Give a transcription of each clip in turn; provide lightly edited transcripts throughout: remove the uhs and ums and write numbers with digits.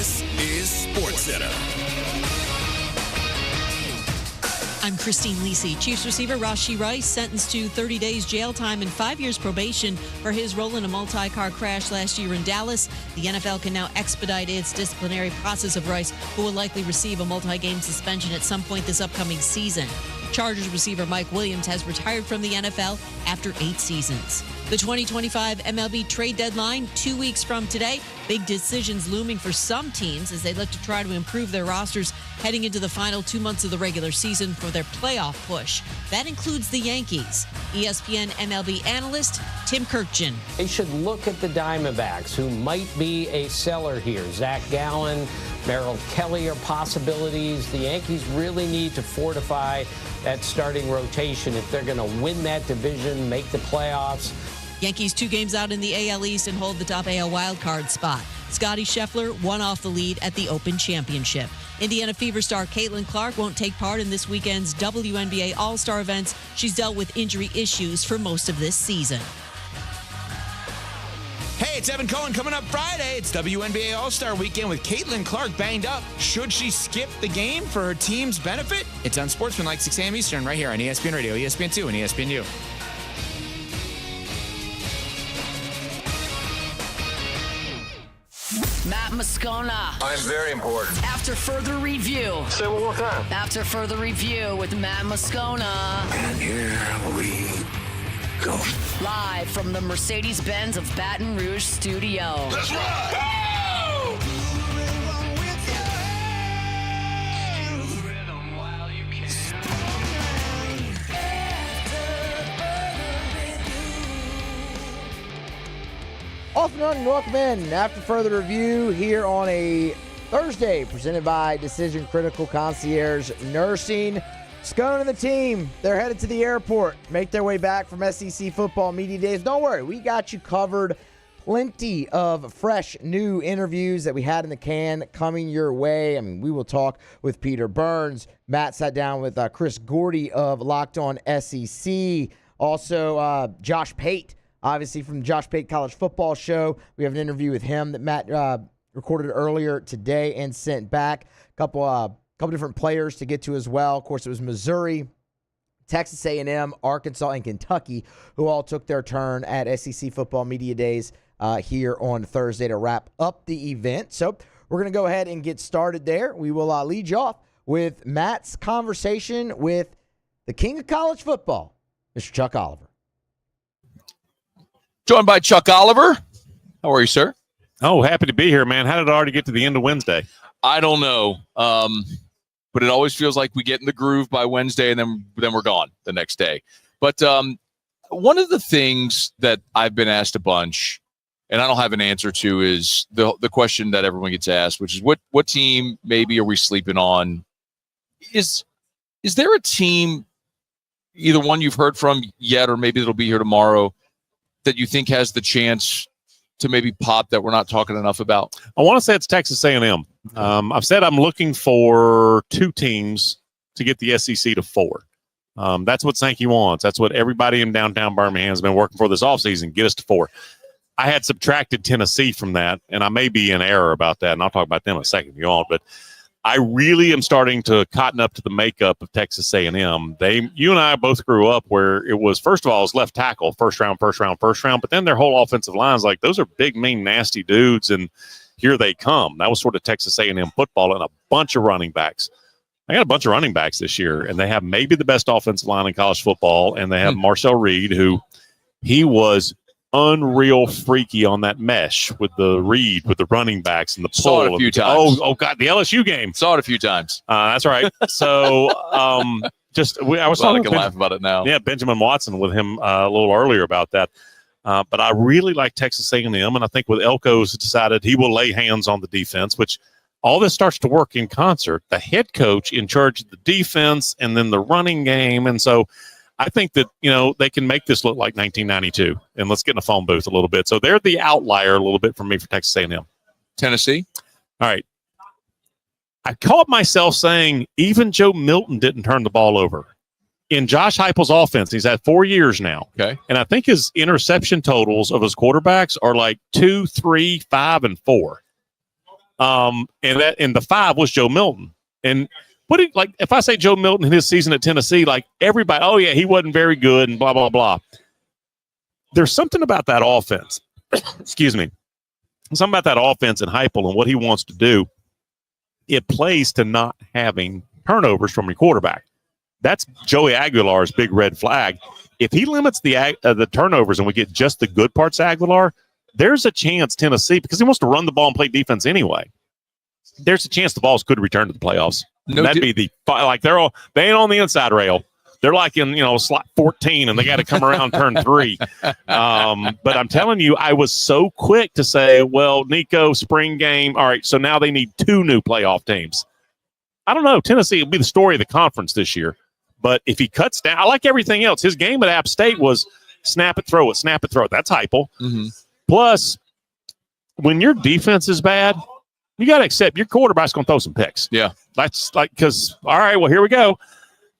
This is SportsCenter. I'm Christine Lisi. Chiefs receiver Rashee Rice sentenced to 30 days jail time and 5 years probation for his role in a multi-car crash last year in Dallas. The NFL can now expedite its disciplinary process of Rice, who will likely receive a multi-game suspension at some point this upcoming season. Chargers receiver Mike Williams has retired from the NFL after 8 seasons. The 2025 MLB trade deadline 2 weeks from today. Big decisions looming for some teams as they look to try to improve their rosters heading into the final 2 months of the regular season for their playoff push. That includes the Yankees. ESPN MLB analyst Tim Kirkjian. They should look at the Diamondbacks, who might be a seller here. Zach Gallen, Merrill Kelly are possibilities. The Yankees really need to fortify that starting rotation if they're going to win that division, make the playoffs. Yankees 2 games out in the AL East and hold the top AL wildcard spot. Scotty Scheffler won off the lead at the Open Championship. Indiana Fever star Caitlin Clark won't take part in this weekend's WNBA All-Star events. She's dealt with injury issues for most of this season. Hey, it's Evan Cohen coming up Friday. It's WNBA All-Star Weekend with Caitlin Clark banged up. Should she skip the game for her team's benefit? It's on Sportsmanlike 6 a.m. Eastern right here on ESPN Radio, ESPN2, and ESPNU. Matt Moscona. I'm very important. After further review. Say one more time. After further review with Matt Moscona. And here we go. Live from the Mercedes-Benz of Baton Rouge studio. Let's ride! Go! Off and on, welcome in. After further review here on a Thursday, presented by Decision Critical Concierge Nursing. Scone and the team, they're headed to the airport, make their way back from SEC football media days. Don't worry, we got you covered. Plenty of fresh new interviews that we had in the can coming your way. I mean, we will talk with Peter Burns. Matt sat down with Chris Gordy of Locked On SEC. Also, Josh Pate. Obviously, from the Josh Pate College Football Show, we have an interview with him that Matt recorded earlier today and sent back. Couple different players to get to as well. Of course, it was Missouri, Texas A&M, Arkansas, and Kentucky who all took their turn at SEC Football Media Days here on Thursday to wrap up the event. So we're going to go ahead and get started there. We will lead you off with Matt's conversation with the king of college football, Mr. Chuck Oliver. Joined by Chuck Oliver. How are you, sir? Oh, happy to be here, man. How did it already get to the end of Wednesday? I don't know, but it always feels like we get in the groove by Wednesday, and then we're gone the next day. But one of the things that I've been asked a bunch, and I don't have an answer to, is the question that everyone gets asked, which is what team maybe are we sleeping on? Is there a team, either one you've heard from yet or maybe it'll be here tomorrow, that you think has the chance to maybe pop that we're not talking enough about? I want to say it's Texas A&M. I've said I'm looking for 2 teams to get the SEC to 4. That's what Sankey wants. That's what everybody in downtown Birmingham has been working for this offseason, get us to 4. I had subtracted Tennessee from that, and I may be in error about that, and I'll talk about them in a second if you want, but I really am starting to cotton up to the makeup of Texas A&M. You and I both grew up where it was, first of all, it was left tackle, first round, but then their whole offensive line's like, those are big, mean, nasty dudes, and here they come. That was sort of Texas A&M football, and a bunch of running backs. I got a bunch of running backs this year, and they have maybe the best offensive line in college football, and they have Marcel Reed, who he was unreal freaky on that mesh with the running backs and the pull. Saw it a few times. Oh God, the LSU game. Saw it a few times. That's right. So I was talking. I can laugh about it now. Yeah, Benjamin Watson with him a little earlier about that. But I really like Texas A&M, and I think with Elko's decided he will lay hands on the defense, which all this starts to work in concert. The head coach in charge of the defense and then the running game, and so I think that, they can make this look like 1992, and let's get in a phone booth a little bit. So they're the outlier a little bit for me for Texas A&M. Tennessee? All right. I caught myself saying even Joe Milton didn't turn the ball over. In Josh Heupel's offense, he's had 4 years now. Okay. And I think his interception totals of his quarterbacks are like 2, 3, 5, and 4. And the 5 was Joe Milton. And if I say Joe Milton in his season at Tennessee, like everybody, oh yeah, he wasn't very good and blah, blah, blah. There's something about that offense. Excuse me. Something about that offense and Heupel and what he wants to do. It plays to not having turnovers from your quarterback. That's Joey Aguilar's big red flag. If he limits the turnovers and we get just the good parts of Aguilar, there's a chance Tennessee, because he wants to run the ball and play defense anyway, there's a chance the Vols could return to the playoffs. That'd be they ain't on the inside rail. They're like in, slot 14 and they got to come around turn 3. But I'm telling you, I was so quick to say, well, Nico, spring game. All right. So now they need 2 new playoff teams. I don't know. Tennessee will be the story of the conference this year. But if he cuts down, I like everything else. His game at App State was snap it, throw it, snap it, throw it. That's Heupel. Mm-hmm. Plus, when your defense is bad, you got to accept your quarterback's going to throw some picks. Yeah. That's because, all right, well, here we go.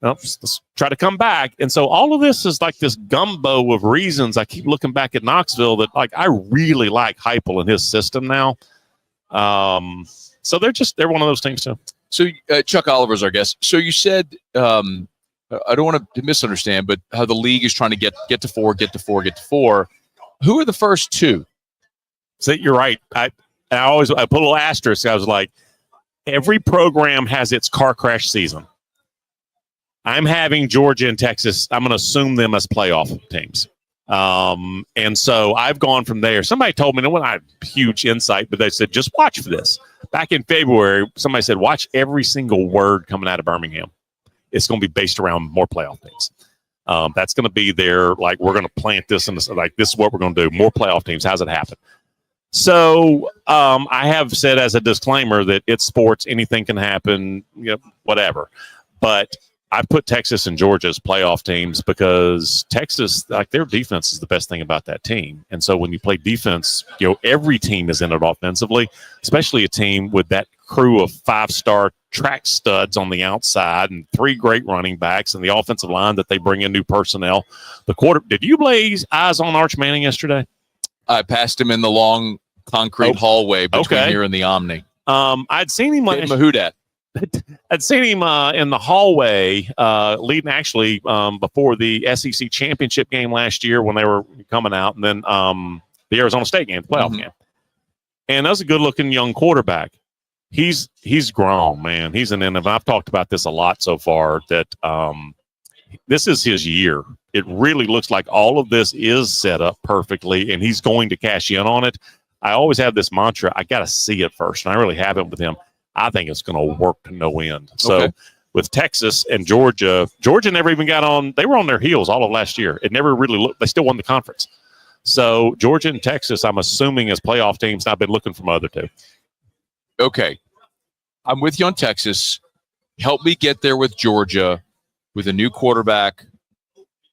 Let's try to come back. And so all of this is like this gumbo of reasons. I keep looking back at Knoxville that, like, I really like Heupel and his system now. So they're one of those teams too. So Chuck Oliver's our guest. So you said, I don't want to misunderstand, but how the league is trying to get to 4, get to 4, get to 4. Who are the first 2? So you're right. I put a little asterisk. I was like, every program has its car crash season. I'm having Georgia and Texas. I'm going to assume them as playoff teams. And so I've gone from there. Somebody told me, I have huge insight, but they said, just watch for this. Back in February, somebody said, watch every single word coming out of Birmingham. It's going to be based around more playoff teams. That's going to be their, like, we're going to plant this and like, this is what we're going to do. More playoff teams. How's it happen? So I have said as a disclaimer that it's sports. Anything can happen, whatever. But I've put Texas and Georgia as playoff teams because Texas, like, their defense is the best thing about that team. And so when you play defense, every team is in it offensively, especially a team with that crew of 5-star track studs on the outside and 3 great running backs and the offensive line that they bring in new personnel. Did you lay eyes on Arch Manning yesterday? I passed him in the long concrete hallway between here and the Omni. I'd seen him Gave him a hoot at. I'd seen him in the hallway leading actually before the SEC championship game last year when they were coming out, and then the Arizona State game, the playoff game. And that was a good-looking young quarterback. He's grown, man. He's an NFL. I've talked about this a lot so far, that this is his year. It really looks like all of this is set up perfectly, and he's going to cash in on it. I always have this mantra, I got to see it first, and I really haven't with him. I think it's going to work to no end. So with Texas and Georgia never even got on. They were on their heels all of last year. It never really looked. They still won the conference. So Georgia and Texas, I'm assuming, as playoff teams, I've been looking for my other 2. Okay. I'm with you on Texas. Help me get there with Georgia with a new quarterback,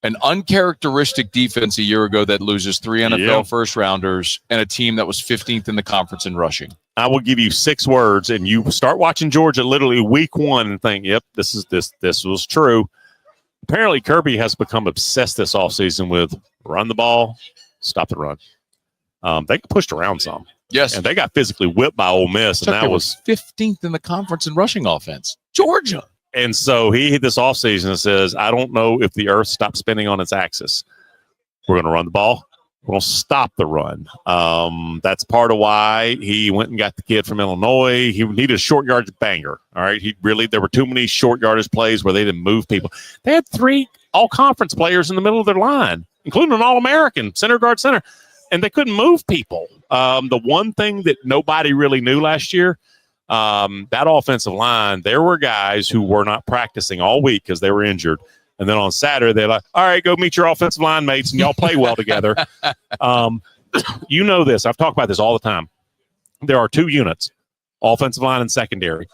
an uncharacteristic defense a year ago that loses 3 NFL first-rounders, and a team that was 15th in the conference in rushing. I will give you 6 words, and you start watching Georgia literally week 1 and think, yep, this was true. Apparently, Kirby has become obsessed this offseason with run the ball, stop the run. They got pushed around some. Yes. And they got physically whipped by Ole Miss, and that was 15th in the conference in rushing offense. Georgia. And so he hit this offseason and says, I don't know if the earth stops spinning on its axis. We're going to run the ball. We're going to stop the run. That's part of why he went and got the kid from Illinois. He needed a short yardage banger. All right. There were too many short yardage plays where they didn't move people. They had 3 all-conference players in the middle of their line, including an All-American, center guard center, and they couldn't move people. The one thing that nobody really knew last year, that offensive line, there were guys who were not practicing all week because they were injured. And then on Saturday, they're like, all right, go meet your offensive line mates and y'all play well together. You know this. I've talked about this all the time. There are 2 units, offensive line and secondary.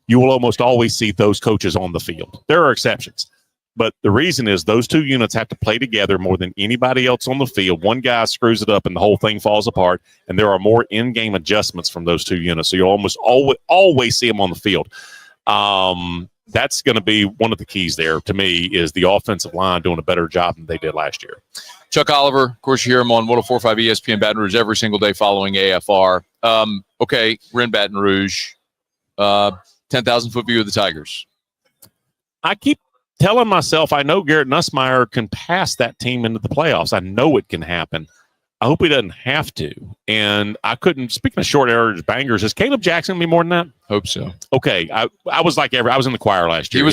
You will almost always see those coaches on the field. There are exceptions. But the reason is those 2 units have to play together more than anybody else on the field. One guy screws it up and the whole thing falls apart. And there are more in-game adjustments from those 2 units. So you'll almost always see them on the field. That's going to be one of the keys there to me is the offensive line doing a better job than they did last year. Chuck Oliver, of course, you hear him on 104.5 ESPN Baton Rouge every single day following AFR. Okay, we're in Baton Rouge. 10,000-foot view of the Tigers. I keep telling myself I know Garrett Nussmeier can pass that team into the playoffs. I know it can happen. I hope he doesn't have to. And I couldn't, speaking of short average bangers, is Caleb Jackson going to be more than that? Hope so. Okay. I was like I was in the choir last year.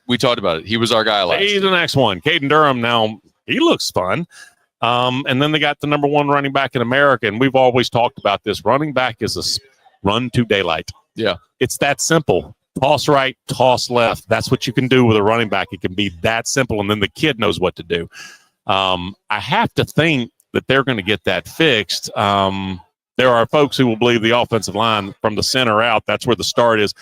We talked about it. He was our guy last year. He's the next one. Caden Durham now, he looks fun. And then they got the number one running back in America. And we've always talked about this. Running back is a run to daylight. Yeah. It's that simple. Toss right, toss left. That's what you can do with a running back. It can be that simple. And then the kid knows what to do. I have to think that they're going to get that fixed. There are folks who will believe the offensive line from the center out, that's where the start is.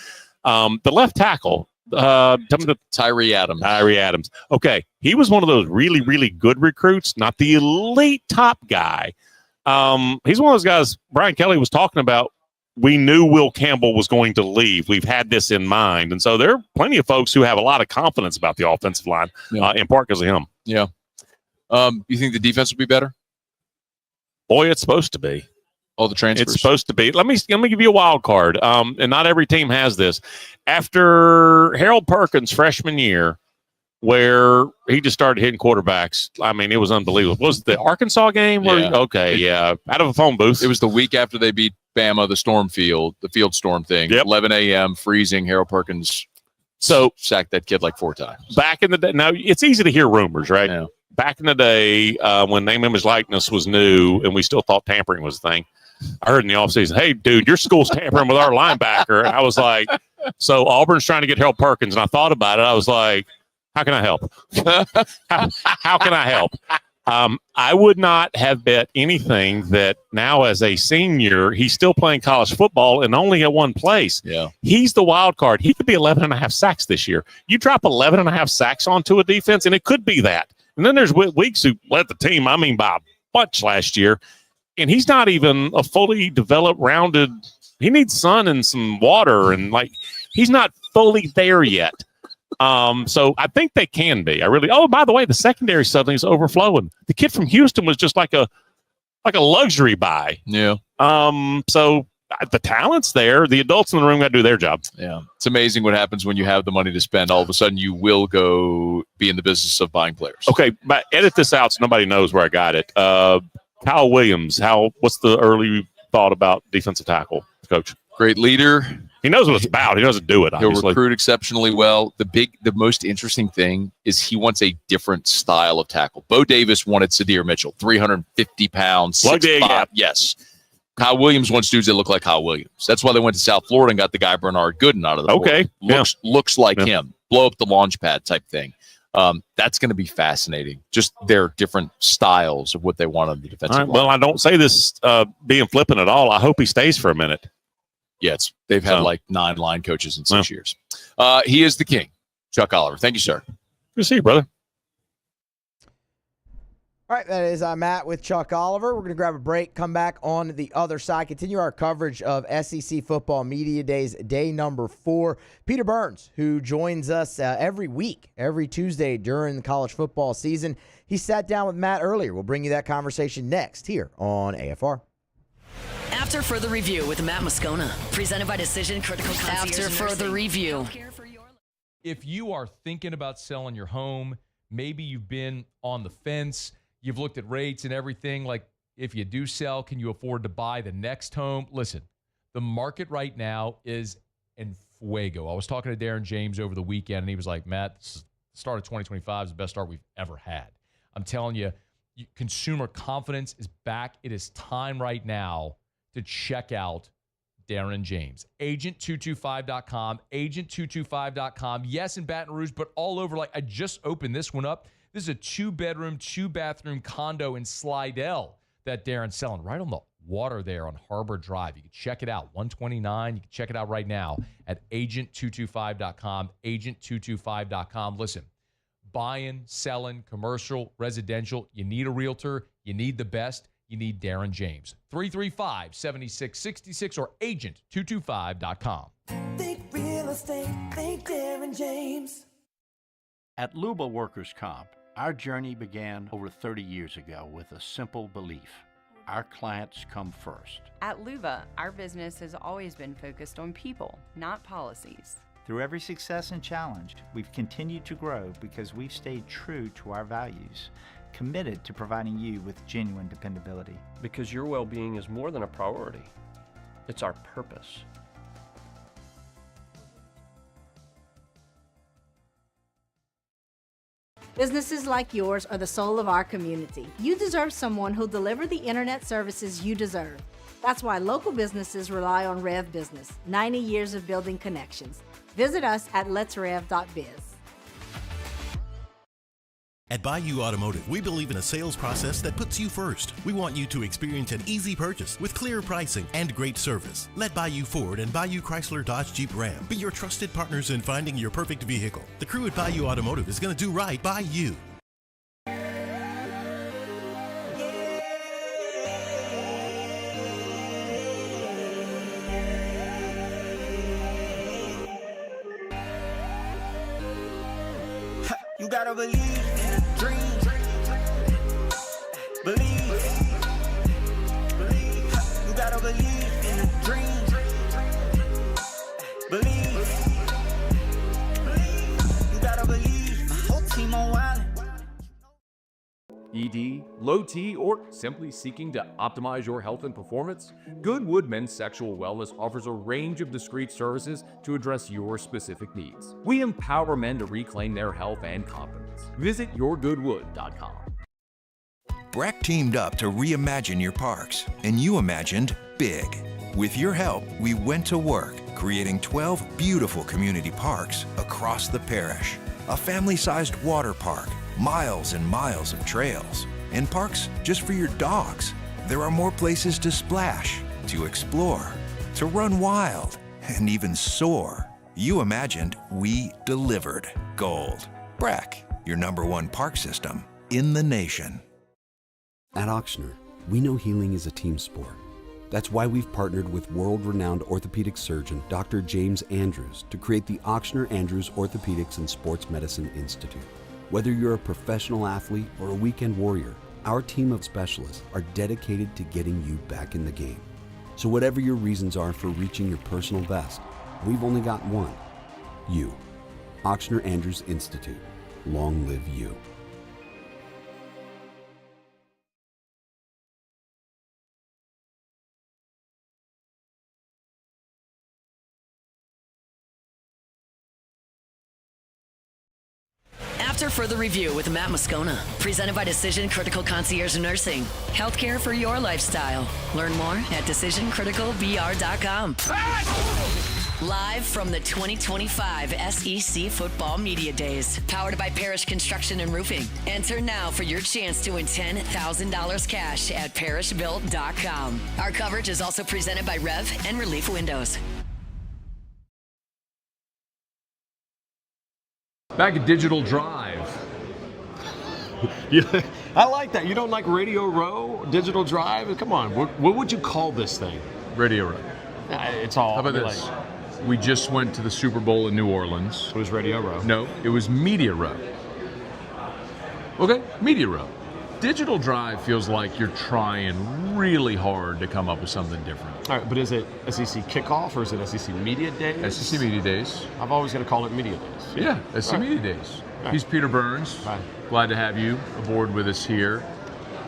The left tackle, Tyree Adams. Tyree Adams. Okay, he was one of those really, really good recruits, not the elite top guy. He's one of those guys Brian Kelly was talking about. We knew Will Campbell was going to leave. We've had this in mind. And so there are plenty of folks who have a lot of confidence about the offensive line, in part because of him. Yeah. You think the defense will be better? Boy, it's supposed to be. All the transfers? It's supposed to be. Let me give you a wild card. And not every team has this. After Harold Perkins' freshman year, where he just started hitting quarterbacks, I mean, it was unbelievable. Was it the Arkansas game? Yeah. Out of a phone booth. It was the week after they beat Bama, the field storm thing. Yep. 11 a.m., freezing. Harold Perkins sacked that kid like 4 times. Back in the day, now it's easy to hear rumors, right? Yeah. Back in the day, when name, image, likeness was new and we still thought tampering was a thing, I heard in the offseason, hey, dude, your school's tampering with our linebacker. And I was like, so Auburn's trying to get Harold Perkins. And I thought about it. I was like, how can I help? how can I help? I would not have bet anything that now as a senior, he's still playing college football and only at one place. Yeah. He's the wild card. He could be 11.5 sacks this year. You drop 11.5 sacks onto a defense, and it could be that. And then there's Weeks who led the team, by a bunch last year, and he's not even a fully developed, rounded. He needs sun and some water, and he's not fully there yet. So I think they can be. Oh, by the way, the secondary suddenly is overflowing. The kid from Houston was just like a luxury buy. Yeah. So the talent's there. The adults in the room got to do their job. Yeah. It's amazing what happens when you have the money to spend. All of a sudden, you will go be in the business of buying players. Okay, but edit this out so nobody knows where I got it. Kyle Williams, what's the early thought about defensive tackle, coach? Great leader. He knows what it's about. He doesn't do it, obviously. He'll recruit exceptionally well. The most interesting thing is he wants a different style of tackle. Bo Davis wanted Sadir Mitchell, 350 pounds, 6'5". Yes. Kyle Williams wants dudes that look like Kyle Williams. That's why they went to South Florida and got the guy Bernard Gooden out of the Okay. Looks like him. Blow up the launch pad type thing. That's going to be fascinating. Just their different styles of what they want on the defensive line. Well, I don't say this being flippant at all. I hope he stays for a minute. Yes, they've had 9 line coaches in 6 years. He is the king, Chuck Oliver. Thank you, sir. Good to see you, brother. All right, that is Matt with Chuck Oliver. We're going to grab a break, come back on the other side, continue our coverage of SEC Football Media Days, day number 4. Peter Burns, who joins us every week, every Tuesday during the college football season. He sat down with Matt earlier. We'll bring you that conversation next here on AFR. After Further Review with Matt Moscona, presented by Decision Critical Concierge. After Further Review. If you are thinking about selling your home, maybe you've been on the fence, you've looked at rates and everything, like if you do sell, can you afford to buy the next home? Listen, the market right now is en fuego. I was talking to Darren James over the weekend, and he was like, Matt, the start of 2025 is the best start we've ever had. I'm telling you, consumer confidence is back. It is time right now to check out Darren James. Agent225.com, agent225.com. Yes, in Baton Rouge, but all over. I just opened this one up. This is a 2-bedroom, 2-bathroom condo in Slidell that Darren's selling right on the water there on Harbor Drive. You can check it out, 129. You can check it out right now at agent225.com, agent225.com. Listen, buying, selling, commercial, residential, you need a realtor, you need the best. You need Darren James. 335-7666 or agent225.com. Think real estate, think Darren James. At Luba Workers' Comp, our journey began over 30 years ago with a simple belief. Our clients come first. At Luba, our business has always been focused on people, not policies. Through every success and challenge, we've continued to grow because we've stayed true to our values, committed to providing you with genuine dependability. Because your well-being is more than a priority. It's our purpose. Businesses like yours are the soul of our community. You deserve someone who'll deliver the internet services you deserve. That's why local businesses rely on Rev Business, 90 years of building connections. Visit us at letsrev.biz. At Bayou Automotive, we believe in a sales process that puts you first. We want you to experience an easy purchase with clear pricing and great service. Let Bayou Ford and Bayou Chrysler Dodge Jeep Ram be your trusted partners in finding your perfect vehicle. The crew at Bayou Automotive is going to do right by you. You gotta believe in a dream. Believe. You gotta believe in a dream. Believe. You gotta believe. My whole team on wildin'. ED, low T, or simply seeking to optimize your health and performance? Goodwood Men's Sexual Wellness offers a range of discreet services to address your specific needs. We empower men to reclaim their health and confidence. Visit yourgoodwood.com. BRAC teamed up to reimagine your parks, and you imagined big. With your help, we went to work, creating 12 beautiful community parks across the parish. A family-sized water park, miles and miles of trails, and parks just for your dogs. There are more places to splash, to explore, to run wild, and even soar. You imagined, we delivered. Gold. BRAC, your #1 park system in the nation. At Ochsner, we know healing is a team sport. That's why we've partnered with world-renowned orthopedic surgeon Dr. James Andrews to create the Ochsner Andrews Orthopedics and Sports Medicine Institute. Whether you're a professional athlete or a weekend warrior, our team of specialists are dedicated to getting you back in the game. So whatever your reasons are for reaching your personal best, we've only got one: you. Ochsner Andrews Institute. Long live you. After further review with Matt Moscona, presented by Decision Critical Concierge Nursing. Healthcare for your lifestyle. Learn more at decisioncriticalvr.com. Live from the 2025 SEC Football Media Days, powered by Parish Construction and Roofing. Enter now for your chance to win $10,000 cash at parishbuilt.com. Our coverage is also presented by Rev and Relief Windows. Back at Digital Drive. Yeah, I like that. You don't like Radio Row, Digital Drive? Come on, what would you call this thing? Radio Row. It's all. How about this? We just went to the Super Bowl in New Orleans. It was Radio Row. No, it was Media Row. Okay, Media Row. Digital Drive feels like you're trying really hard to come up with something different. All right, but is it SEC Kickoff or is it SEC Media Days? SEC Media Days. I've always got to call it Media Days. Yeah, SEC Media Days. Right. He's Peter Burns. Hi. Glad to have you aboard with us here.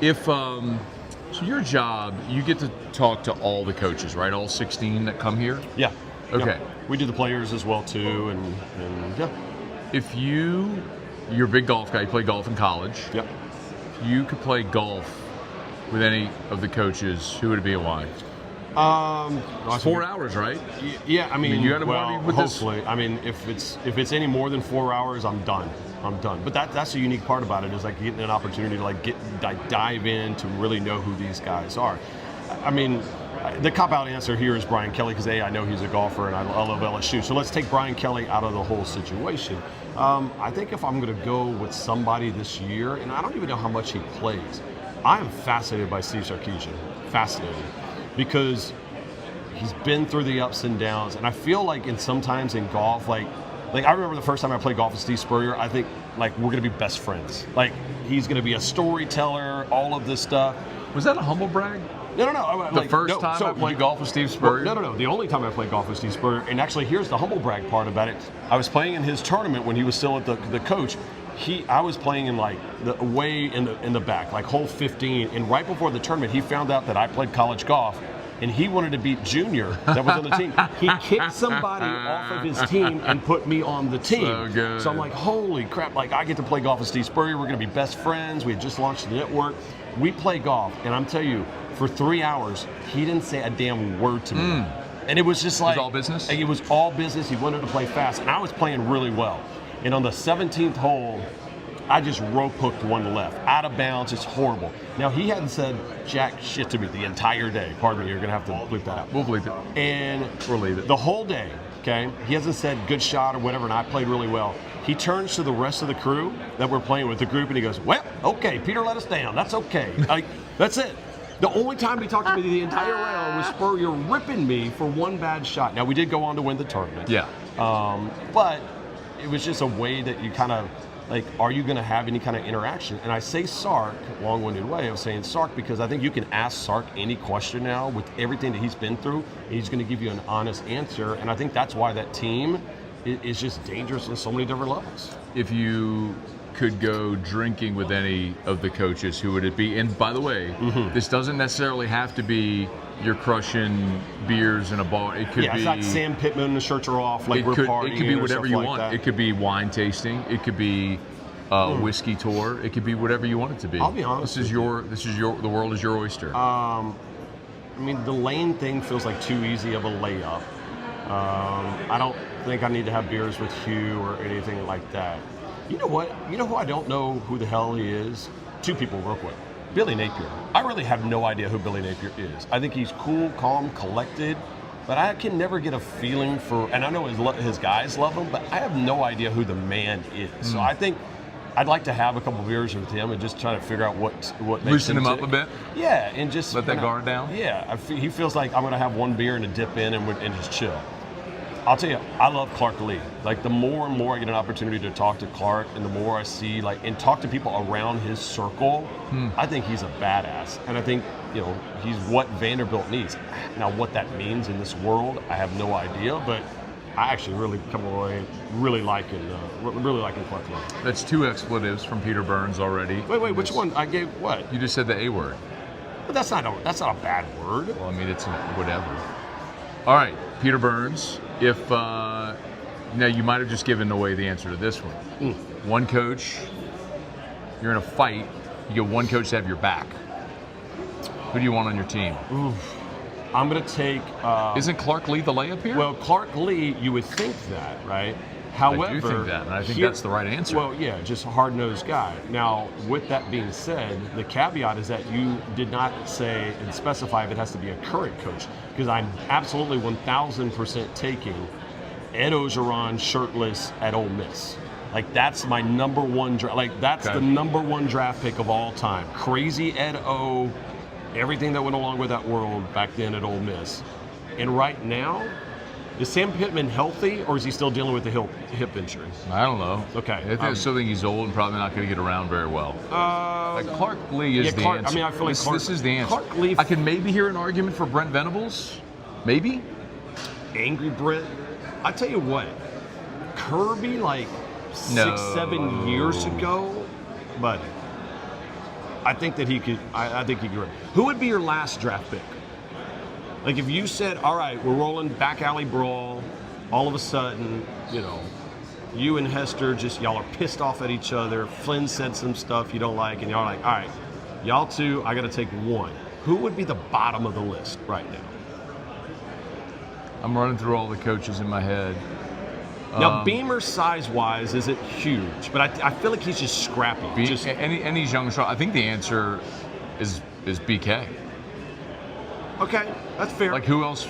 If so your job, you get to talk to all the coaches, right? All 16 that come here? Yeah. Okay. Yeah. We do the players as well too, and yeah. If you're a big golf guy, you play golf in college. Yep. If you could play golf with any of the coaches, who would it be and why? It's 4 hours, right? Yeah, I mean you got to party with hopefully. I mean, if it's any more than 4 hours, I'm done. But that's the unique part about it, is like getting an opportunity to dive in to really know who these guys are. I mean, the cop-out answer here is Brian Kelly, because I know he's a golfer and I love LSU. So let's take Brian Kelly out of the whole situation. I think if I'm going to go with somebody this year, and I don't even know how much he plays, I am fascinated by Steve Sarkisian. Fascinated. Because He's been through the ups and downs, and I feel like sometimes in golf, like I remember the first time I played golf with Steve Spurrier, I think like we're gonna be best friends. Like he's gonna be a storyteller, all of this stuff. Was that a humble brag? No. The first time I played golf with Steve Spurrier? Well, no. The only time I played golf with Steve Spurrier, and actually here's the humble brag part about it. I was playing in his tournament when he was still at the coach. I was playing in like way in the back, like hole 15, and right before the tournament, he found out that I played college golf. And he wanted to beat Junior that was on the team. He kicked somebody off of his team and put me on the team. So good. So I'm like, holy crap, like I get to play golf with Steve Spurrier. We're going to be best friends. We had just launched the network. We play golf, and I'm telling you, for 3 hours, he didn't say a damn word to me. And it was just like— It was all business? It was all business. He wanted to play fast, and I was playing really well. And on the 17th hole, I just rope hooked one left, out of bounds. It's horrible. Now, he hadn't said jack shit to me the entire day. Pardon me, you're going to have to bleep that out. We'll bleep it. And we'll leave it. The whole day, okay, he hasn't said good shot or whatever, and I played really well. He turns to the rest of the crew that we're playing with, the group, and he goes, well, okay, Peter let us down. That's okay. Like, that's it. The only time he talked to me the entire round was Spurrier ripping me for one bad shot. Now, we did go on to win the tournament. Yeah. But it was just a way that you kind of— like, are you going to have any kind of interaction? And I say Sark, long-winded way of saying Sark, because I think you can ask Sark any question now with everything that he's been through, and he's going to give you an honest answer. And I think that's why that team is just dangerous on so many different levels. If you could go drinking with any of the coaches, who would it be? And by the way, this doesn't necessarily have to be you're crushing beers in a bar. It could be— it's not Sam Pittman and the shirts are off, like we're partying. It could be whatever you want. That. It could be wine tasting. It could be whiskey tour. It could be whatever you want it to be. I'll be honest. The world is your oyster. I mean, the lane thing feels like too easy of a layup. I don't think I need to have beers with Hugh or anything like that. You know what? You know who I don't know who the hell he is? Two people real quick. Billy Napier. I really have no idea who Billy Napier is. I think he's cool, calm, collected, but I can never get a feeling for— and I know his guys love him, but I have no idea who the man is. So I think I'd like to have a couple beers with him and just try to figure out what makes loosen him up a bit. Yeah, and just let that guard down. Yeah, he feels like I'm going to have one beer and a dip in and just chill. I'll tell you, I love Clark Lee. Like, the more and more I get an opportunity to talk to Clark, and the more I see, like, and talk to people around his circle, I think he's a badass. And I think, he's what Vanderbilt needs. Now, what that means in this world, I have no idea, but I actually really come away really liking Clark Lee. That's 2 expletives from Peter Burns already. Wait, which one? I gave what? You just said the A word. But that's not a bad word. Well, I mean, it's whatever. All right, Peter Burns. If now you might have just given away the answer to this one. One coach, you're in a fight, you get one coach to have your back. Who do you want on your team? I'm going to take— isn't Clark Lee the layup here? Well, Clark Lee, you would think that, right? However, I do think that, and I think that's the right answer. Well, yeah, just a hard-nosed guy. Now, with that being said, the caveat is that you did not say and specify if it has to be a current coach, because I'm absolutely 1,000% taking Ed Ogeron shirtless at Ole Miss. Like, that's my number one the number one draft pick of all time. Crazy Ed O, everything that went along with that world back then at Ole Miss. And right now, is Sam Pittman healthy, or is he still dealing with the hip injury? I don't know. Okay. I still think he's old and probably not going to get around very well. Clark Lee is the answer. I mean, I feel like this is the answer. Clark Lee. I can maybe hear an argument for Brent Venables. Maybe. Angry Brent. I tell you what, Kirby, like 6-7 years ago, but I think that he could. I think he could. Who would be your last draft pick? Like, if you said, all right, we're rolling back alley brawl, all of a sudden, you and Hester y'all are pissed off at each other. Flynn said some stuff you don't like, and y'all are like, all right, y'all two, I got to take one. Who would be the bottom of the list right now? I'm running through all the coaches in my head. Now, Beamer, size-wise, isn't huge, but I feel like he's just scrappy. And he's young and strong. I think the answer is BK. Okay, that's fair. Like, who else?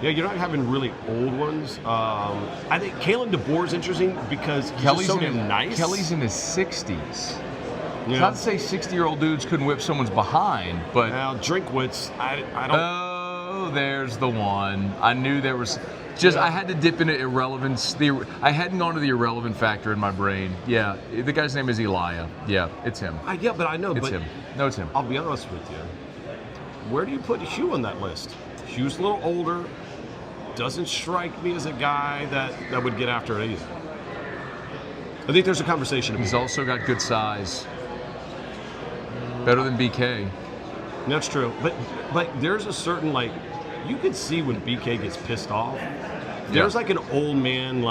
Yeah, you're not having really old ones. I think Kalen DeBoer is interesting because he's so nice. Kelly's in his 60s. Yeah. It's not to say 60-year-old dudes couldn't whip someone's behind, but now Drinkwitz, I don't. Oh, there's the one. I knew there was I had to dip into irrelevance. I hadn't gone to the irrelevant factor in my brain. Yeah, the guy's name is Eli. Yeah, it's him. But I know. It's him. No, it's him. I'll be honest with you. Where do you put Hugh on that list? Hugh's a little older. Doesn't strike me as a guy that would get after it either. I think there's a conversation. He's also got good size. Better than BK. That's true. But there's a certain, you could see when BK gets pissed off. There's an old man,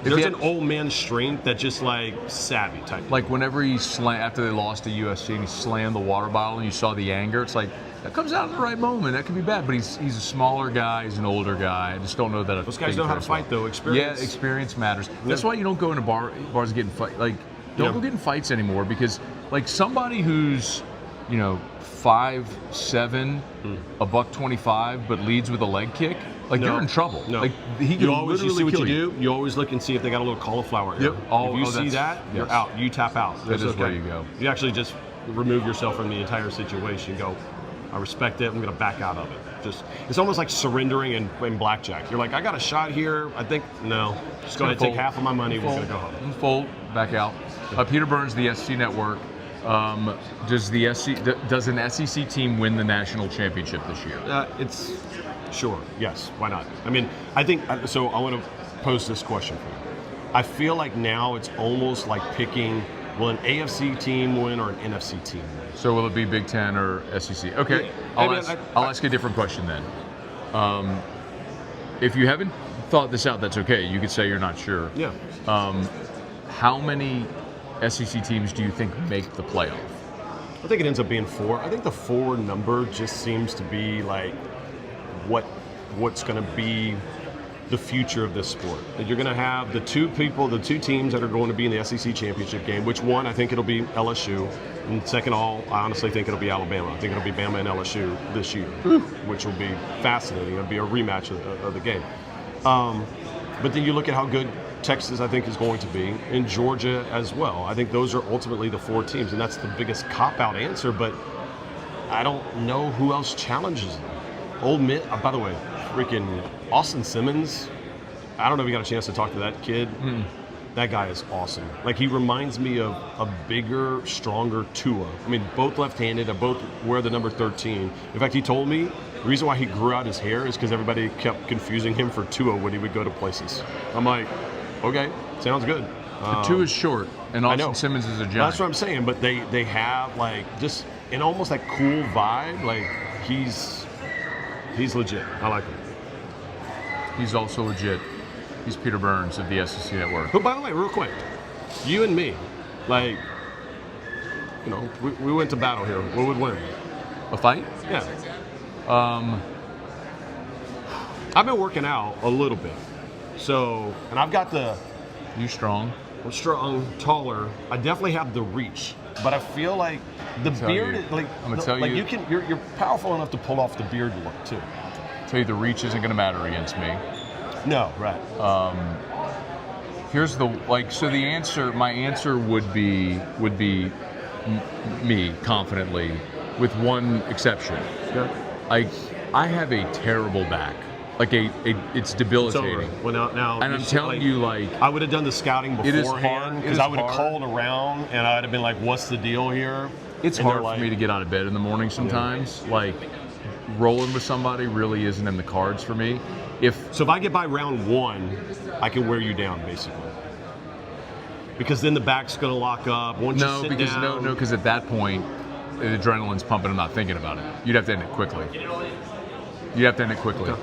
there's an old man strength that just savvy type. Like whenever he after they lost to USC and he slammed the water bottle and you saw the anger, it's like, that comes out in the right moment. That could be bad, but he's a smaller guy. He's an older guy. I just don't know that. Those guys know how to fight, though. Experience. Yeah, experience matters. That's why you don't go into bars getting fight. Don't go get in fights anymore because, somebody who's, 5'7", $125, but leads with a leg kick, you're in trouble. No. He can literally kill you. You always look and see if they got a little cauliflower ear. Yep. If you see that, you're out. You tap out. That is where you go. You actually just remove yourself from the entire situation. Go, I respect it. I'm going to back out of it. It's almost like surrendering in blackjack. You're like, I got a shot here. I think, no. Just going to take half of my money. We're going to go home. Fold, back out. Peter Burns, the SC Network. Does an SEC team win the national championship this year? It's sure. Yes. Why not? I mean, I think so. I want to pose this question for you. I feel like now it's almost like picking, will an AFC team win or an NFC team win? So will it be Big Ten or SEC? Okay. Yeah, I'll ask a different question then. If you haven't thought this out, that's okay. You could say you're not sure. Yeah. How many SEC teams do you think make the playoff? I think it ends up being 4. I think the 4 number just seems to be what's going to be the future of this sport. That you're going to have the two teams that are going to be in the SEC championship game. Which one? I think it'll be LSU. And second of all, I honestly think it'll be Alabama. I think it'll be Bama and LSU this year, which will be fascinating. It'll be a rematch of the game. But then you look at how good Texas, I think, is going to be, and Georgia as well. I think those are ultimately the 4 teams, and that's the biggest cop-out answer, but I don't know who else challenges them. Ole Miss, by the way, freaking Austin Simmons, I don't know if you got a chance to talk to that kid. That guy is awesome. He reminds me of a bigger, stronger Tua. I mean, both left-handed, both wear the number 13. In fact, he told me the reason why he grew out his hair is because everybody kept confusing him for Tua when he would go to places. I'm like, okay, sounds good. Tua is short, and Austin Simmons is a giant. That's what I'm saying, but they have, just an almost that cool vibe. He's legit. I like him. He's also legit. He's Peter Burns of the SEC Network. But by the way, real quick, you and me, we went to battle here. What would win? A fight? Yeah. I've been working out a little bit. So, and I've got You strong? I'm strong, taller. I definitely have the reach. But I feel like the beard, I'm gonna tell you, you're powerful enough to pull off the beard look too. Tell you the reach isn't going to matter against me. No, right. Here's my answer would be me confidently, with one exception. Okay. I have a terrible back. It's debilitating. Well, now, and I'm telling you, I would have done the scouting beforehand because I would have hard. called around and I'd have been like, "What's the deal here?" It's hard for me to get out of bed in the morning sometimes. Rolling with somebody really isn't in the cards for me. So if I get by round 1, I can wear you down basically. Because then the back's going to lock up. Because at that point, the adrenaline's pumping. I'm not thinking about it. You'd have to end it quickly. Okay.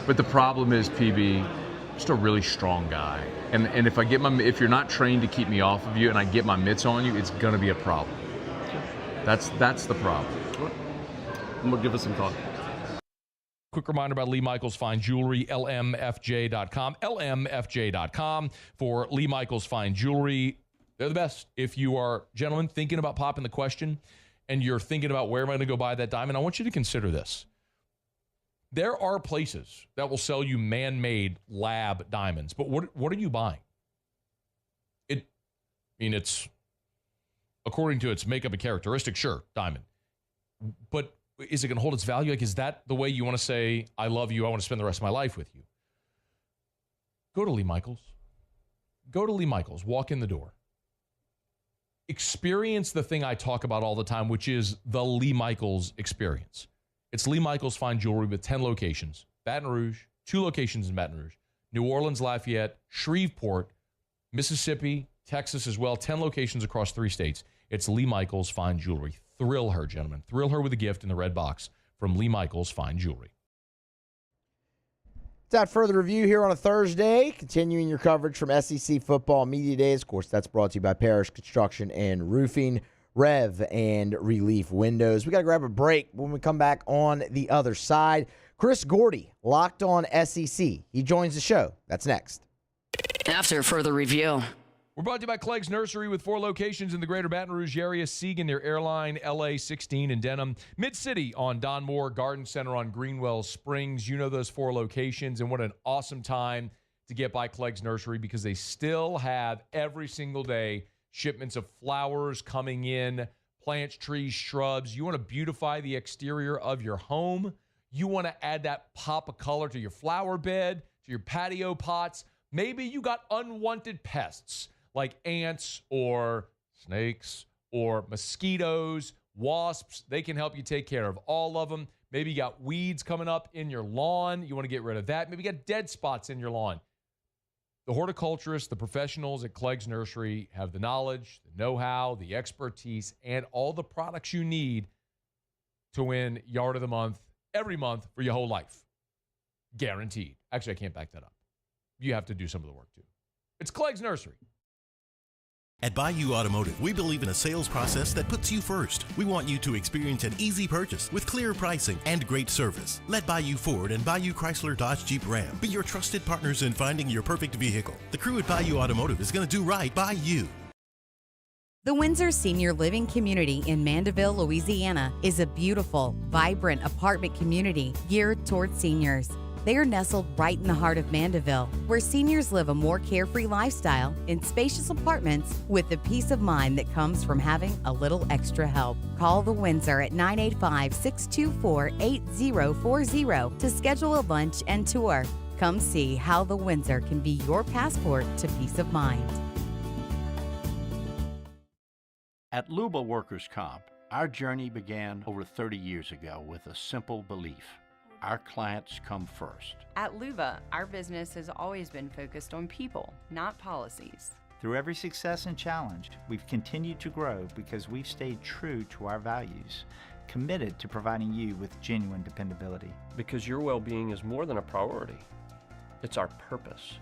But the problem is, PB, just a really strong guy. And if you're not trained to keep me off of you and I get my mitts on you, it's going to be a problem. That's the problem. I'm going to give it some thought. Quick reminder about Lee Michaels Fine Jewelry, lmfj.com. lmfj.com for Lee Michaels Fine Jewelry. They're the best. If you are, gentlemen, thinking about popping the question and you're thinking about where am I going to go buy that diamond, I want you to consider this. There are places that will sell you man-made lab diamonds, but what are you buying? It's according to its makeup and characteristics, sure, diamond. But is it going to hold its value? Like, is that the way you want to say, I love you, I want to spend the rest of my life with you? Go to Lee Michaels. Go to Lee Michaels. Walk in the door. Experience the thing I talk about all the time, which is the Lee Michaels experience. It's Lee Michaels Fine Jewelry with 10 locations. Baton Rouge, 2 locations in Baton Rouge. New Orleans, Lafayette, Shreveport, Mississippi, Texas as well. 10 locations across 3 states. It's Lee Michaels Fine Jewelry. Thrill her, gentlemen. Thrill her with a gift in the red box from Lee Michaels Fine Jewelry. Without further review here on a Thursday, continuing your coverage from SEC Football Media Days. Of course, that's brought to you by Parrish Construction and Roofing, Rev, and Relief Windows. We got to grab a break. When we come back on the other side, Chris Gordy, Locked On SEC. He joins the show. That's next. After further review. We're brought to you by Clegg's Nursery with 4 locations in the greater Baton Rouge area. Siegen near Airline, LA 16 in Denham. Mid-City on Don Moore, Garden Center on Greenwell Springs. You know those 4 locations, and what an awesome time to get by Clegg's Nursery because they still have every single day shipments of flowers coming in, plants, trees, shrubs. You want to beautify the exterior of your home. You want to add that pop of color to your flower bed, to your patio pots. Maybe you got unwanted pests like ants or snakes or mosquitoes, wasps. They can help you take care of all of them. Maybe you got weeds coming up in your lawn. You want to get rid of that. Maybe you got dead spots in your lawn. The horticulturists, the professionals at Clegg's Nursery have the knowledge, the know-how, the expertise, and all the products you need to win Yard of the Month every month for your whole life. Guaranteed. Actually, I can't back that up. You have to do some of the work, too. It's Clegg's Nursery. At Bayou Automotive, we believe in a sales process that puts you first. We want you to experience an easy purchase with clear pricing and great service. Let Bayou Ford and Bayou Chrysler Dodge Jeep Ram be your trusted partners in finding your perfect vehicle. The crew at Bayou Automotive is going to do right by you. The Windsor Senior Living Community in Mandeville, Louisiana is a beautiful, vibrant apartment community geared towards seniors. They are nestled right in the heart of Mandeville, where seniors live a more carefree lifestyle in spacious apartments with the peace of mind that comes from having a little extra help. Call the Windsor at 985-624-8040 to schedule a lunch and tour. Come see how the Windsor can be your passport to peace of mind. At Luba Workers' Comp, our journey began over 30 years ago with a simple belief. Our clients come first. At Luba, our business has always been focused on people, not policies. Through every success and challenge, we've continued to grow because we've stayed true to our values, committed to providing you with genuine dependability. Because your well-being is more than a priority. It's our purpose.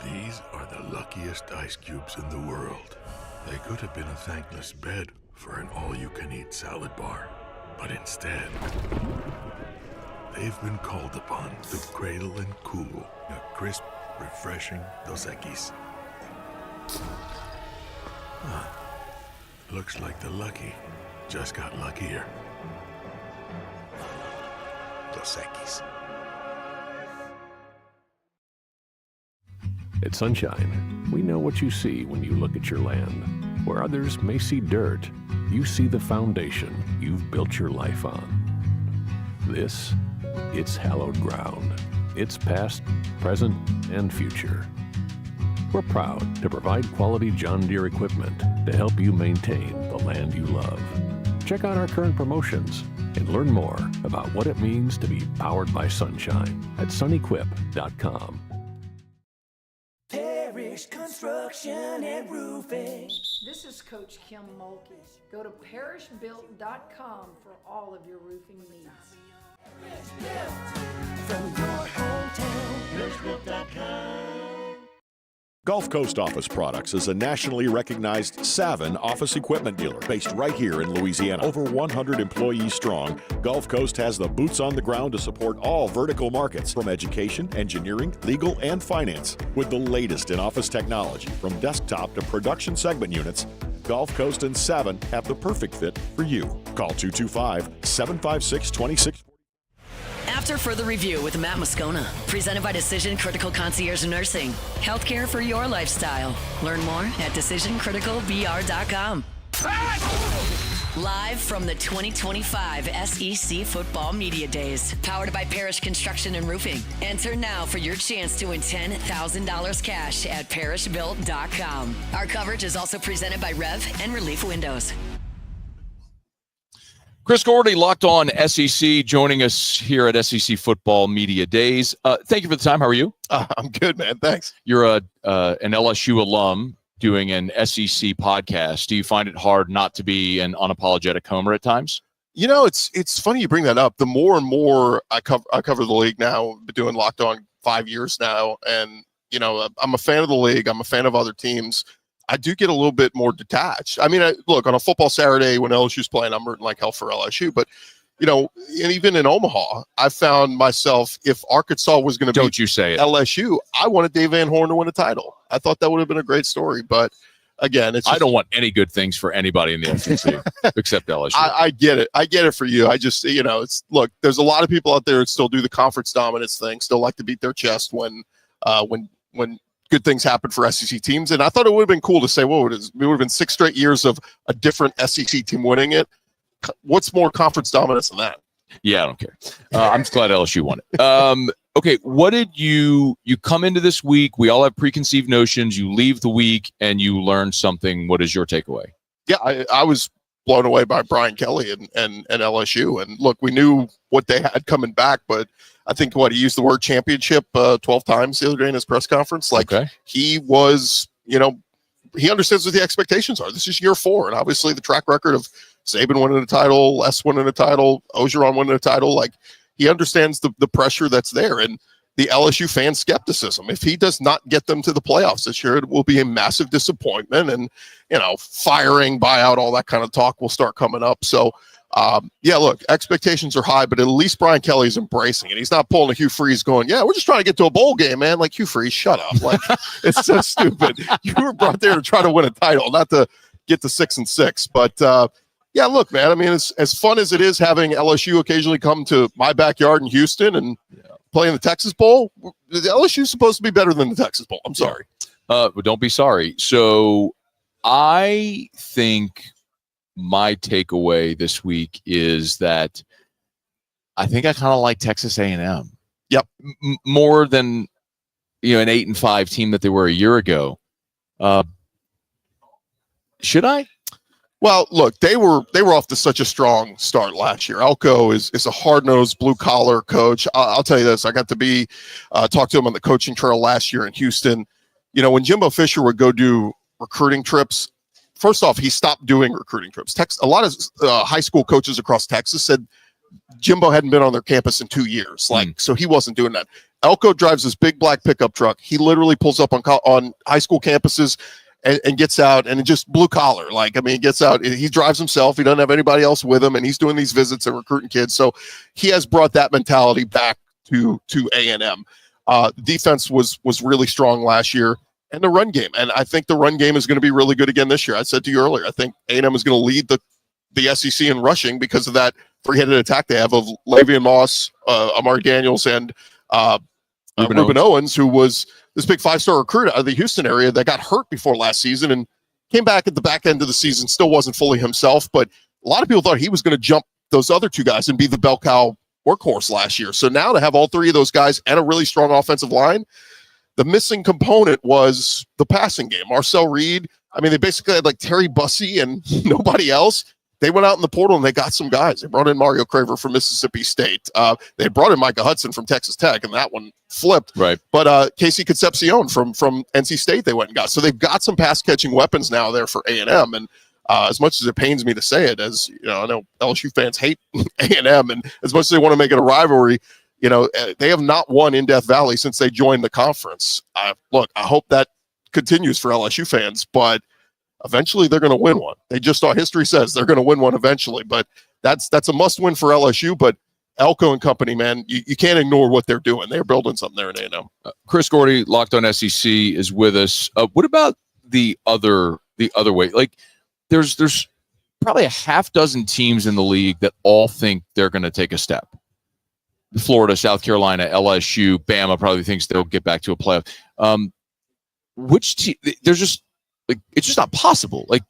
These are the luckiest ice cubes in the world. They could have been a thankless bed for an all-you-can-eat salad bar. But instead, they've been called upon to cradle and cool a crisp, refreshing Dos Equis. Looks like the lucky just got luckier. Dos Equis. At Sunshine, we know what you see when you look at your land. Where others may see dirt, you see the foundation you've built your life on. This, it's hallowed ground. It's past, present, and future. We're proud to provide quality John Deere equipment to help you maintain the land you love. Check out our current promotions and learn more about what it means to be powered by sunshine at sunequip.com. Parrish Construction and Roofing. This is Coach Kim Mulkey. Go to parrishbuilt.com for all of your roofing needs. From your hometown, parrishbuilt.com. Gulf Coast Office Products is a nationally recognized Savin office equipment dealer based right here in Louisiana. Over 100 employees strong, Gulf Coast has the boots on the ground to support all vertical markets from education, engineering, legal, and finance. With the latest in office technology from desktop to production segment units, Gulf Coast and Savin have the perfect fit for you. Call 225-756-2640. After further review with Matt Moscona, presented by Decision Critical Concierge Nursing. Healthcare for your lifestyle. Learn more at decisioncriticalbr.com. Live from the 2025 SEC Football Media Days, powered by Parish Construction and Roofing. Enter now for your chance to win $10,000 cash at parishbuilt.com. Our coverage is also presented by Rev and Relief Windows. Chris Gordy, Locked On SEC, joining us here at SEC Football Media Days. Thank you for the time. How are you? I'm good, man. Thanks. You're an LSU alum doing an SEC podcast. Do you find it hard not to be an unapologetic homer at times? You know, it's funny you bring that up. The more and more I cover the league now, been doing Locked On 5 years now, and you know, I'm a fan of the league. I'm a fan of other teams. I do get a little bit more detached. I mean, look, on a football Saturday when LSU's playing, I'm rooting like hell for LSU. But, you know, and even in Omaha, I found myself, if Arkansas was going to beat LSU, I wanted Dave Van Horn to win a title. I thought that would have been a great story. But, again, it's just, I don't want any good things for anybody in the SEC except LSU. I get it. I get it for you. I just, you know, look, there's a lot of people out there that still do the conference dominance thing, still like to beat their chest when good things happen for SEC teams. And I thought it would have been cool to say, well, it would have been 6 straight years of a different SEC team winning it. What's more conference dominance than that? Yeah, I don't care. I'm just glad LSU won it. Okay, what did you come into this week? We all have preconceived notions. You leave the week and you learn something. What is your takeaway? Yeah, I was blown away by Brian Kelly and LSU. And look, we knew what they had coming back, but I think he used the word championship 12 times the other day in his press conference. He was, you know, he understands what the expectations are. This is year 4. And obviously the track record of Saban winning a title, Les winning a title, Ogeron winning a title, like he understands the pressure that's there. And the LSU fan skepticism. If he does not get them to the playoffs this year, it will be a massive disappointment. And, you know, firing, buyout, all that kind of talk will start coming up. So, yeah, look, expectations are high, but at least Brian Kelly's embracing it. He's not pulling a Hugh Freeze going, yeah, we're just trying to get to a bowl game, man. Like, Hugh Freeze, shut up. Like, it's so stupid. You were brought there to try to win a title, not to get to 6-6. But, yeah, look, man, I mean, as fun as it is having LSU occasionally come to my backyard in Houston and play in the Texas Bowl, the LSU's supposed to be better than the Texas Bowl. I'm sorry. But don't be sorry. So I think my takeaway this week is that I think I kind of like Texas A&M. Yep. More than, you know, an 8-5 team that they were a year ago. Should I? Well, look, they were off to such a strong start last year. Elko is a hard-nosed, blue-collar coach. I'll tell you this. I got to talk to him on the coaching trail last year in Houston. You know, when Jimbo Fisher would go do recruiting trips, first off, he stopped doing recruiting trips. A lot of high school coaches across Texas said Jimbo hadn't been on their campus in 2 years. So he wasn't doing that. Elko drives this big black pickup truck. He literally pulls up on high school campuses and gets out, and just blue collar. Like, I mean, he gets out, he drives himself. He doesn't have anybody else with him, and he's doing these visits and recruiting kids. So he has brought that mentality back to A&M. Defense was really strong last year, and the run game. And I think the run game is going to be really good again this year. I said to you earlier, I think A&M is going to lead the SEC in rushing because of that three-headed attack they have of Lavian Moss, Amari Daniels, and Ruben Owens, who was this big 5-star recruit out of the Houston area that got hurt before last season and came back at the back end of the season, still wasn't fully himself. But a lot of people thought he was going to jump those other 2 guys and be the bell cow workhorse last year. So now to have all 3 of those guys and a really strong offensive line, the missing component was the passing game. Marcel Reed, I mean, they basically had like Terry Bussey and nobody else. They went out in the portal and they got some guys. They brought in Mario Craver from Mississippi State. They brought in Micah Hudson from Texas Tech, and that one flipped. Right. But Casey Concepcion from NC State they went and got. So they've got some pass-catching weapons now there for A&M. And as much as it pains me to say it, as you know, I know LSU fans hate A&M, and as much as they want to make it a rivalry, you know, they have not won in Death Valley since they joined the conference. Look, I hope that continues for LSU fans, but eventually they're going to win one. They just saw history says they're going to win one eventually, but that's a must win for LSU. But Elko and company, man, you can't ignore what they're doing. They're building something there in A&M. Chris Gordy, Locked On SEC, is with us. What about the other way? Like, there's probably a half dozen teams in the league that all think they're going to take a step. Florida, South Carolina, LSU, Bama probably thinks they'll get back to a playoff. Which team? There's just like it's just not possible. Like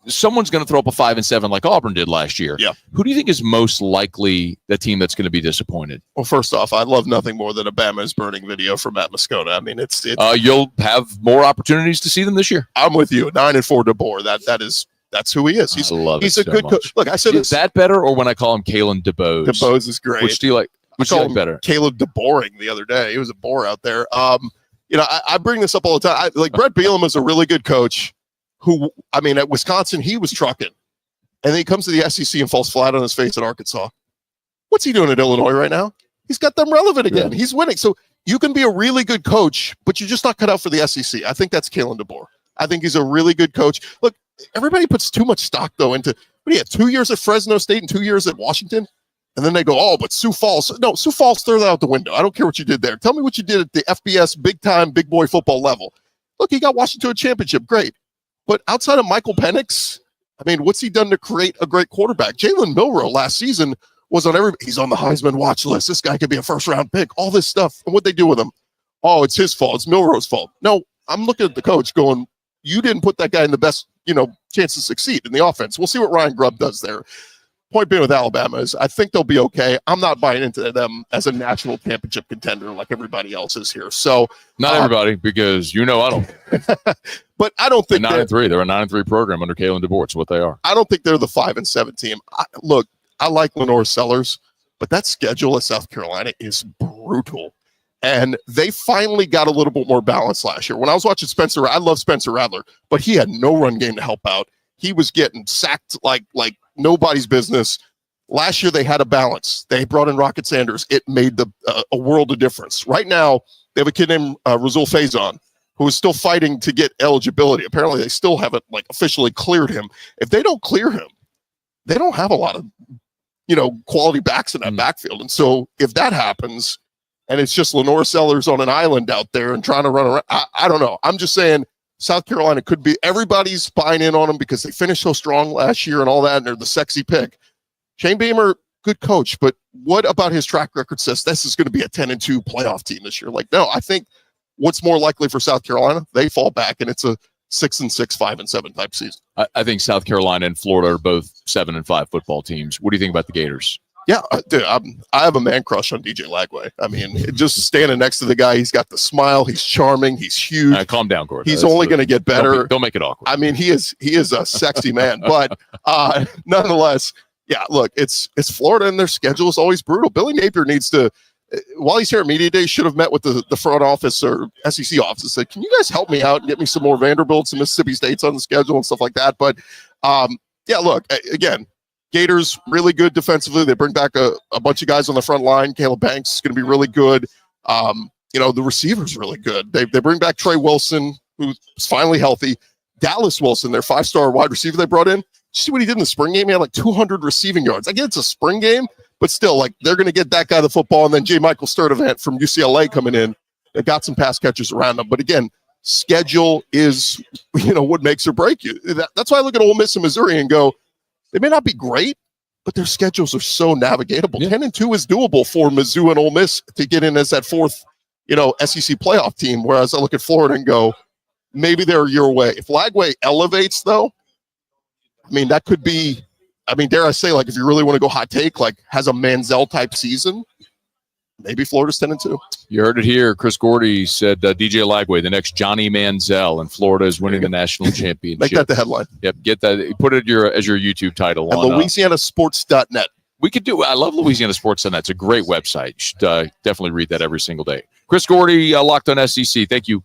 someone's going to throw up a 5-7 like Auburn did last year. Yeah. Who do you think is most likely the team that's going to be disappointed? Well, first off, I love nothing more than a Bama is burning video from Matt Moscona. I mean, it's you'll have more opportunities to see them this year. I'm with you. 9-4 DeBoer. That's who he is. He's a good coach. Look, I said is that better, or when I call him Kalen DeBose? DeBose is great. Which do you like? Which do you like better? Caleb DeBoring the other day. He was a bore out there. I bring this up all the time. Brett Bielema is a really good coach. Who, I mean, at Wisconsin, he was trucking. And then he comes to the SEC and falls flat on his face at Arkansas. What's he doing at Illinois right now? He's got them relevant again. Yeah. He's winning. So you can be a really good coach, but you're just not cut out for the SEC. I think that's Kalen DeBoer. I think he's a really good coach. Look, everybody puts too much stock, though, into, 2 years at Fresno State and 2 years at Washington? And then they go, oh, but Sioux Falls. No, Sioux Falls, throw that out the window. I don't care what you did there. Tell me what you did at the FBS big-time, big boy football level. Look, he got Washington to a championship. Great. But outside of Michael Penix, I mean, what's he done to create a great quarterback? Jalen Milroe last season was he's on the Heisman watch list. This guy could be a first-round pick, all this stuff. And what they do with him? Oh, it's his fault. It's Milroe's fault. No, I'm looking at the coach going, you didn't put that guy in the best, chance to succeed in the offense. We'll see what Ryan Grubb does there. Point being with Alabama is I think they'll be okay. I'm not buying into them as a national championship contender like everybody else is here. So not everybody, because I don't. But I don't think 9-3. They're a 9-3 program under Kalen DeBoer. It's what they are. I don't think they're the 5-7 team. Look, I like Lenore Sellers, but that schedule at South Carolina is brutal. And they finally got a little bit more balance last year. When I was watching Spencer, I love Spencer Rattler, but he had no run game to help out. He was getting sacked like nobody's business. Last year they had a balance. They brought in Rocket Sanders. It made a world of difference. Right now they have a kid named Razul Faison who is still fighting to get eligibility. Apparently they still haven't officially cleared him. If they don't clear him, they don't have a lot of quality backs in that backfield. And so if that happens and it's just Lenore Sellers on an island out there and trying to run around, I don't know. I'm just saying South Carolina could be, everybody's buying in on them because they finished so strong last year and all that, and they're the sexy pick. Shane Beamer, good coach, but what about his track record says this is going to be a 10-2 playoff team this year? No, I think what's more likely for South Carolina, they fall back and it's a 6-6, 5-7 type season. I think South Carolina and Florida are both 7-5 football teams. What do you think about the Gators? Yeah, dude, I have a man crush on DJ Lagway. I mean, just standing next to the guy, he's got the smile. He's charming. He's huge. Calm down, Gordy. He's only going to get better. Don't make it awkward. I mean, he is a sexy man. But nonetheless, yeah, look, it's Florida, and their schedule is always brutal. Billy Napier needs to, while he's here at Media Day, should have met with the front office or SEC office and said, can you guys help me out and get me some more Vanderbilts and Mississippi States on the schedule and stuff like that? But, yeah, look, again, Gators really good defensively. They bring back a bunch of guys on the front line. Caleb Banks is going to be really good. The receivers really good. They bring back Trey Wilson, who's finally healthy. Dallas Wilson, their 5-star wide receiver they brought in. Did you see what he did in the spring game? He had 200 receiving yards. I get it's a spring game, but still, they're going to get that guy the football. And then J. Michael Sturdivant from UCLA coming in. They got some pass catchers around them. But again, schedule is, what makes or break you. That's why I look at Ole Miss and Missouri and go, they may not be great, but their schedules are so navigatable. Yeah. 10-2 is doable for Mizzou and Ole Miss to get in as that fourth, SEC playoff team. Whereas I look at Florida and go, maybe they're a year away. If Lagway elevates, though, I mean, that could be, dare I say, if you really want to go hot take, has a Manziel type season, maybe Florida's 10-2. You heard it here. Chris Gordy said DJ Lagway, the next Johnny Manziel, and Florida is winning the national championship. Make that the headline. Yep, get that. Put it as your YouTube title. And LouisianaSports.net. We could do. I love LouisianaSports.net. It's a great website. You should definitely read that every single day. Chris Gordy, Locked on SEC. Thank you.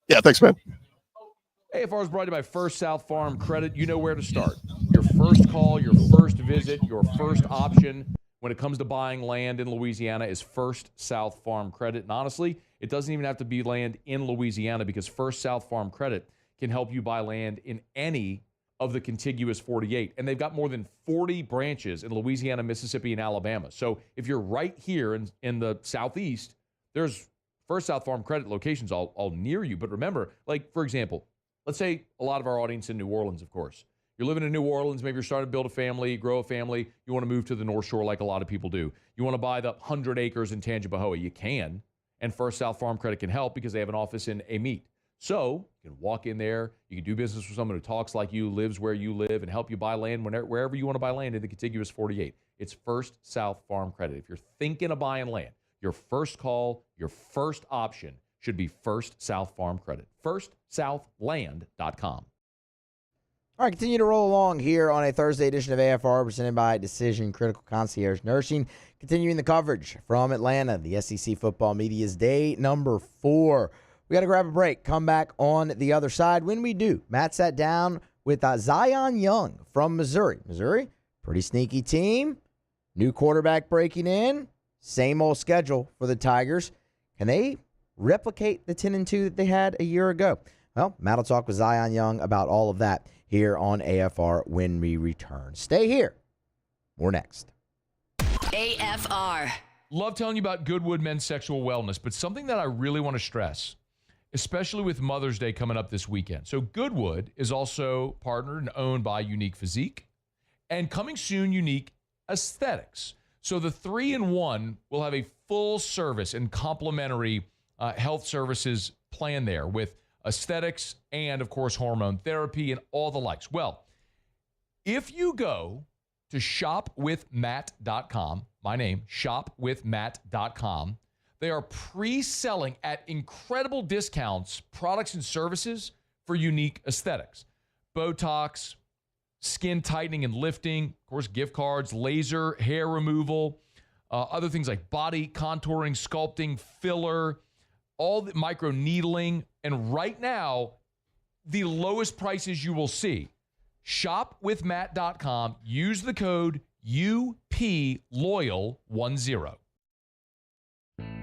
Yeah, thanks, man. AFR is brought to you by First South Farm Credit. You know where to start. Your first call, your first visit, your first option when it comes to buying land in Louisiana is First South Farm Credit. And honestly, it doesn't even have to be land in Louisiana, because First South Farm Credit can help you buy land in any of the contiguous 48. And they've got more than 40 branches in Louisiana, Mississippi, and Alabama. So if you're right here in the Southeast, there's First South Farm Credit locations all near you. But remember, for example, let's say a lot of our audience in New Orleans, of course. You're living in New Orleans, maybe you're starting to build a family, grow a family, you want to move to the North Shore like a lot of people do. You want to buy the 100 acres in Tangipahoa, you can. And First South Farm Credit can help because they have an office in Amite. So you can walk in there, you can do business with someone who talks like you, lives where you live, and help you buy land wherever you want to buy land in the contiguous 48. It's First South Farm Credit. If you're thinking of buying land, your first call, your first option should be First South Farm Credit. FirstSouthLand.com. All right, continue to roll along here on a Thursday edition of AFR presented by Decision Critical Concierge Nursing. Continuing the coverage from Atlanta, the SEC Football Media's day number 4. We got to grab a break, come back on the other side. When we do, Matt sat down with Zion Young from Missouri. Missouri, pretty sneaky team. New quarterback breaking in. Same old schedule for the Tigers. Can they replicate the 10-2 that they had a year ago? Well, Matt will talk with Zion Young about all of that here on AFR when we return. Stay here. More next. AFR. Love telling you about Goodwood Men's Sexual Wellness, but something that I really want to stress, especially with Mother's Day coming up this weekend. So Goodwood is also partnered and owned by Unique Physique, and coming soon, Unique Aesthetics. So the 3-in-1 will have a full service and complimentary health services plan there with aesthetics and, of course, hormone therapy and all the likes. Well, if you go to shopwithmatt.com, my name, shopwithmatt.com, they are pre-selling at incredible discounts products and services for Unique Aesthetics. Botox, skin tightening and lifting, of course, gift cards, laser, hair removal, other things like body contouring, sculpting, filler, all the micro needling, and right now, the lowest prices you will see. Shopwithmatt.com. Use the code UPLoyal10.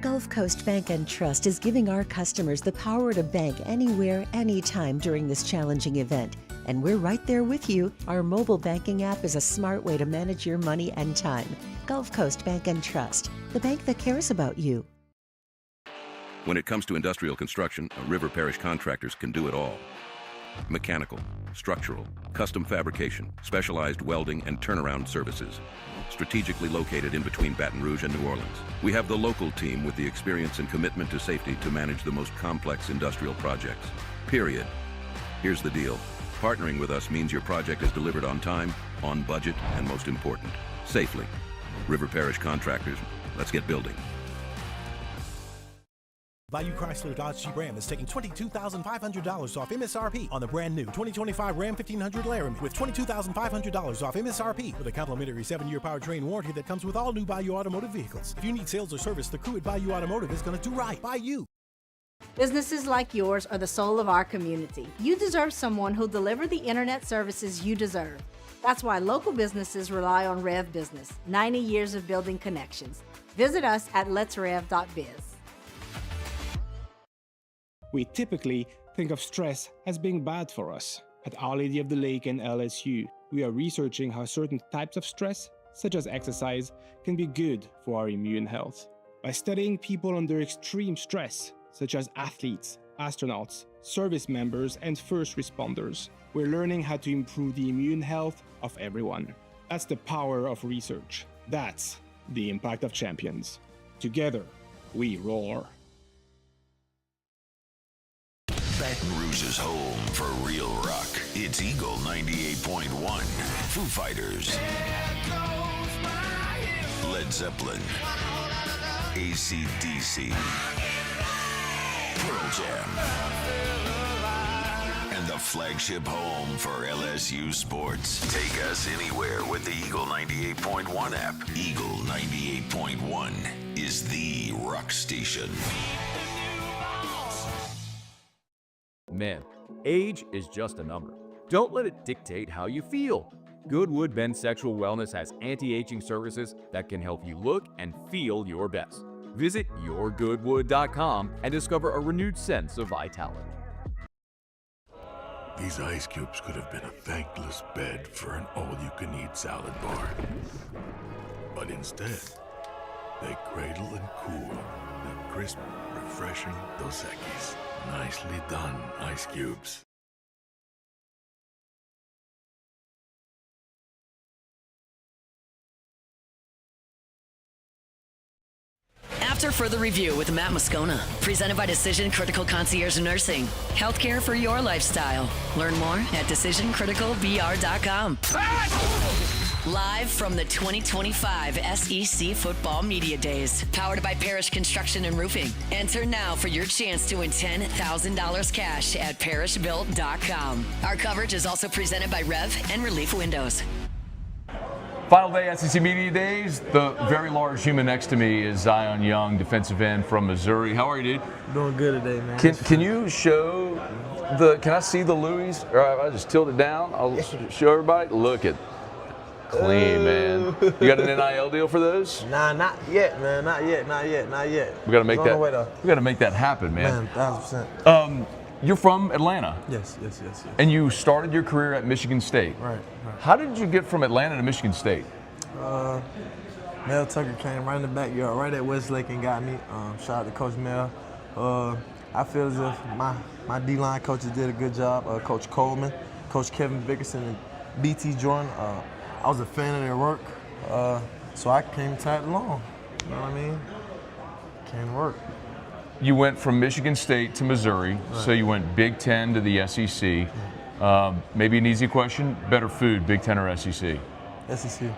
Gulf Coast Bank and Trust is giving our customers the power to bank anywhere, anytime during this challenging event. And we're right there with you. Our mobile banking app is a smart way to manage your money and time. Gulf Coast Bank and Trust, the bank that cares about you. When it comes to industrial construction, River Parish Contractors can do it all. Mechanical, structural, custom fabrication, specialized welding, and turnaround services. Strategically located in between Baton Rouge and New Orleans, we have the local team with the experience and commitment to safety to manage the most complex industrial projects. Period. Here's the deal. Partnering with us means your project is delivered on time, on budget, and most important, safely. River Parish Contractors, let's get building. Bayou Chrysler Dodge Jeep Ram is taking $22,500 off MSRP on the brand new 2025 Ram 1500 Laramie with $22,500 off MSRP with a complimentary 7-year powertrain warranty that comes with all new Bayou Automotive vehicles. If you need sales or service, the crew at Bayou Automotive is going to do right by you. Businesses like yours are the soul of our community. You deserve someone who'll deliver the internet services you deserve. That's why local businesses rely on Rev Business, 90 years of building connections. Visit us at letsrev.biz. We typically think of stress as being bad for us. At Our Lady of the Lake and LSU, we are researching how certain types of stress, such as exercise, can be good for our immune health. By studying people under extreme stress, such as athletes, astronauts, service members, and first responders, we're learning how to improve the immune health of everyone. That's the power of research. That's the impact of champions. Together, we roar. Baton Rouge's home for real rock. It's Eagle 98.1. Foo Fighters. Led Zeppelin. AC/DC. Pearl Jam. And the flagship home for LSU sports. Take us anywhere with the Eagle 98.1 app. Eagle 98.1 is the rock station. Men, age is just a number. Don't let it dictate how you feel. Goodwood Men's Sexual Wellness has anti-aging services that can help you look and feel your best. Visit yourgoodwood.com and discover a renewed sense of vitality. These ice cubes could have been a thankless bed for an all-you-can-eat salad bar. But instead, they cradle and cool the crisp, refreshing Dos Equis. Nicely done, ice cubes. After further review with Matt Moscona, presented by Decision Critical Concierge Nursing. Healthcare for your lifestyle. Learn more at decisioncriticalvr.com. Live from the 2025 SEC Football Media Days, powered by Parish Construction and Roofing. Enter now for your chance to win $10,000 cash at parishbuilt.com. Our coverage is also presented by Rev and Relief Windows. Final day SEC Media Days. The very large human next to me is Zion Young, defensive end from Missouri. How are you, dude? Doing good today, man. Can you show can I see the Louis? Or I just tilt it down. I'll show everybody. Look at clean, man. You got an NIL deal for those? Nah, not yet, man. Not yet. We gotta make It's on the way, though. We gotta make that happen, man. 1,000%. You're from Atlanta. Yes. And you started your career at Michigan State. Right. How did you get from Atlanta to Michigan State? Mel Tucker came right in the backyard, right at Westlake, and got me. Shout out to Coach Mel. I feel as if my D-line coaches did a good job. Coach Coleman, Coach Kevin Vickerson, and BT Jordan. I was a fan of their work, so I came tagged along. You know what I mean? Came to work. You went from Michigan State to Missouri, so you went Big Ten to the SEC. Maybe an easy question, better food, Big Ten or SEC? SEC.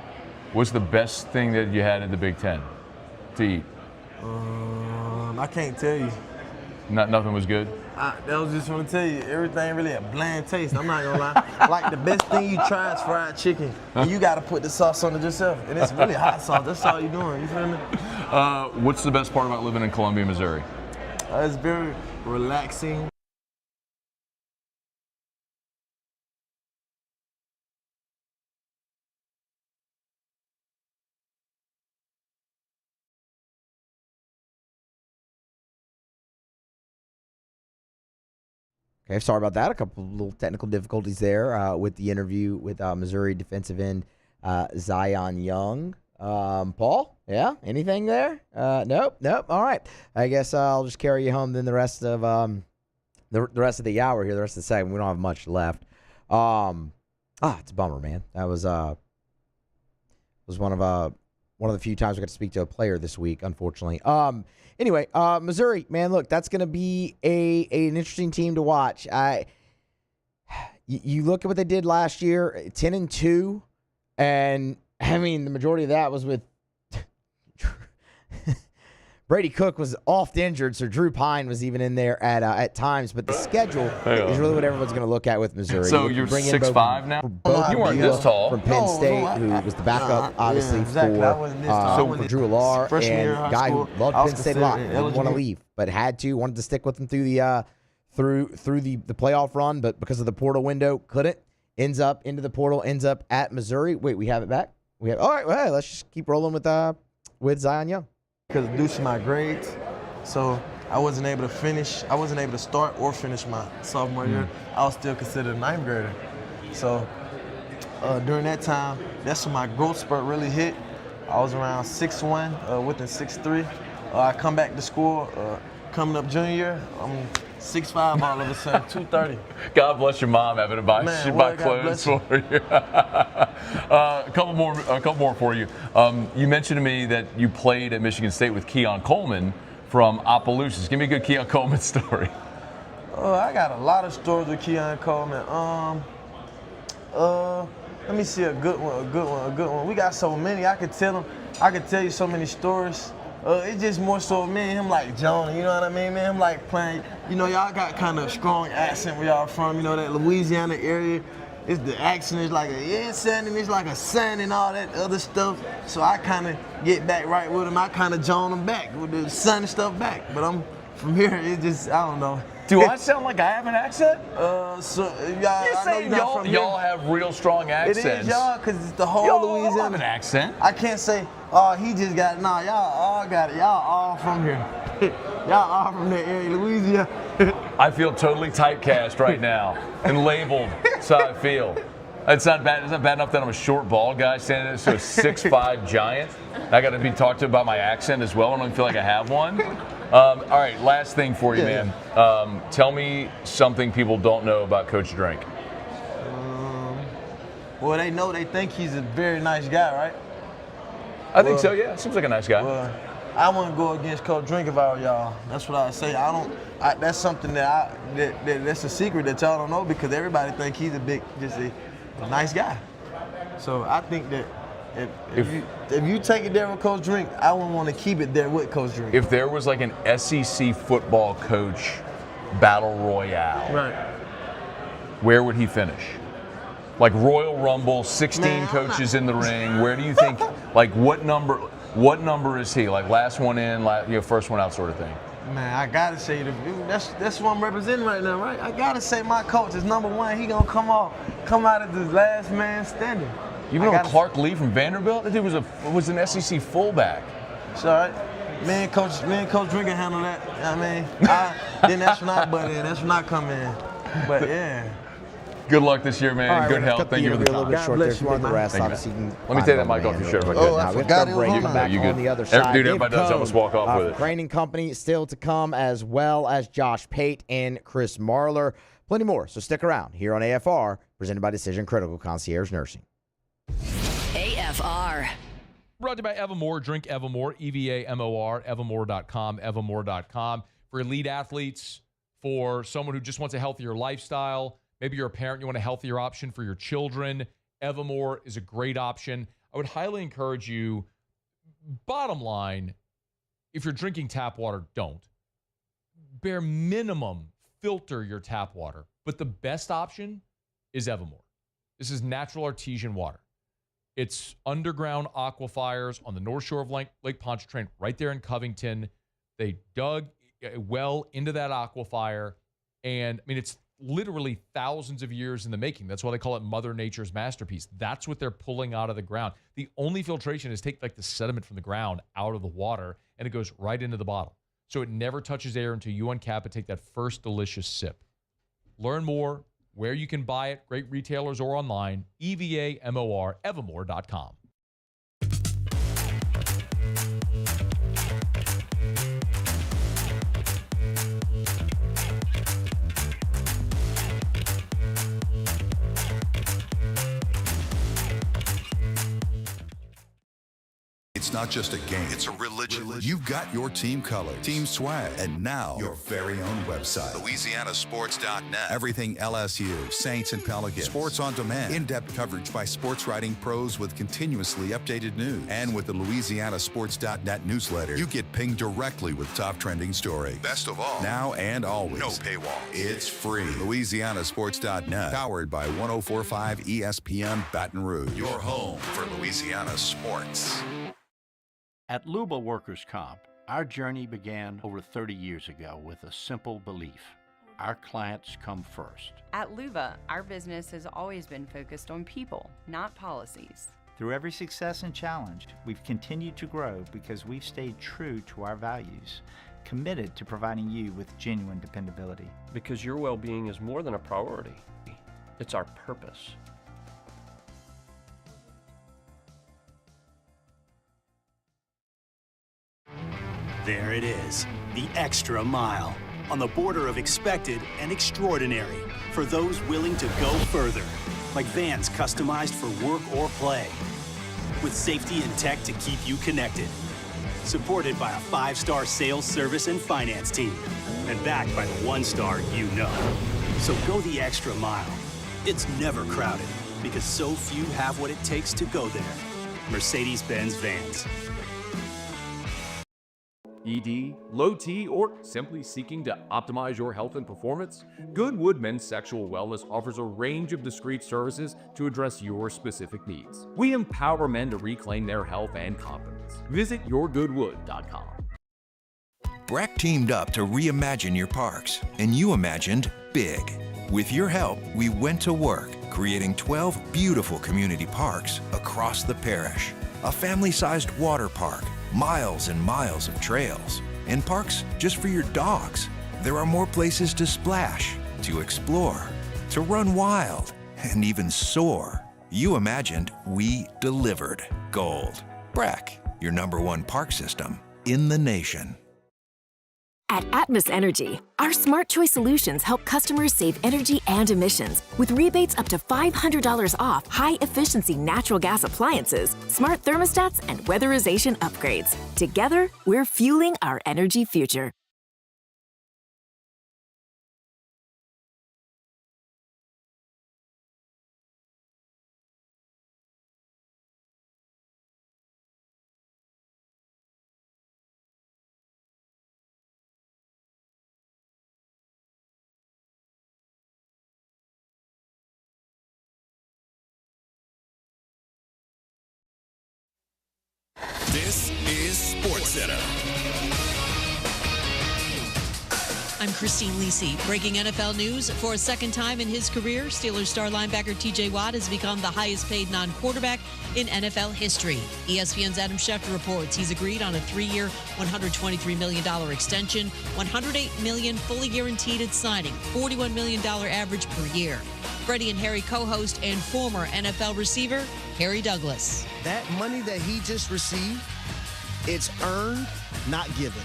What's the best thing that you had in the Big Ten to eat? I can't tell you. Nothing was good? I was just want to tell you, everything really a bland taste. I'm not going to lie. Like, the best thing you try is fried chicken. And you got to put the sauce on it yourself. And it's really hot sauce. That's all you're doing. You feel me? What's the best part about living in Columbia, Missouri? It's very relaxing. Okay, sorry about that. A couple little technical difficulties there with the interview with Missouri defensive end Zion Young. Paul, yeah, anything there? Nope. All right. I guess I'll just carry you home then the rest of the rest of the hour here, the rest of the segment. We don't have much left. It's a bummer, man. That was one of the few times we got to speak to a player this week, unfortunately. Anyway, Missouri, man, look, that's going to be an interesting team to watch. You look at what they did last year, 10-2, and I mean the majority of that was with Brady Cook was oft injured, so Drew Pine was even in there at times. But the schedule is really what everyone's going to look at with Missouri. So you're 6'5" now? You weren't this tall. From Penn State, who was the backup, obviously, for Drew Allar, and a guy who loved Penn State a lot. Didn't want to leave, but wanted to stick with him through the playoff run, but because of the portal window, couldn't. Ends up into the portal, ends up at Missouri. Wait, we have it back? All right, well, let's just keep rolling with Zion Young. Because due to my grades, so I wasn't able to finish. I wasn't able to start or finish my sophomore year. I was still considered a 9th grader. So during that time, that's when my growth spurt really hit. I was around 6'1", within 6'3". I come back to school, coming up junior year, I'm 6'5" all of a sudden, 230. God bless your mom having to buy clothes for you. A couple more for you. You mentioned to me that you played at Michigan State with Keon Coleman from Opelousas. Give me a good Keon Coleman story. I got a lot of stories with Keon Coleman. Let me see a good one. We got so many. I could tell you so many stories. It's just more so me and him like Jonah, you know what I mean? Man, him like playing, y'all got kind of strong accent where y'all from, that Louisiana area. It's the accent is like a son and it's like a son and all that other stuff. So I kind of get back right with him. I kind of join him back with the son and stuff back. But I'm from here, it's just, I don't know. Do I sound like I have an accent? Y'all have real strong accents. It is y'all, because it's the whole Louisiana. Y'all have an accent. I can't say, he just got it. Nah, y'all all got it. Y'all all from here. Y'all all from that area, Louisiana. I feel totally typecast right now and labeled. That's how I feel. It's not bad enough that I'm a short, bald guy standing next to a 6'5" giant. I got to be talked to about my accent as well. I don't feel like I have one. All right, last thing for you, man. Tell me something people don't know about Coach Drink. Well, they think he's a very nice guy, right? I think so, yeah. Seems like a nice guy. Well, I wouldn't go against Coach Drink if I were y'all. That's what I would say. That's something that's a secret that y'all don't know because everybody think he's just a nice guy. So I think that if you take it there with Coach Drink, I wouldn't want to keep it there with Coach Drink. If there was like an SEC football coach battle royale, right, where would he finish? Like Royal Rumble, 16 coaches in the ring. Where do you think? Like what number is he? Like last one in, first one out, sort of thing. Man, I gotta say that's what I'm representing right now, right? I gotta say my coach is number one. He gonna come out as the last man standing. Even though Clark Lee from Vanderbilt, that dude was an SEC fullback. It's all right. Me and Coach Drink can handle that. You know what I mean? Then that's when I butt in. That's when I come in. But yeah. Good luck this year, man. Right, Good health. Thank you for the time. God bless you, the rest. Obviously, let me take that mic off your shirt. Oh, I forgot it. Come back on the other side. Dude, everybody does almost walk off with it. Training company still to come, as well as Josh Pate and Chris Marler. Plenty more, so stick around here on AFR, presented by Decision Critical Concierge Nursing. AFR. Brought to you by Evermore. Drink Evermore, EVAMOR, evermore.com, evermore.com. For elite athletes, for someone who just wants a healthier lifestyle. Maybe you're a parent, you want a healthier option for your children. Evermore is a great option. I would highly encourage you, bottom line, if you're drinking tap water, don't. Bare minimum, filter your tap water. But the best option is Evermore. This is natural artesian water. It's underground aquifers on the north shore of Lake Pontchartrain, right there in Covington. They dug a well into that aquifer, and I mean, it's literally thousands of years in the making. That's why they call it Mother Nature's masterpiece. That's what they're pulling out of the ground. The only filtration is take like the sediment from the ground out of the water, and it goes right into the bottle. So it never touches air until you uncap it, take that first delicious sip. Learn more where you can buy it, great retailers or online, EVAMOR, evermore.com. It's not just a game, it's a religion. You've got your team color, team swag, and now your very own website, LouisianaSports.net. Everything LSU, Saints, and Pelicans. Sports on demand. In-depth coverage by sports writing pros with continuously updated news. And with the LouisianaSports.net newsletter, you get pinged directly with top trending stories. Best of all, now and always, no paywall. It's free. LouisianaSports.net, powered by 104.5 ESPN Baton Rouge. Your home for Louisiana sports. At Luba Workers' Comp, our journey began over 30 years ago with a simple belief: our clients come first. At Luba, our business has always been focused on people, not policies. Through every success and challenge, we've continued to grow because we've stayed true to our values, committed to providing you with genuine dependability. Because your well-being is more than a priority. It's our purpose. There it is, the extra mile, on the border of expected and extraordinary, for those willing to go further, like vans customized for work or play, with safety and tech to keep you connected, supported by a 5-star sales, service, and finance team, and backed by the 1-star you know. So go the extra mile. It's never crowded, because so few have what it takes to go there. Mercedes-Benz Vans. ED, low T, or simply seeking to optimize your health and performance? Goodwood Men's Sexual Wellness offers a range of discreet services to address your specific needs. We empower men to reclaim their health and confidence. Visit yourgoodwood.com. Breck teamed up to reimagine your parks, and you imagined big. With your help, we went to work, creating 12 beautiful community parks across the parish. A family-sized water park, miles and miles of trails, and parks just for your dogs. There are more places to splash, to explore, to run wild, and even soar. You imagined, we delivered. Gold. Breck, your #1 park system in the nation. At Atmos Energy, our Smart Choice solutions help customers save energy and emissions with rebates up to $500 off high-efficiency natural gas appliances, smart thermostats, and weatherization upgrades. Together, we're fueling our energy future. This is SportsCenter. I'm Christine Lisi. Breaking NFL news. For a second time in his career, Steelers star linebacker TJ Watt has become the highest paid non-quarterback in NFL history. ESPN's Adam Schefter reports he's agreed on a 3-year, $123 million extension, $108 million fully guaranteed at signing, $41 million average per year. Freddie and Harry co-host and former NFL receiver Harry Douglas. That money that he just received, it's earned, not given.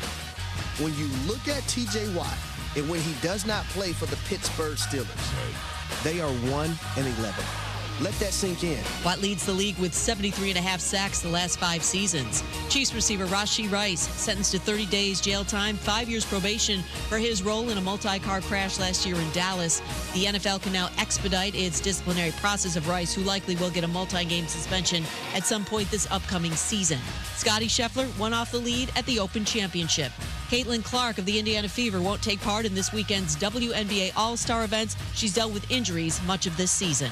When you look at TJ Watt, and when he does not play for the Pittsburgh Steelers, they are 1-11. Let that sink in. Watt leads the league with 73.5 sacks the last 5 seasons. Chiefs receiver Rashee Rice sentenced to 30 days jail time, 5 years probation for his role in a multi-car crash last year in Dallas. The NFL can now expedite its disciplinary process of Rice, who likely will get a multi-game suspension at some point this upcoming season. Scotty Scheffler won off the lead at the Open Championship. Caitlin Clark of the Indiana Fever won't take part in this weekend's WNBA All-Star events. She's dealt with injuries much of this season.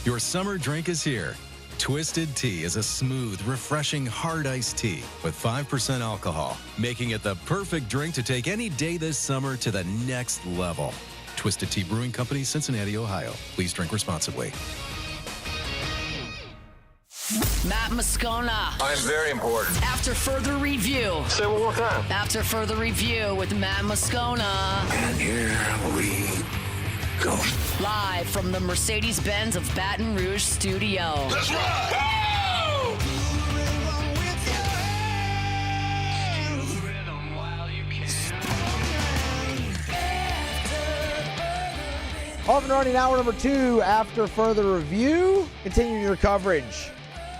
Your summer drink is here. Twisted Tea is a smooth, refreshing, hard iced tea with 5% alcohol, making it the perfect drink to take any day this summer to the next level. Twisted Tea Brewing Company, Cincinnati, Ohio. Please drink responsibly. Matt Moscona. I'm very important. After further review. Say it one more time. After further review with Matt Moscona. And here we go. Live from the Mercedes-Benz of Baton Rouge studio. That's right. Off and running hour number 2 after further review. Continuing your coverage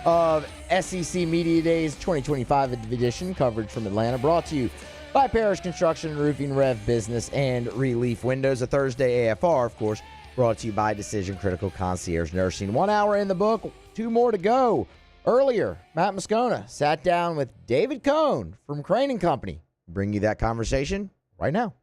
of SEC Media Days 2025 edition. Coverage from Atlanta brought to you by Parish Construction, Roofing, Rev Business, and Relief Windows. A Thursday AFR, of course, brought to you by Decision Critical Concierge Nursing. 1 hour in the book, 2 more to go. Earlier, Matt Moscona sat down with David Cohn from Crane & Company. Bring you that conversation right now.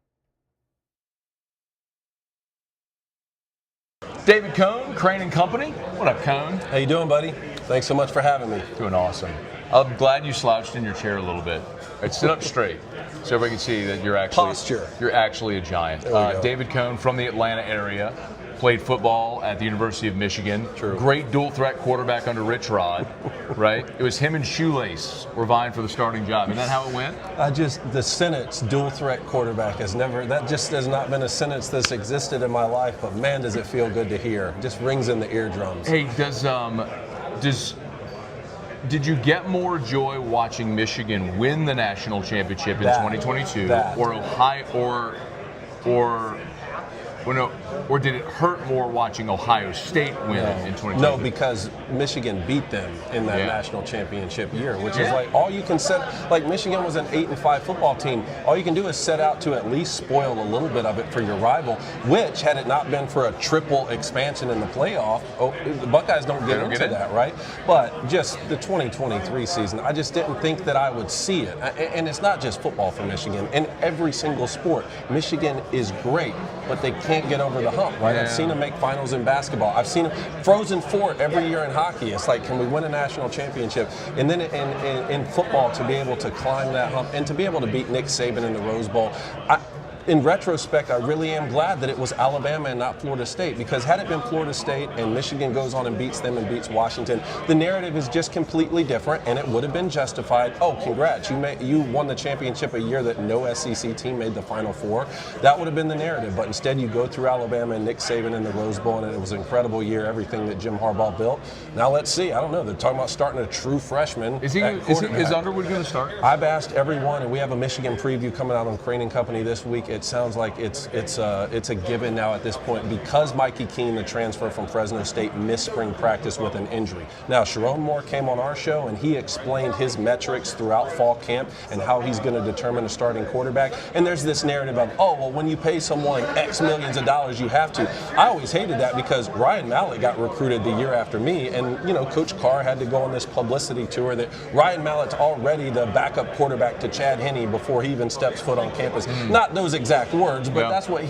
David Cohn, Crane & Company. What up, Cohn? How you doing, buddy? Thanks so much for having me. Doing awesome. I'm glad you slouched in your chair a little bit. Right, sit up straight so everybody can see that you're actually posture. You're actually a giant. David Cohn from the Atlanta area, played football at the University of Michigan. True. Great dual threat quarterback under Rich Rod, right? It was him and Shoelace were vying for the starting job. Isn't that how it went? The sentence dual threat quarterback has not been a sentence that's existed in my life, but man, does it feel good to hear. It just rings in the eardrums. Hey, did you get more joy watching Michigan win the national championship in 2022 or Ohio or did it hurt more watching Ohio State win in 2022? No, because Michigan beat them in that national championship year, which is like all you can set. Like Michigan was an 8-5 football team. All you can do is set out to at least spoil a little bit of it for your rival. Which, had it not been for a triple expansion in the playoff, the Buckeyes don't get into that, right? But just the 2023 season, I just didn't think that I would see it. And it's not just football for Michigan. In every single sport, Michigan is great, but they can't get over the hump, right? Yeah. I've seen them make finals in basketball. I've seen them Frozen Four every year in hockey. It's like, can we win a national championship? And then in football, to be able to climb that hump and to be able to beat Nick Saban in the Rose Bowl, in retrospect, I really am glad that it was Alabama and not Florida State, because had it been Florida State and Michigan goes on and beats them and beats Washington, the narrative is just completely different, and it would have been justified. Oh, congrats, you won the championship a year that no SEC team made the Final Four. That would have been the narrative, but instead you go through Alabama and Nick Saban in the Rose Bowl, and it was an incredible year, everything that Jim Harbaugh built. Now let's see. I don't know. They're talking about starting a true freshman. Is Underwood going to start? I've asked everyone, and we have a Michigan preview coming out on Crane & Company this week. It sounds like it's a given now at this point, because Mikey Keene, the transfer from Fresno State, missed spring practice with an injury. Now, Sharon Moore came on our show, and he explained his metrics throughout fall camp and how he's going to determine a starting quarterback. And there's this narrative of, oh, well, when you pay someone X millions of dollars, you have to. I always hated that, because Ryan Mallett got recruited the year after me, and Coach Carr had to go on this publicity tour that Ryan Mallett's already the backup quarterback to Chad Henne before he even steps foot on campus. Not those exact words, but that's what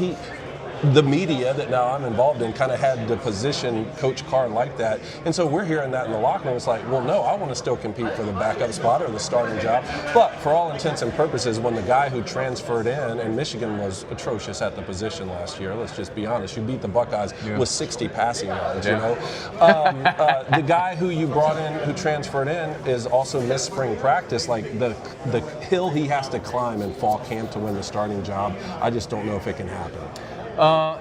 the media that now I'm involved in kind of had to position Coach Carr like that. And so we're hearing that in the locker room. It's like, well, no, I want to still compete for the backup spot or the starting job. But for all intents and purposes, when the guy who transferred in, and Michigan was atrocious at the position last year, let's just be honest, you beat the Buckeyes with 60 passing yards, the guy who you brought in, who transferred in, is also missed spring practice. Like the hill he has to climb in fall camp to win the starting job, I just don't know if it can happen.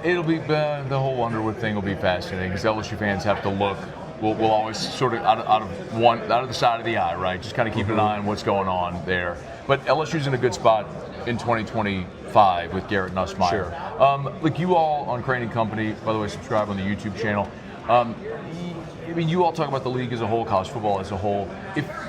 It'll be the whole Underwood thing will be fascinating, because LSU fans have to look. We'll always sort of out of the side of the eye, right? Just kind of keep an eye on what's going on there. But LSU's in a good spot in 2025 with Garrett Nussmeier. Sure. Like you all on Crane & Company, by the way, subscribe on the YouTube channel. I mean, you all talk about the league as a whole, college football as a whole.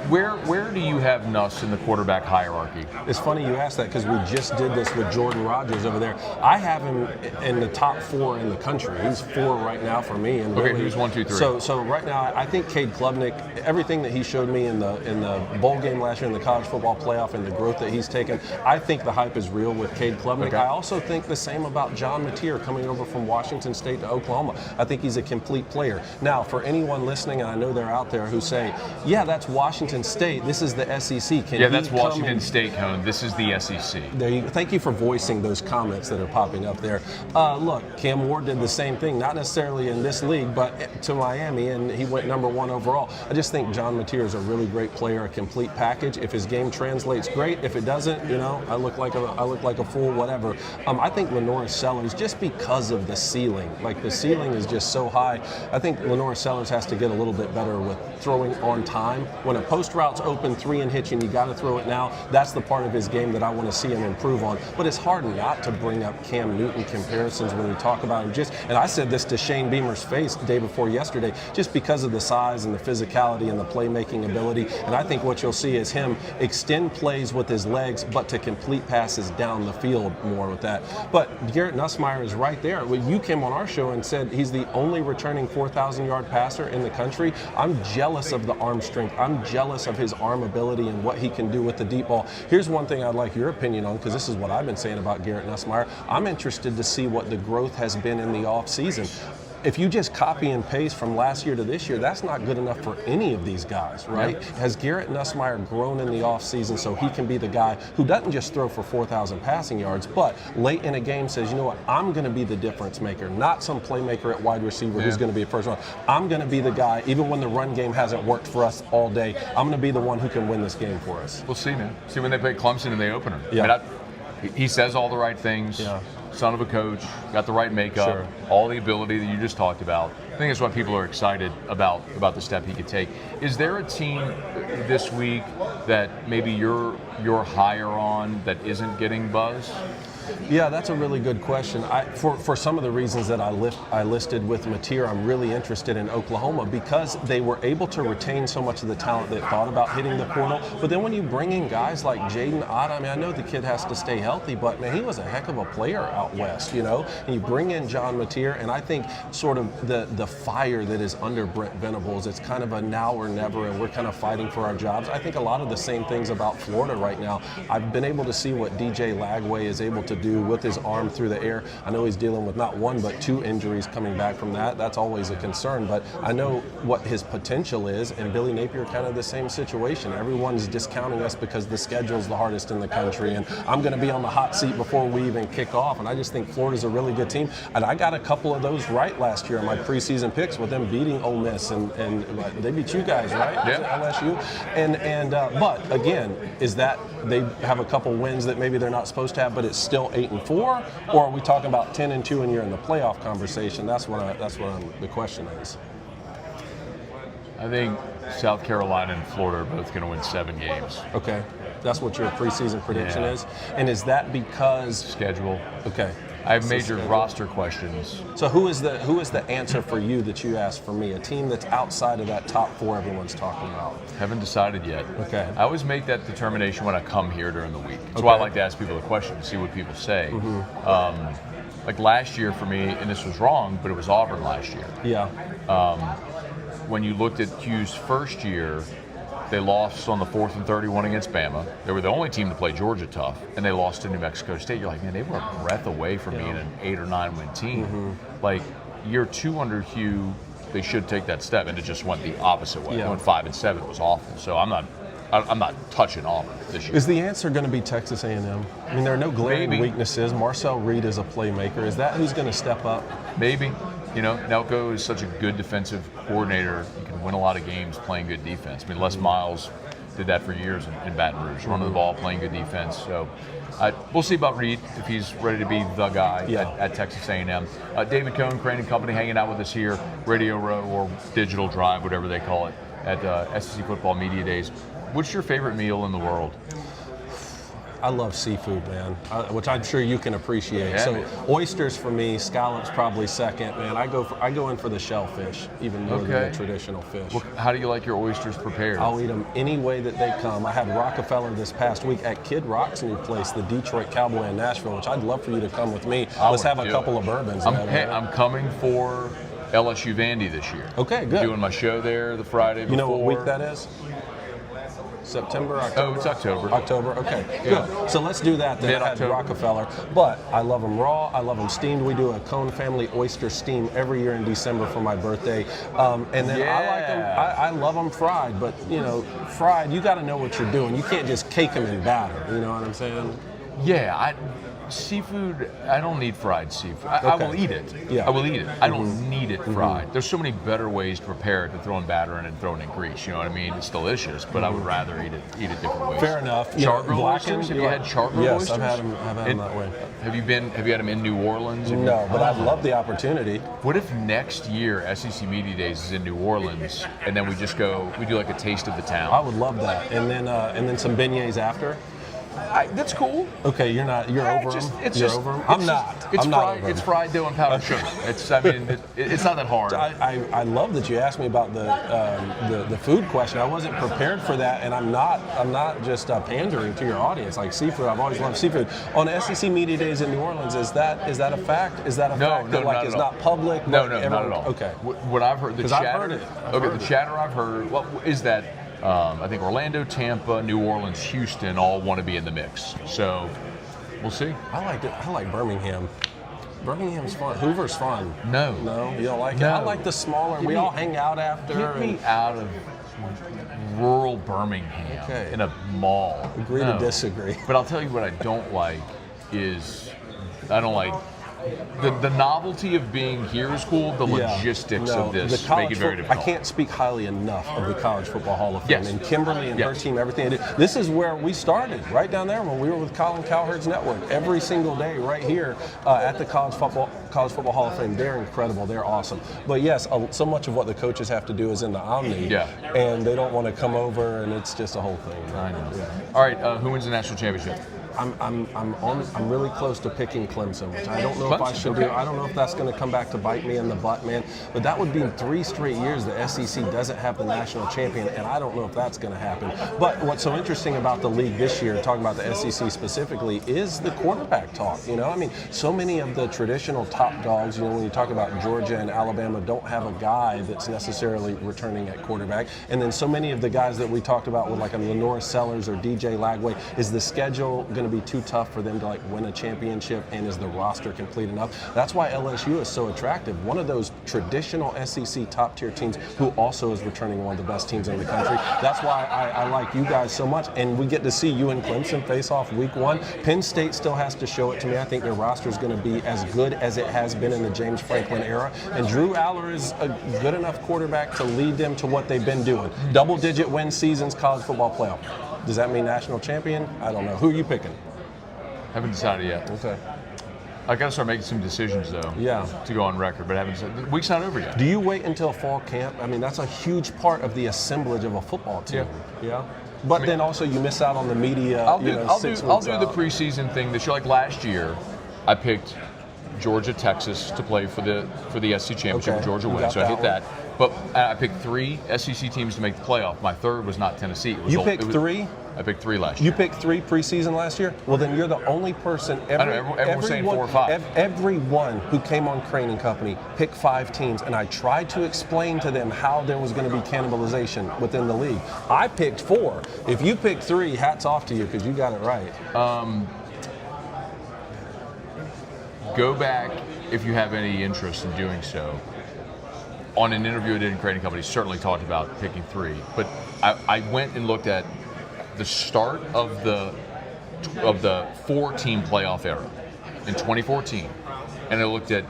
Where do you have Nuss in the quarterback hierarchy? It's funny you asked that, because we just did this with Jordan Rodgers over there. I have him in the top 4 in the country. He's 4 right now for me. And okay, who's 1, 2, 3? So right now, I think Cade Klubnik, everything that he showed me in the bowl game last year, in the college football playoff, and the growth that he's taken, I think the hype is real with Cade Klubnik. Okay. I also think the same about John Mateer coming over from Washington State to Oklahoma. I think he's a complete player. Now, for anyone listening, and I know they're out there, who say, yeah, that's Washington State, this is the SEC. That's Washington State, Cone. This is the SEC. Thank you for voicing those comments that are popping up there. Look, Cam Ward did the same thing, not necessarily in this league, but to Miami, and he went number 1 overall. I just think John Mateer is a really great player, a complete package. If his game translates, great. If it doesn't, I look like a fool, whatever. I think Lenore Sellers, just because of the ceiling, like the ceiling is just so high, I think Lenore Sellers has to get a little bit better with throwing on time. When a post route's open, 3 and hitch, and you got to throw it now, that's the part of his game that I want to see him improve on. But it's hard not to bring up Cam Newton comparisons when we talk about him. And I said this to Shane Beamer's face the day before yesterday, just because of the size and the physicality and the playmaking ability. And I think what you'll see is him extend plays with his legs, but to complete passes down the field more with that. But Garrett Nussmeier is right there. You came on our show and said he's the only returning 4,000-yard passer in the country. I'm jealous of the arm strength. I'm jealous of his arm ability and what he can do with the deep ball. Here's one thing I'd like your opinion on, because this is what I've been saying about Garrett Nussmeier. I'm interested to see what the growth has been in the offseason. If you just copy and paste from last year to this year, that's not good enough for any of these guys, right? Yep. Has Garrett Nussmeier grown in the offseason so he can be the guy who doesn't just throw for 4,000 passing yards, but late in a game says, you know what, I'm going to be the difference maker, not some playmaker at wide receiver who's going to be a first round. I'm going to be the guy, even when the run game hasn't worked for us all day, I'm going to be the one who can win this game for us. We'll see, man. See when they play Clemson and they open him. Yeah. He says all the right things. Yeah. Son of a coach, got the right makeup, all the ability that you just talked about. I think that's why people are excited about the step he could take. Is there a team this week that maybe you're higher on that isn't getting buzz? Yeah, that's a really good question. For some of the reasons that I listed with Mateer, I'm really interested in Oklahoma because they were able to retain so much of the talent that thought about hitting the portal. But then when you bring in guys like Jaden Ott, I mean, I know the kid has to stay healthy, but man, he was a heck of a player out west, you know? And you bring in John Mateer, and I think sort of the fire that is under Brent Venables, it's kind of a now or never, and we're kind of fighting for our jobs. I think a lot of the same things about Florida right now. I've been able to see what DJ Lagway is able to to do with his arm through the air. I know he's dealing with not one but 2 injuries coming back from that. That's always a concern, but I know what his potential is, and Billy Napier kind of the same situation. Everyone's discounting us because the schedule's the hardest in the country, and I'm going to be on the hot seat before we even kick off, and I just think Florida's a really good team, and I got a couple of those right last year in my preseason picks with them beating Ole Miss, and they beat you guys, right? Yeah. LSU, but again, is that they have a couple wins that maybe they're not supposed to have, but it's still 8-4, or are we talking about 10-2 and you're in the playoff conversation? That's what the question is. I think South Carolina and Florida are both going to win 7 games. Okay, that's what your preseason prediction is, and is that because schedule? Okay. I have major roster questions. So who is the answer for you that you asked for me? A team that's outside of that top 4 everyone's talking about. Haven't decided yet. Okay. I always make that determination when I come here during the week. That's why I like to ask people the question to see what people say. Like last year for me, and this was wrong, but it was Auburn last year. Yeah. When you looked at Q's first year, they lost on the 4th and 31 against Bama. They were the only team to play Georgia tough, and they lost to New Mexico State. You're like, man, they were a breath away from being an 8 or 9 win team. Like year 2 under Q, they should take that step, and it just went the opposite way. They went 5 and 7. It was awful. So I'm not touching Auburn this year. Is the answer going to be Texas A&M? I mean, there are no glaring weaknesses. Marcel Reed is a playmaker. Is that who's going to step up? Maybe. You know, Elko is such a good defensive coordinator. You can win a lot of games playing good defense. I mean, Les Miles did that for years in Baton Rouge, running the ball, playing good defense. So we'll see about Reed if he's ready to be the guy at Texas A&M. David Cohn, Crane and Company, hanging out with us here, Radio Row or Digital Drive, whatever they call it, at SEC Football Media Days. What's your favorite meal in the world? I love seafood, man, which I'm sure you can appreciate. Yeah, so man. Oysters for me, scallops probably second, man. I go in for the shellfish, even more than the traditional fish. Well, how do you like your oysters prepared? I'll eat them any way that they come. I had Rockefeller this past week at Kid Rock's new place, the Detroit Cowboy in Nashville, which I'd love for you to come with me. Let's have a couple of bourbons. I'm coming for LSU Vandy this year. Okay, good. Doing my show there the Friday before. You know what week that is? September, October? Oh, it's October. October, okay. Good. So let's do that then. I had Rockefeller. But I love them raw. I love them steamed. We do a Cone Family Oyster Steam every year in December for my birthday. And then I like them. I love them fried. But, you know, fried, you got to know what you're doing. You can't just cake them in batter. You know what I'm saying? Yeah, seafood, I don't need fried seafood. I will eat it. Yeah. I will eat it. I don't need it fried. There's so many better ways to prepare it than throwing batter in and throwing in grease. You know what I mean? It's delicious, but I would rather eat it different ways. Fair enough. Char-grilled oysters? Have you had char-grilled oysters? Yes, I've had them that way. Have you had them in New Orleans? No, but I'd love the opportunity. What if next year SEC Media Days is in New Orleans, and then we do like a taste of the town? I would love that. And then some beignets after. That's cool. Okay, you're over them. I'm not. It's fried dough and powdered sugar. It's not that hard. I love that you asked me about the food question. I wasn't prepared for that, and I'm not just pandering to your audience. Like seafood, I've always loved seafood. On SEC Media Days in New Orleans, is that a fact? Is that a fact that like is not public? No, not at all. Okay. What I've heard, the chatter I've heard is that. I think Orlando, Tampa, New Orleans, Houston all want to be in the mix. So we'll see. I like Birmingham. Birmingham's fun. Hoover's fun. No, you don't like it. I like the smaller. We all hang out after. Get me out of rural Birmingham in a mall. Agree to disagree. But I'll tell you what I don't like is the novelty of being here is cool. The logistics of this make it very difficult. I can't speak highly enough of the College Football Hall of Fame. And Kimberly and her team, everything they do. This is where we started, right down there when we were with Colin Cowherd's network. Every single day right here at the College Football Hall of Fame. They're incredible. They're awesome. But yes, so much of what the coaches have to do is in the Omni. And they don't want to come over, and it's just a whole thing. I know. All right, who wins the national championship? I'm really close to picking Clemson, which I don't know if I should do. I don't know if that's going to come back to bite me in the butt, man. But that would be in 3 straight years the SEC doesn't have the national champion, and I don't know if that's going to happen. But what's so interesting about the league this year, talking about the SEC specifically, is the quarterback talk. You know, I mean, so many of the traditional top dogs, you know, when you talk about Georgia and Alabama, don't have a guy that's necessarily returning at quarterback. And then so many of the guys that we talked about with like a Lenore Sellers or DJ Lagway, is the schedule going to to be too tough for them to like win a championship, and is the roster complete enough? That's why LSU is so attractive. One of those traditional SEC top tier teams who also is returning one of the best teams in the country. That's why I like you guys so much, and we get to see you and Clemson face off week 1. Penn State still has to show it to me. I think their roster is going to be as good as it has been in the James Franklin era, and Drew Aller is a good enough quarterback to lead them to what they've been doing. Double-digit win seasons, college football playoff. Does that mean national champion? I don't know. Who are you picking? Haven't decided yet. Okay. I got to start making some decisions, though. Yeah. To go on record, but the week's not over yet. Do you wait until fall camp? I mean, that's a huge part of the assemblage of a football team. Yeah. But then also you miss out on the media. I'll do the preseason thing this year. Like last year, I picked Georgia, Texas to play for the SEC championship with Georgia win, so I hit that. But I picked 3 SEC teams to make the playoff. My third was not Tennessee. You picked 3? I picked 3 last year. You picked 3 preseason last year? Well, then you're the only person. Everyone's saying 4 or 5. Everyone who came on Crane and Company picked 5 teams, and I tried to explain to them how there was going to be cannibalization within the league. I picked 4. If you picked 3, hats off to you because you got it right. Go back if you have any interest in doing so. On an interview I did in Crane and Company, certainly talked about picking 3, but I went and looked at the start of the 4-team playoff era in 2014, and I looked at,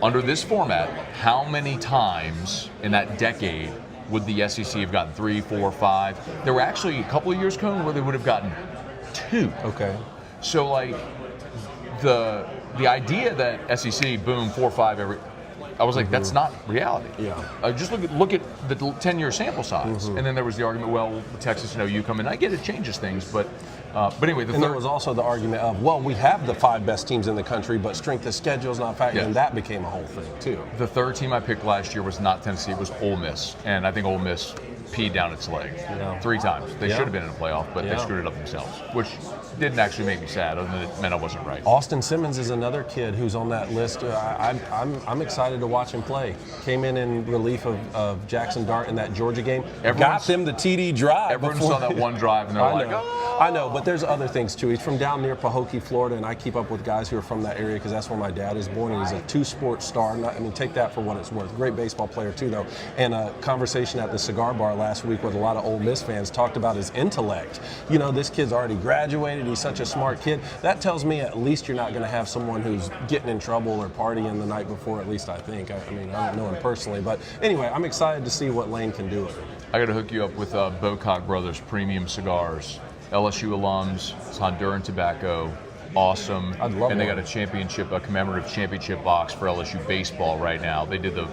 under this format, how many times in that decade would the SEC have gotten 3, 4, 5? There were actually a couple of years, Cone, where they would have gotten 2. Okay. So like the idea that SEC, boom, 4 or 5 every. I was like, that's not reality. Yeah. Just look at the 10-year sample size, and then there was the argument, well, Texas, you come in. I get it changes things, but anyway, there was also the argument of, well, we have the 5 best teams in the country, but strength of schedule is not factored, and that became a whole thing too. The third team I picked last year was not Tennessee; it was Ole Miss, and I think Ole Miss peed down its leg 3 times. They should have been in a playoff, but they screwed it up themselves, which didn't actually make me sad, other than it meant I wasn't right. Austin Simmons is another kid who's on that list. I'm excited to watch him play. Came in relief of Jackson Dart in that Georgia game. Got them the TD drive. Everyone saw that one drive, and they're like, oh! I know, but there's other things too. He's from down near Pahokee, Florida, and I keep up with guys who are from that area because that's where my dad is born, and he's a 2-sport star. Take that for what it's worth. Great baseball player too, though. And a conversation at the cigar bar last week with a lot of Ole Miss fans talked about his intellect. This kid's already graduated. He's such a smart kid. That tells me at least you're not going to have someone who's getting in trouble or partying the night before, at least I think. I don't know him personally. But anyway, I'm excited to see what Lane can do with it. I got to hook you up with Bocock Brothers Premium Cigars. LSU alums, it's Honduran tobacco, awesome. I'd love And they one. got a commemorative championship box for LSU baseball right now. They did the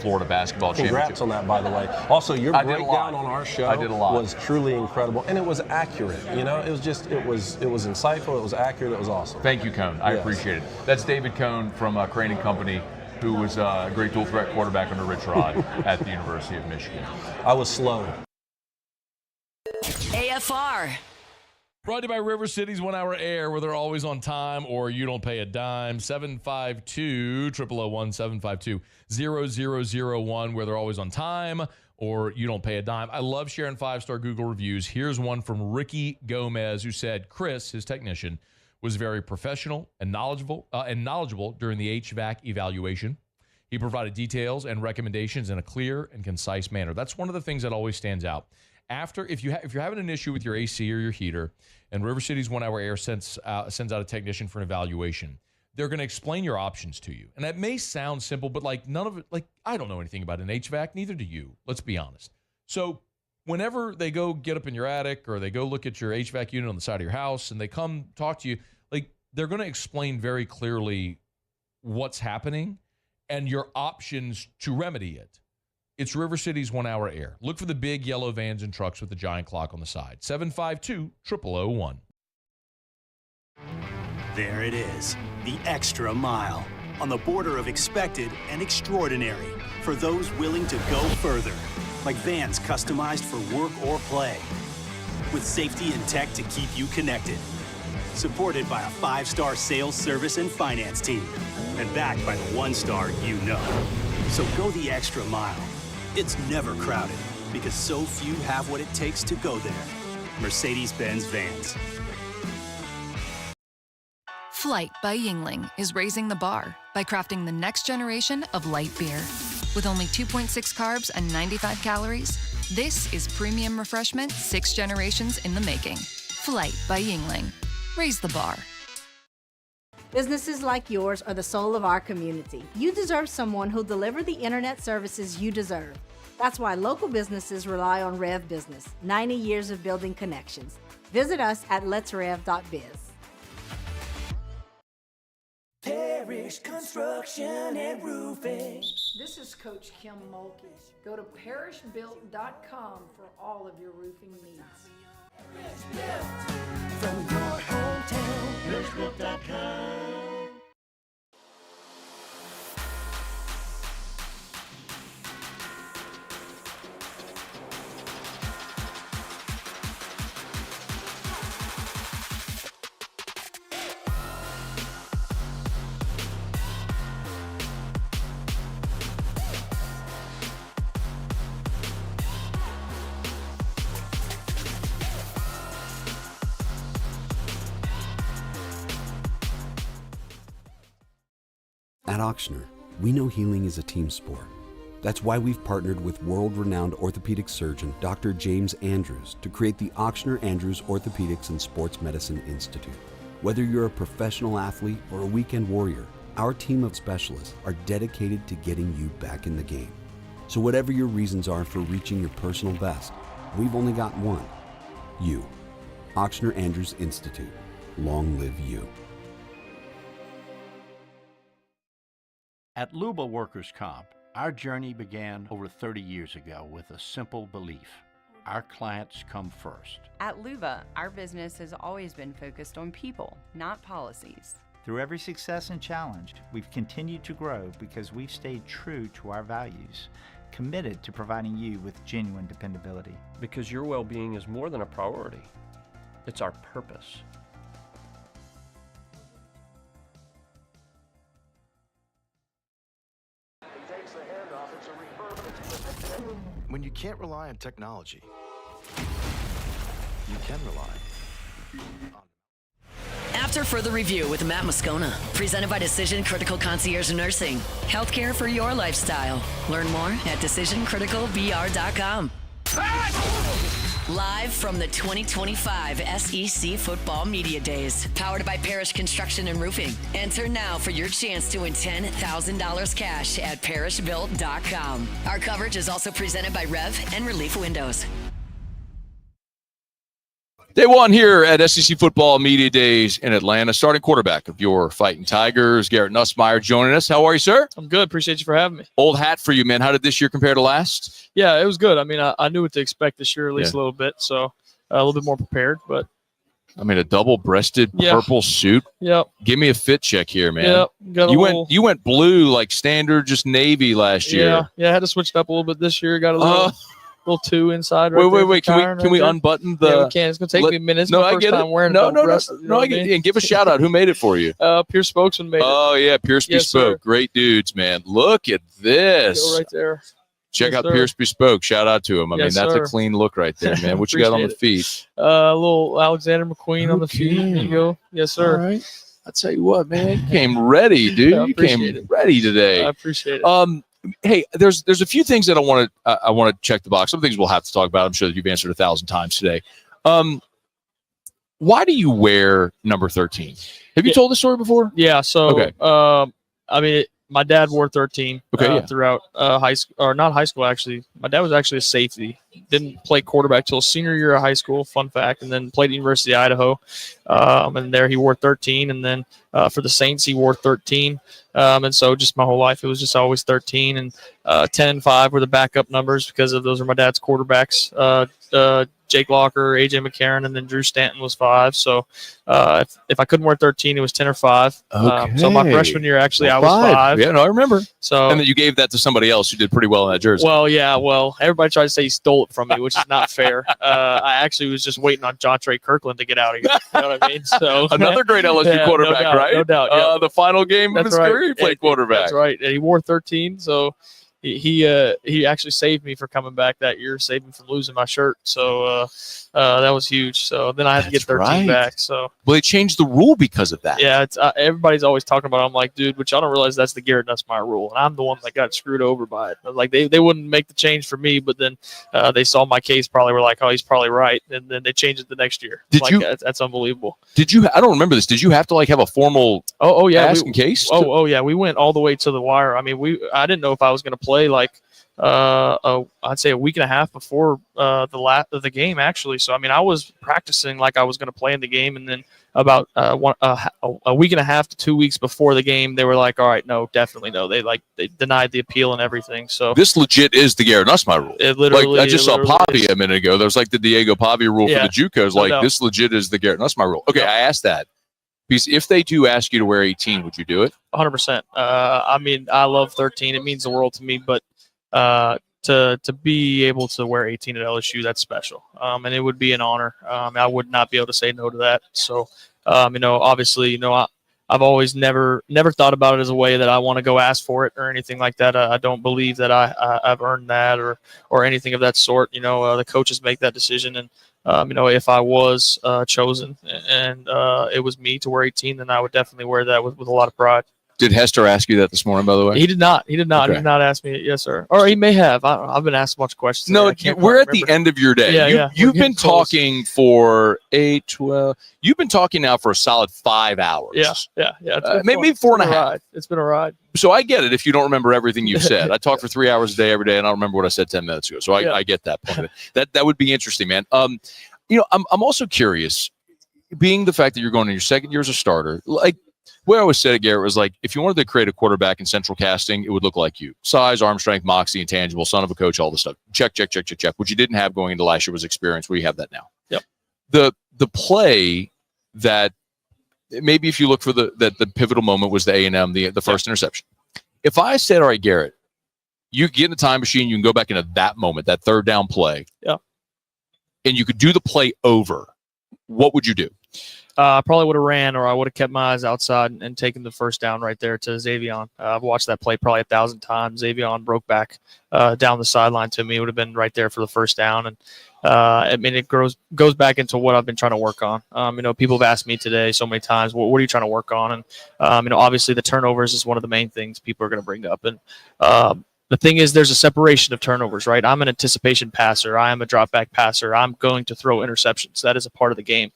Florida basketball Congrats championship. on that, by the way. Also, your breakdown on our show was truly incredible, and it was accurate. It was insightful, it was accurate, it was awesome. Thank you, Cone. I appreciate it. That's David Cone from Crane and Company, who was a great dual threat quarterback under Rich Rod at the University of Michigan. I was slow. AFR. Brought to you by River City's 1 Hour Air, where they're always on time or you don't pay a dime. 752-0001, where they're always on time or you don't pay a dime. I love sharing 5-star Google reviews. Here's one from Ricky Gomez, who said Chris, his technician, was very professional and knowledgeable during the HVAC evaluation. He provided details and recommendations in a clear and concise manner. That's one of the things that always stands out. If you're having an issue with your AC or your heater, and River City's 1 Hour Air sends out a technician for an evaluation, they're going to explain your options to you. And that may sound simple, but none of it, I don't know anything about an HVAC, neither do you. Let's be honest. So whenever they go get up in your attic or they go look at your HVAC unit on the side of your house and they come talk to you, they're going to explain very clearly what's happening and your options to remedy it. It's River City's 1 Hour Air. Look for the big yellow vans and trucks with the giant clock on the side. 752-0001. There it is, the extra mile, on the border of expected and extraordinary, for those willing to go further, like vans customized for work or play, with safety and tech to keep you connected, supported by a 5-star sales, service, and finance team, and backed by the 1-star you know. So go the extra mile. It's never crowded, because so few have what it takes to go there. Mercedes-Benz Vans. Flight by Yingling is raising the bar by crafting the next generation of light beer. With only 2.6 carbs and 95 calories, this is premium refreshment 6 generations in the making. Flight by Yingling. Raise the bar. Businesses like yours are the soul of our community. You deserve someone who'll deliver the internet services you deserve. That's why local businesses rely on Rev Business, 90 years of building connections. Visit us at letsrev.biz. Parish Construction and Roofing. This is Coach Kim Mulkey. Go to parishbuilt.com for all of your roofing needs. From your hometown, parishbuilt.com. At Ochsner, we know healing is a team sport. That's why we've partnered with world-renowned orthopedic surgeon Dr. James Andrews to create the Ochsner Andrews Orthopedics and Sports Medicine Institute. Whether you're a professional athlete or a weekend warrior, our team of specialists are dedicated to getting you back in the game. So whatever your reasons are for reaching your personal best, we've only got one: you. Ochsner Andrews Institute. Long live you. At Luba Workers' Comp, our journey began over 30 years ago with a simple belief: our clients come first. At Luba, our business has always been focused on people, not policies. Through every success and challenge, we've continued to grow because we've stayed true to our values, committed to providing you with genuine dependability. Because your well-being is more than a priority. It's our purpose. When you can't rely on technology, you can rely on... After further review with Matt Moscona, presented by Decision Critical Concierge Nursing. Healthcare for your lifestyle. Learn more at decisioncriticalbr.com. Live from the 2025 SEC Football Media Days, powered by Parish Construction and Roofing. Enter now for your chance to win $10,000 cash at parishbuilt.com. Our coverage is also presented by Rev and Relief Windows. Day one here at SEC Football Media Days in Atlanta. Starting quarterback of your Fighting Tigers, Garrett Nussmeier, joining us. How are you, sir? I'm good. Appreciate you for having me. Old hat for you, man. How did this year compare to last? Yeah, it was good. I mean, I knew what to expect this year, at least a little bit, so a little bit more prepared. But I mean, a double-breasted purple suit. Yep. Give me a fit check here, man. Yep. You went blue like standard, just navy last year. Yeah. I had to switch it up a little bit this year. Got a little two inside. Wait. Can we unbutton the? Yeah, we can. It's gonna take me a minute. It's my first time wearing No. I get it. And give a shout out. Who made it for you? Pierce Spokesman made it. Oh yeah, Pierce Bespoke. Great dudes, man. Look at this. Go right there. Check out Pierce Bespoke. Shout out to him. I mean, that's a clean look right there, man. What you got on the feet? A little Alexander McQueen on the feet. There you go. Yes, sir. All right. I tell you what, man. You came ready, dude. You came ready today. I appreciate it. Hey, there's a few things that I want to check the box. Some things we'll have to talk about. I'm sure that you've answered 1,000 times today. Why do you wear number 13? Have you told this story before? Yeah. So, okay. I mean, my dad wore 13 throughout high school, or not high school, actually. My dad was actually a safety. Didn't play quarterback till senior year of high school, fun fact, and then played at University of Idaho. And there he wore 13, and then for the Saints, he wore 13. And so just my whole life, it was just always 13. And 10 and 5 were the backup numbers because of those are my dad's quarterbacks. Jake Locker, A.J. McCarron, and then Drew Stanton was 5. So if I couldn't wear 13, it was 10 or 5. Okay. So my freshman year, actually, I was 5. Yeah, no, I remember. So and then you gave that to somebody else who did pretty well in that jersey. Well, yeah. Well, everybody tried to say he stole it from me, which is not fair. I actually was just waiting on John Trey Kirkland to get out of here. You know what I mean? So another great LSU quarterback, no doubt, right? No doubt. Yeah. The final game of his career, he played quarterback. That's right. And he wore 13. So he actually saved me for coming back that year, saved me from losing my shirt. So that was huge. So then I had to get 13 back. So well, they changed the rule because of that. yeah, it's everybody's always talking about it. I'm like, dude, but y'all don't realize that's the Garrett Nussmeier rule, and I'm the one that got screwed over by it. Like they wouldn't make the change for me, but then they saw my case, probably were like, oh, he's probably right, and then they changed it the next year. That's unbelievable. Did you? I don't remember this. Did you have to like have a formal ask and case? Oh yeah, we went all the way to the wire. I mean, I didn't know if I was going to play like I'd say a week and a half before the game actually. So I mean, I was practicing like I was going to play in the game, and then about a week and a half to 2 weeks before the game, they were like, "All right, no, definitely no." They denied the appeal and everything. So this legit is the Garrett Nussmeier rule. It literally. Like I just saw Pavi a minute ago. There's like the Diego Pavi rule for the JUCOs. Like this legit is the Garrett Nussmeier rule. Okay, I asked that because if they do ask you to wear 18, would you do it? 100%. I mean, I love 13. It means the world to me, but to be able to wear 18 at LSU, that's special. And it would be an honor. I would not be able to say no to that. So, obviously, I've always never thought about it as a way that I want to go ask for it or anything like that. I don't believe that I've earned that or anything of that sort. The coaches make that decision. And, if I was chosen and it was me to wear 18, then I would definitely wear that with a lot of pride. Did Hester ask you that this morning, by the way? He did not. He did not. Okay. He did not ask me. Yes, sir. Or he may have. I've been asked a bunch of questions. No, we're at the end of your day. Yeah, you've been talking for 8, 12. You've been talking now for a solid 5 hours. Yeah. Maybe 4.5. It's been a ride. So I get it if you don't remember everything you've said. I talk for 3 hours a day every day, and I don't remember what I said 10 minutes ago. So I get that point. That would be interesting, man. I'm also curious, being the fact that you're going in your second year as a starter, like, what I always said at Garrett was like, if you wanted to create a quarterback in central casting, it would look like you. Size, arm strength, moxie, intangible, son of a coach, all this stuff. Check. What you didn't have going into last year was experience. We have that now. Yep. The play that maybe if you look for the pivotal moment was the A&M, the first interception. If I said, all right, Garrett, you get in a time machine, you can go back into that moment, that third down play. Yeah. And you could do the play over. What would you do? I probably would have ran, or I would have kept my eyes outside and taken the first down right there to Xavion. I've watched that play probably 1,000 times. Xavion broke back down the sideline to me. It would have been right there for the first down. And I mean, it goes back into what I've been trying to work on. People have asked me today so many times, what are you trying to work on? And, obviously the turnovers is one of the main things people are going to bring up. And the thing is, there's a separation of turnovers, right? I'm an anticipation passer. I am a drop back passer. I'm going to throw interceptions. That is a part of the game.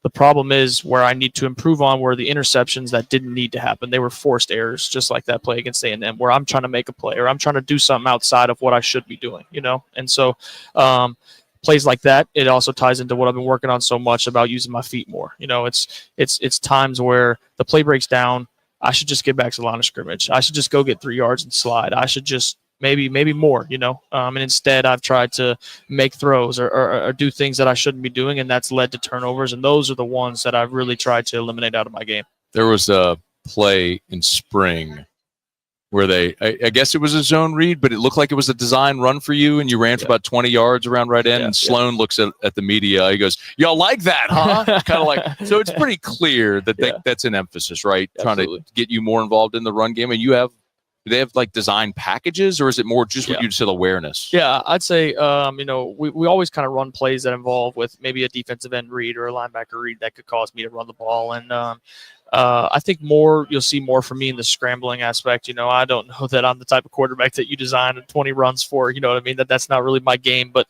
The problem is where I need to improve on were the interceptions that didn't need to happen. They were forced errors, just like that play against A&M, where I'm trying to make a play or I'm trying to do something outside of what I should be doing, And so plays like that, it also ties into what I've been working on so much about using my feet more. It's times where the play breaks down. I should just get back to the line of scrimmage. I should just go get 3 yards and slide. I should just maybe more, and instead I've tried to make throws or do things that I shouldn't be doing, and that's led to turnovers, and those are the ones that I've really tried to eliminate out of my game. There was a play in spring where I guess it was a zone read, but it looked like it was a design run for you, and you ran for about 20 yards around right end, and Sloan looks at the media. He goes, y'all like that, huh? Kind of like, so it's pretty clear that that's an emphasis, right? Absolutely. Trying to get you more involved in the run game, and do they have like design packages, or is it more just what you said, awareness? Yeah, I'd say, we always kind of run plays that involve with maybe a defensive end read or a linebacker read that could cause me to run the ball. And I think you'll see more from me in the scrambling aspect. I don't know that I'm the type of quarterback that you design 20 runs for, you know what I mean? That's not really my game. But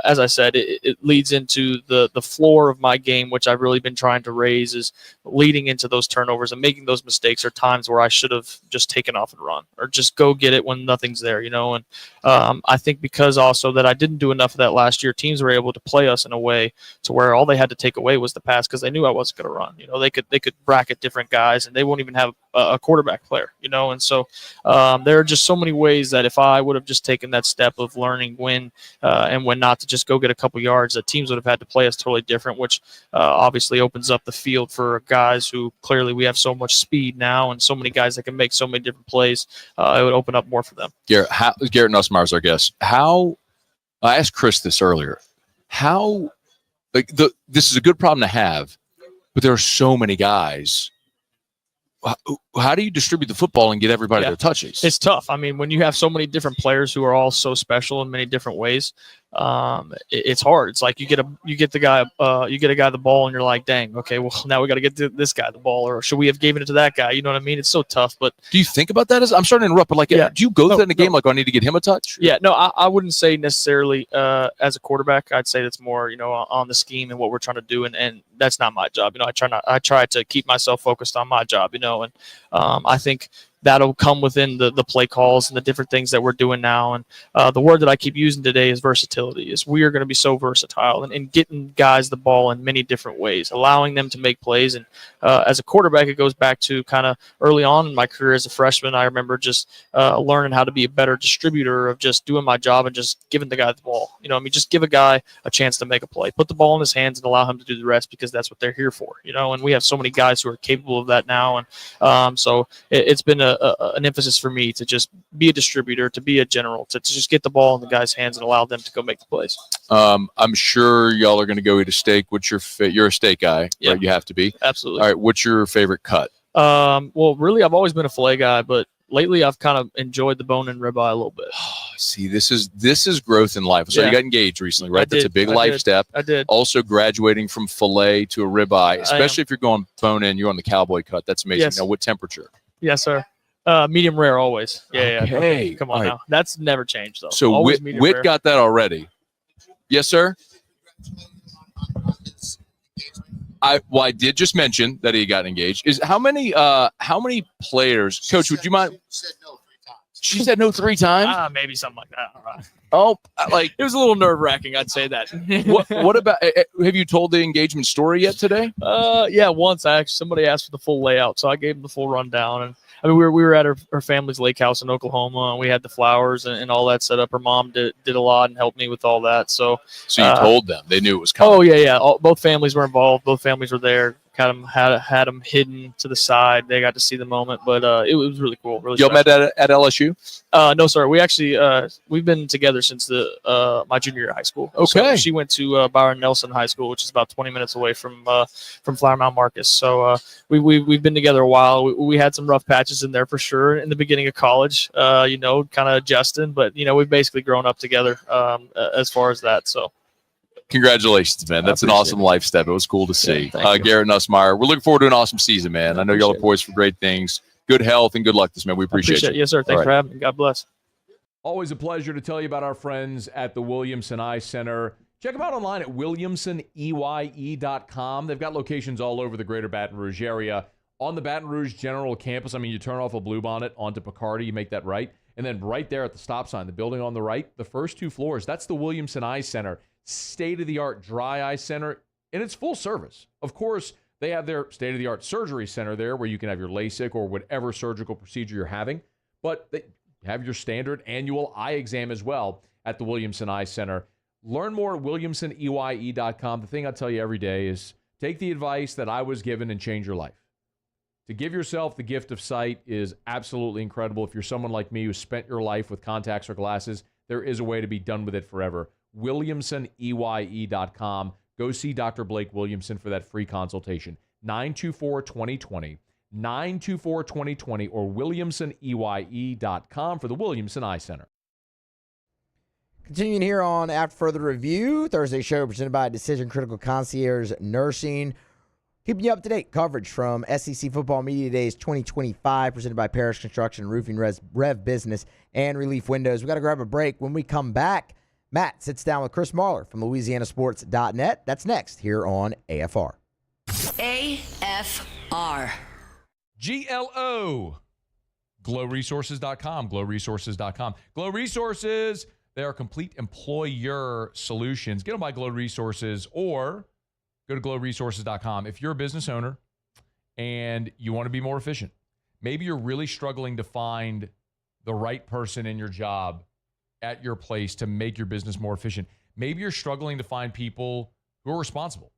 as I said, it leads into the floor of my game, which I've really been trying to raise, is leading into those turnovers and making those mistakes, or times where I should have just taken off and run, or just go get it when nothing's there, And I think because also that I didn't do enough of that last year, teams were able to play us in a way to where all they had to take away was the pass, because they knew I wasn't going to run. They could bracket different guys, and they won't even have a quarterback player, And so there are just so many ways that if I would have just taken that step of learning when and when not to just go get a couple yards, that teams would have had to play us totally different, which obviously opens up the field for guys who clearly we have so much speed now and so many guys that can make so many different plays. It would open up more for them. Garrett Nussmeier is our guest. I asked Chris this earlier. This is a good problem to have, but there are so many guys how do you distribute the football and get everybody their touches? It's tough. I mean, when you have so many different players who are all so special in many different ways, it's hard. It's like you get a guy the ball and you're like, dang, okay, well now we got to get this guy the ball, or should we have given it to that guy? You know what I mean? It's so tough. But do you think about that? I'm starting to interrupt, but do you go through that in a game like, I need to get him a touch? Yeah, no, I wouldn't say necessarily as a quarterback. I'd say that's more on the scheme and what we're trying to do, and that's not my job. I try to keep myself focused on my job. And I think that'll come within the play calls and the different things that we're doing now. And the word that I keep using today is versatility. Is we are going to be so versatile and getting guys the ball in many different ways, allowing them to make plays. And as a quarterback, it goes back to kind of early on in my career as a freshman. I remember just learning how to be a better distributor of just doing my job and just giving the guy the ball. Just give a guy a chance to make a play, put the ball in his hands and allow him to do the rest, because that's what they're here for. And we have so many guys who are capable of that now. And so it's been an emphasis for me to just be a distributor, to be a general, to just get the ball in the guys' hands and allow them to go make the plays. I'm sure y'all are going to go eat a steak. What's you're a steak guy, right? You have to be. Absolutely. All right. What's your favorite cut? Well, really, I've always been a filet guy, but lately I've kind of enjoyed the bone and ribeye a little bit. See, this is growth in life. So you got engaged recently, right? That's a big life step. I did. Also graduating from filet to a ribeye, especially if you're going bone in, you're on the cowboy cut. That's amazing. Yes. Now, what temperature? Yes, sir. Medium rare always. Yeah. Okay. Come on now. That's never changed though. So Whit got that already. Yes, sir. I did just mention that he got engaged. Is how many players, Coach? Would you mind? She said no 3 times. Maybe something like that. All right. Oh, it was a little nerve wracking. I'd say that. What about? Have you told the engagement story yet today? Yeah, once somebody asked for the full layout, so I gave them the full rundown. And I mean, we were at her family's lake house in Oklahoma, and we had the flowers and all that set up. Her mom did a lot and helped me with all that. So you told them, they knew it was coming. Oh yeah. Both families were involved. Both families were there. Had them hidden to the side. They got to see the moment, but it was really cool. Really. Y'all met at LSU? No, sir. We actually we've been together since my junior year of high school. Okay. So she went to Byron Nelson High School, which is about 20 minutes away from Flower Mound Marcus. So we've been together a while. We had some rough patches in there for sure in the beginning of college. Kind of adjusting, but we've basically grown up together as far as that. So. Congratulations, man. That's an awesome life step. It was cool to see. Garrett Nussmeier, we're looking forward to an awesome season, man. I know y'all are poised for great things. Good health and good luck this, man. We appreciate it. Yes, sir. Thanks for having me. God bless. Always a pleasure to tell you about our friends at the Williamson Eye Center. Check them out online at williamsoneye.com. They've got locations all over the greater Baton Rouge area. On the Baton Rouge General Campus, you turn off a Bluebonnet onto Picardy, you make that right. And then right there at the stop sign, the building on the right, the first 2 floors, that's the Williamson Eye Center. State-of-the-art dry eye center, and it's full service. Of course, they have their state-of-the-art surgery center there where you can have your LASIK or whatever surgical procedure you're having, but they have your standard annual eye exam as well at the Williamson Eye Center. Learn more at williamsoneye.com. The thing I tell you every day is take the advice that I was given and change your life. To give yourself the gift of sight is absolutely incredible. If you're someone like me who spent your life with contacts or glasses, there is a way to be done with it forever. WilliamsonEye.com. Go see Dr. Blake Williamson for that free consultation. 924-2020, 924-2020, or WilliamsonEye.com for the Williamson Eye Center. Continuing here on After Further Review, Thursday show presented by Decision Critical Concierge Nursing. Keeping you up to date coverage from SEC Football Media Days 2025, presented by Parish Construction, Roofing, Rev Business, and Relief Windows. We got to grab a break. When we come back, Matt sits down with Chris Marler from LouisianaSports.net. That's next here on AFR. AFR. GLO. GlowResources.com. GlowResources.com. Glow Resources, they are complete employer solutions. Get them by Glow Resources or go to GlowResources.com. If you're a business owner and you want to be more efficient, maybe you're really struggling to find the right person in your job at your place to make your business more efficient. Maybe you're struggling to find people who are responsible,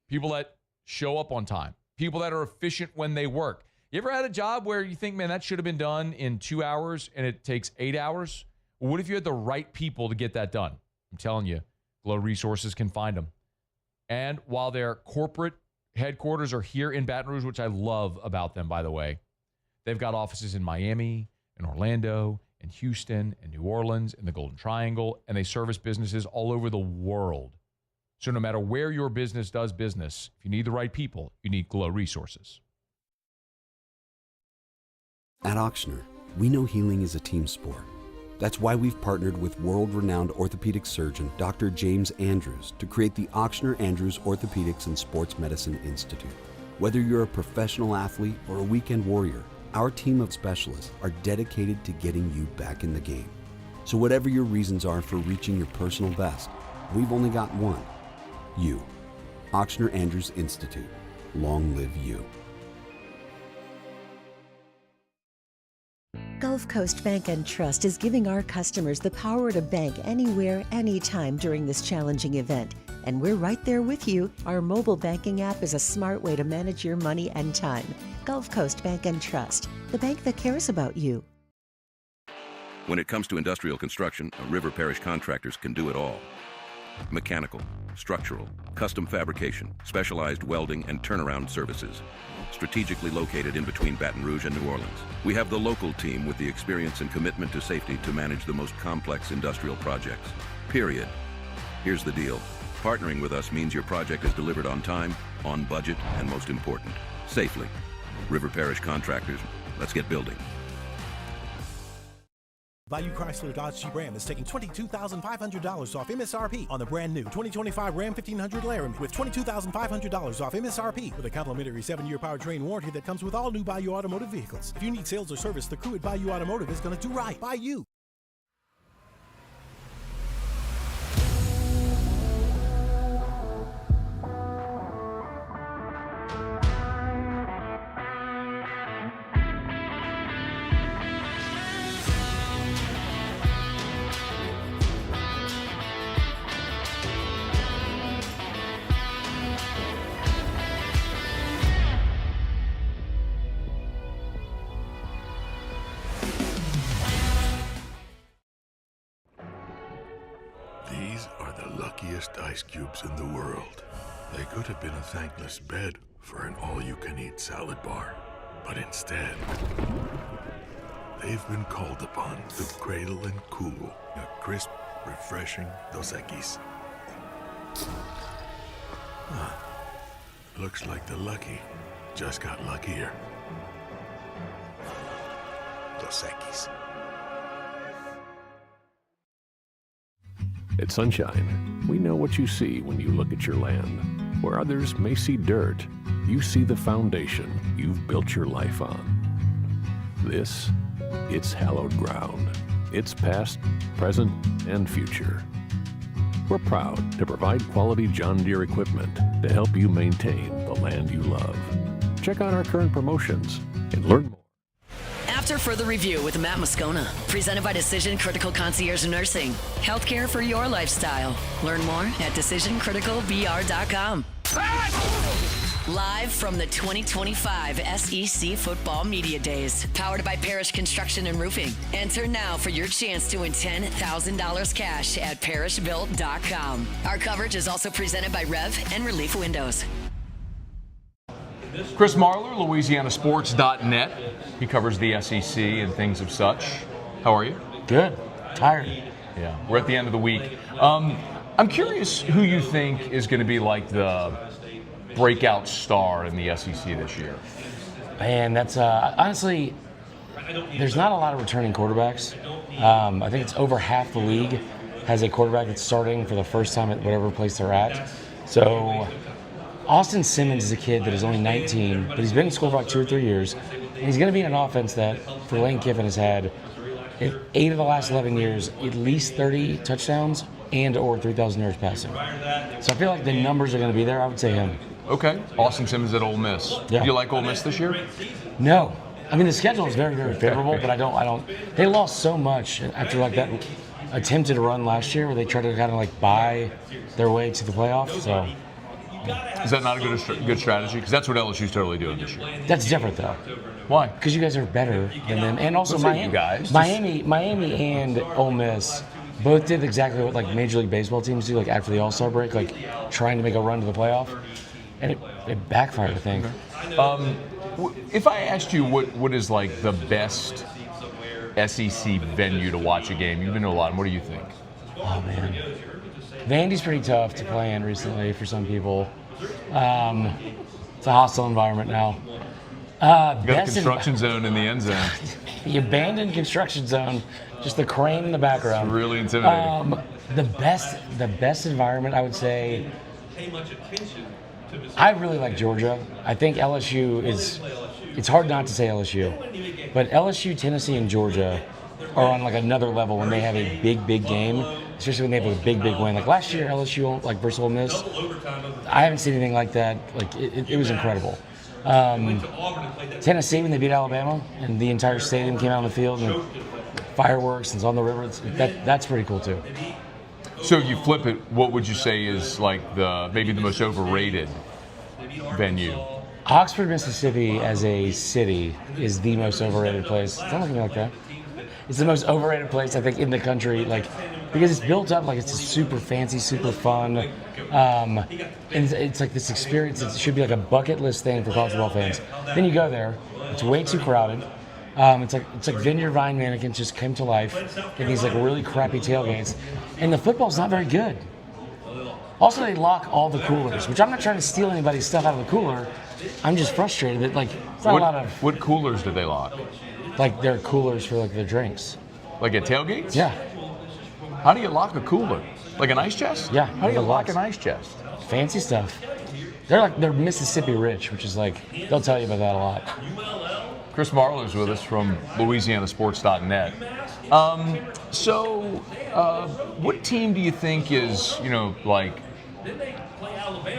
people that show up on time, people that are efficient when they work. You ever had a job where you think, man, that should have been done in 2 hours and it takes 8 hours? Well, what if you had the right people to get that done? I'm telling you, Glow Resources can find them. And while their corporate headquarters are here in Baton Rouge, which I love about them, by the way. They've got offices in Miami, in Orlando, in Houston, in New Orleans, in the Golden Triangle, and they service businesses all over the world. So no matter where your business does business, if you need the right people, you need Glow Resources. At Auctioner, we know healing is a team sport. That's why we've partnered with world-renowned orthopedic surgeon Dr. James Andrews to create the Auctioner Andrews Orthopedics and Sports Medicine Institute. Whether you're a professional athlete or a weekend warrior, our team of specialists are dedicated to getting you back in the game. So whatever your reasons are for reaching your personal best, we've only got one. You. Auctioner Andrews Institute. Long live you. Gulf Coast Bank and Trust is giving our customers the power to bank anywhere, anytime during this challenging event. And we're right there with you. Our mobile banking app is a smart way to manage your money and time. Gulf Coast Bank and Trust, the bank that cares about you. When it comes to industrial construction, River Parish Contractors can do it all. Mechanical, structural, custom fabrication, specialized welding, and turnaround services. Strategically located in between Baton Rouge and New Orleans, we have the local team with the experience and commitment to safety to manage the most complex industrial projects. Period. Here's the deal. Partnering with us means your project is delivered on time, on budget, and most important, safely. River Parish Contractors, let's get building. Bayou Chrysler Dodge Jeep Ram is taking $22,500 off MSRP on the brand new 2025 Ram 1500 Laramie with $22,500 off MSRP with a complimentary 7-year powertrain warranty that comes with all new Bayou Automotive vehicles. If you need sales or service, the crew at Bayou Automotive is going to do right by you. These are the luckiest ice cubes in the world. They could have been a thankless bed for an all-you-can-eat salad bar. But instead, they've been called upon to cradle and cool a crisp, refreshing Dos Equis. Looks like the lucky just got luckier. Dos Equis. At Sunshine, we know what you see when you look at your land. Where others may see dirt, you see the foundation you've built your life on. This, it's hallowed ground. It's past, present, and future. We're proud to provide quality John Deere equipment to help you maintain the land you love. Check out our current promotions and learn more. After further review with Matt Moscona, presented by Decision Critical Concierge Nursing. Healthcare for your lifestyle. Learn more at decisioncriticalbr.com. Live from the 2025 SEC Football Media Days, powered by Parish Construction and Roofing. Enter now for your chance to win $10,000 cash at parishbuilt.com. Our coverage is also presented by Rev and Relief Windows. Chris Marler, LouisianaSports.net. He covers the SEC and things of such. How are you? Good. Tired. Yeah, we're at the end of the week. I'm curious who you think is going to be like the breakout star in the SEC this year. Man, that's honestly, there's not a lot of returning quarterbacks. I think it's over half the league has a quarterback that's starting for the first time at whatever place they're at. So Austin Simmons is a kid that is only 19, but he's been in school for like 2 or 3 years. And he's going to be in an offense that, for Lane Kiffin, has had, in 8 of the last 11 years, at least 30 touchdowns and or 3,000 yards passing. So I feel like the numbers are going to be there. I would say him. Okay. Austin Simmons at Ole Miss. Yeah. Do you like Ole Miss this year? No. I mean, the schedule is very, very favorable, but I don't. They lost so much after like that attempted run last year where they tried to kind of like buy their way to the playoffs. So. Is that not a good strategy? Because that's what LSU's totally doing this year. That's different, though. Why? Because you guys are better than them, and also Miami and Ole Miss both did exactly what like Major League Baseball teams do, like after the All-Star break, like trying to make a run to the playoff. and it backfired, I think. If I asked you what is like the best SEC venue to watch a game, you've been to a lot, what do you think? Oh, man. Vandy's pretty tough to play in recently for some people. It's a hostile environment now. You got the construction zone in the end zone. The abandoned construction zone, just the crane in the background. It's really intimidating. The best environment, I would say, I really like Georgia. I think LSU is, it's hard not to say LSU, but LSU, Tennessee, and Georgia are on like another level when they have a big game, especially when they have a big win. Like last year, LSU like versus Ole Miss, I haven't seen anything like that. Like it was incredible. Tennessee, when they beat Alabama and the entire stadium came out on the field and fireworks and it's on the river, that's pretty cool too. So you flip it, what would you say is like maybe the most overrated venue? Oxford, Mississippi as a city is the most overrated place. Don't look at me like that. It's the most overrated place, I think, in the country, like, because it's built up like it's super fancy, super fun. And it's like this experience. It should be like a bucket list thing for college football fans. Then you go there, it's way too crowded. It's like Vineyard Vine mannequins just came to life in these like really crappy tailgates, and the football's not very good. Also, they lock all the coolers, which I'm not trying to steal anybody's stuff out of the cooler. I'm just frustrated that like it's not a lot of. What coolers do they lock? Like they're coolers for like their drinks. Like at tailgates? Yeah. How do you lock a cooler? Like an ice chest? Yeah. How do you lock an ice chest? Fancy stuff. They're Mississippi rich, which is like they'll tell you about that a lot. Chris Marler's with us from LouisianaSports.net. What team do you think is, like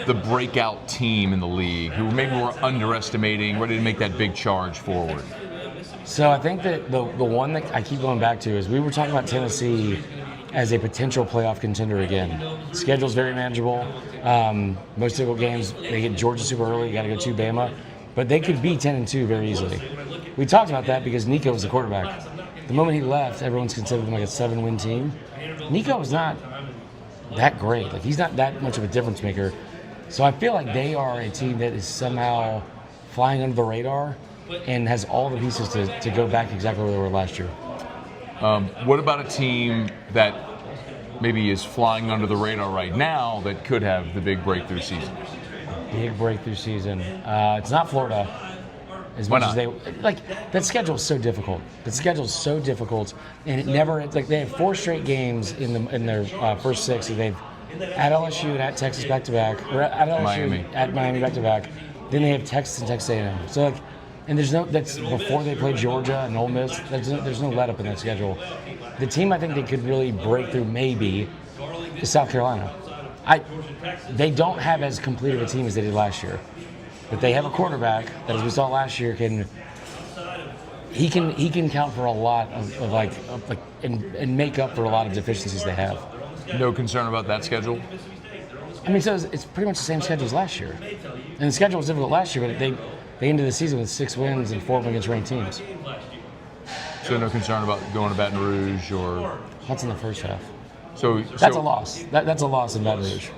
the breakout team in the league who maybe we're underestimating, ready to make that big charge forward? So I think that the one that I keep going back to is we were talking about Tennessee as a potential playoff contender again. Schedule's very manageable. Most difficult games, they get Georgia super early, you got to go to Bama. But they could be 10-2 very easily. We talked about that because Nico was the quarterback. The moment he left, everyone's considered him like a 7-win team. Nico was not that great. Like he's not that much of a difference maker. So I feel like they are a team that is somehow flying under the radar and has all the pieces to go back exactly where they were last year. What about a team that maybe is flying under the radar right now that could have the big breakthrough season? Big breakthrough season. It's not Florida. As much as they like, that schedule is so difficult. The schedule is so difficult, and it never like they have 4 straight games in their first 6. So they've at LSU and at Texas back to back, or at LSU at Miami back to back. Then they have Texas and Texas A&M. So like, and that's before they play Georgia and Ole Miss. There's no let up in that schedule. The team I think they could really break through maybe is South Carolina. They don't have as complete of a team as they did last year, but they have a quarterback that, as we saw last year, can count for a lot and make up for a lot of deficiencies they have. No concern about that schedule? I mean, so it's pretty much the same schedule as last year, and the schedule was difficult last year, but they ended the season with 6 wins and 4 against ranked teams. So no concern about going to Baton Rouge or? That's in the first half. So that's a loss. That's a loss in Baton Rouge.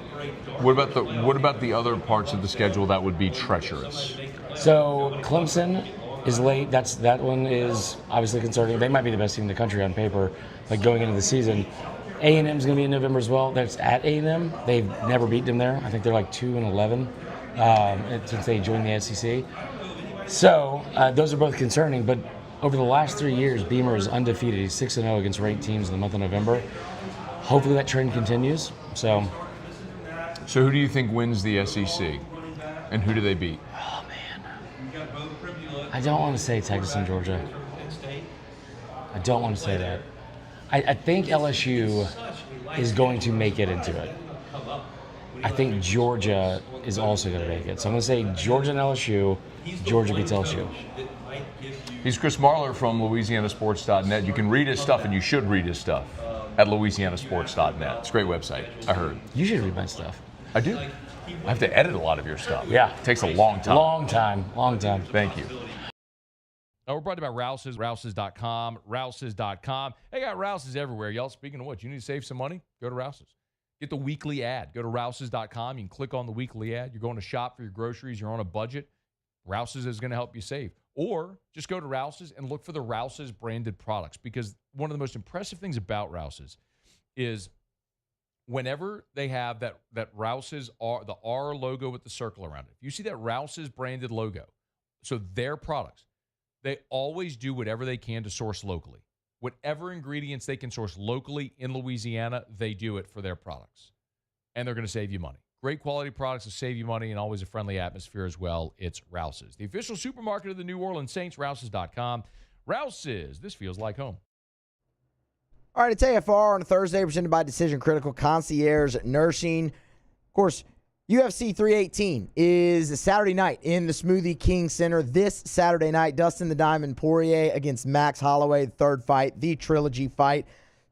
What about the other parts of the schedule that would be treacherous? So Clemson is late. That one is obviously concerning. They might be the best team in the country on paper, like going into the season. A&M is going to be in November as well. That's at A&M. They've never beaten them there. I think they're like 2-11 since they joined the SEC. So those are both concerning. But over the last 3 years, Beamer is undefeated. He's 6-0 against ranked teams in the month of November. Hopefully that trend continues. So who do you think wins the SEC, and who do they beat? Oh man, I don't want to say Texas and Georgia. I don't want to say that. I think LSU is going to make it into it. I think Georgia is also going to make it. So I'm going to say Georgia and LSU. Georgia beats LSU. He's Chris Marler from LouisianaSports.net. You can read his stuff, and you should read his stuff at LouisianaSports.net. It's a great website, I heard. You should read my stuff. I do. I have to edit a lot of your stuff. Yeah. It takes a long time. Long time. Thank you. We're brought to you by Rouse's, Rouse's.com, Rouse's.com. They got Rouse's everywhere, y'all. Speaking of which, you need to save some money? Go to Rouse's. Get the weekly ad. Go to rouses.com. You can click on the weekly ad. You're going to shop for your groceries. You're on a budget. Rouses is going to help you save. Or just go to Rouses and look for the Rouses branded products, because one of the most impressive things about Rouses is whenever they have that Rouses the R logo with the circle around it. If you see that Rouses branded logo, so their products, they always do whatever they can to source locally. Whatever ingredients they can source locally in Louisiana, they do it for their products. And they're going to save you money. Great quality products to save you money, and always a friendly atmosphere as well. It's Rouses, the official supermarket of the New Orleans Saints. Rouses.com. Rouses, this feels like home. All right, it's AFR on a Thursday, presented by Decision Critical Concierge Nursing. Of course, UFC 318 is Saturday night in the Smoothie King Center. This Saturday night, Dustin the Diamond Poirier against Max Holloway, the third fight, the trilogy fight.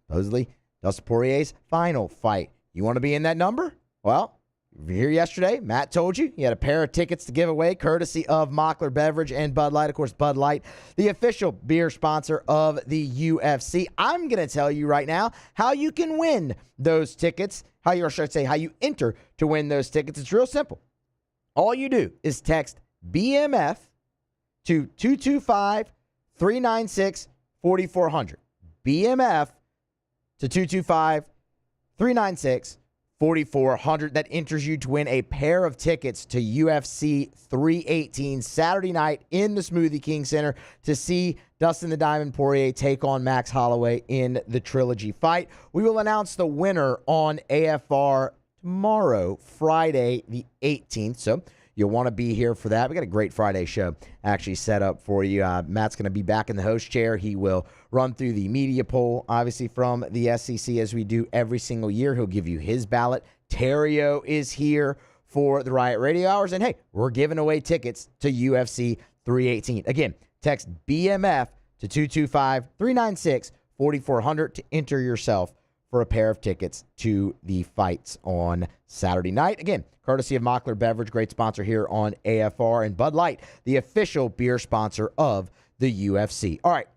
Supposedly, Dustin Poirier's final fight. You want to be in that number? Well, if you're here yesterday, Matt told you he had a pair of tickets to give away, courtesy of Marler Beverage and Bud Light. Of course, Bud Light, the official beer sponsor of the UFC. I'm going to tell you right now how you can win those tickets, how you enter to win those tickets. It's real simple. All you do is text BMF to 225-396-4400. BMF to 225-396-4400. That enters you to win a pair of tickets to UFC 318 Saturday night in the Smoothie King Center to see Dustin the Diamond Poirier take on Max Holloway in the trilogy fight. We will announce the winner on AFR tomorrow, Friday the 18th. So you'll want to be here for that. We got a great Friday show actually set up for you. Matt's going to be back in the host chair. He will run through the media poll, obviously from the SEC, as we do every single year. He'll give you his ballot. Terrio is here for the Riot Radio Hours. And, hey, we're giving away tickets to UFC 318. Again, text BMF to 225-396-4400 to enter yourself for a pair of tickets to the fights on Saturday night. Again, courtesy of Marler Beverage, great sponsor here on AFR, and Bud Light, the official beer sponsor of the UFC. All right,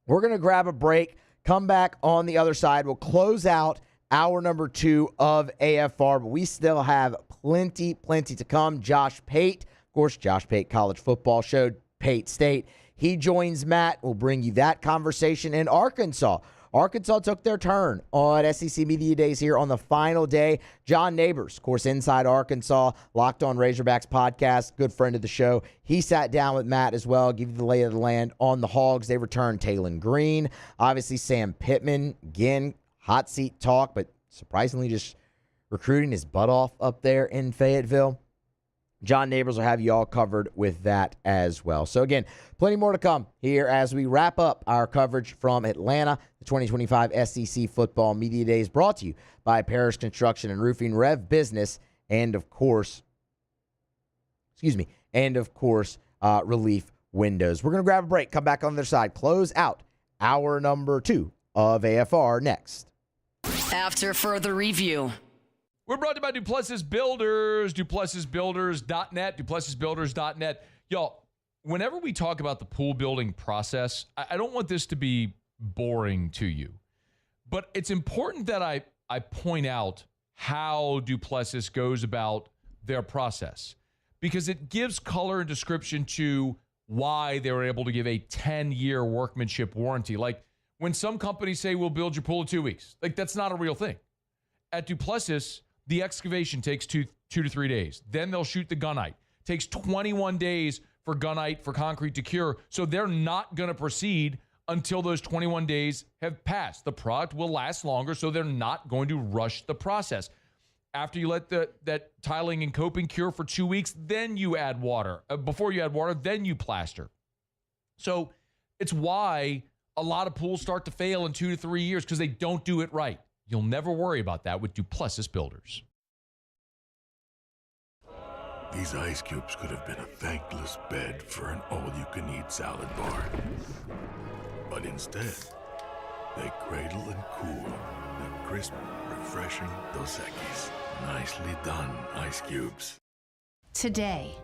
we're going to grab a break, come back on the other side. We'll close out hour number 2 of AFR, but we still have plenty to come. Josh Pate, of course, Josh Pate College Football Show, Pate State. He joins Matt. We'll bring you that conversation in Arkansas. Arkansas took their turn on SEC Media Days here on the final day. John Nabors, of course, Inside Arkansas, Locked On Razorbacks podcast, good friend of the show. He sat down with Matt as well, give you the lay of the land on the Hogs. They returned Taylon Green. Obviously, Sam Pittman, again, hot seat talk, but surprisingly just recruiting his butt off up there in Fayetteville. John Nabors will have you all covered with that as well. So, again, plenty more to come here as we wrap up our coverage from Atlanta. The 2025 SEC Football Media Days brought to you by Parrish Construction and Roofing, Rev Business, and, of course, Relief Windows. We're going to grab a break, come back on the other side, close out hour number 2 of AFR next. After further review. We're brought to you by Duplessis Builders, DuplessisBuilders.net, DuplessisBuilders.net. Y'all, whenever we talk about the pool building process, I don't want this to be boring to you, but it's important that I point out how Duplessis goes about their process, because it gives color and description to why they were able to give a 10-year workmanship warranty. Like when some companies say we'll build your pool in 2 weeks, like that's not a real thing. At Duplessis, the excavation takes 2 to 3 days. Then they'll shoot the gunite. Takes 21 days for gunite, for concrete to cure. So they're not going to proceed until those 21 days have passed. The product will last longer, so they're not going to rush the process. After you let that tiling and coping cure for 2 weeks, then you add water. Before you add water, then you plaster. So it's why a lot of pools start to fail in 2 to 3 years, because they don't do it right. You'll never worry about that with Duplessis Builders. These ice cubes could have been a thankless bed for an all-you-can-eat salad bar. But instead, they cradle and cool the crisp, refreshing Dos Equis. Nicely done, ice cubes. Today,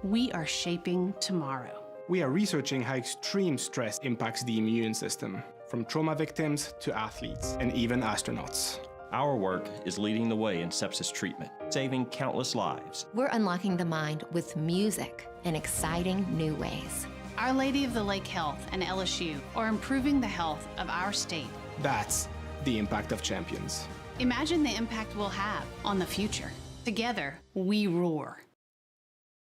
we are shaping tomorrow. We are researching how extreme stress impacts the immune system, from trauma victims to athletes and even astronauts. Our work is leading the way in sepsis treatment, saving countless lives. We're unlocking the mind with music in exciting new ways. Our Lady of the Lake Health and LSU are improving the health of our state. That's the impact of champions. Imagine the impact we'll have on the future. Together, we roar.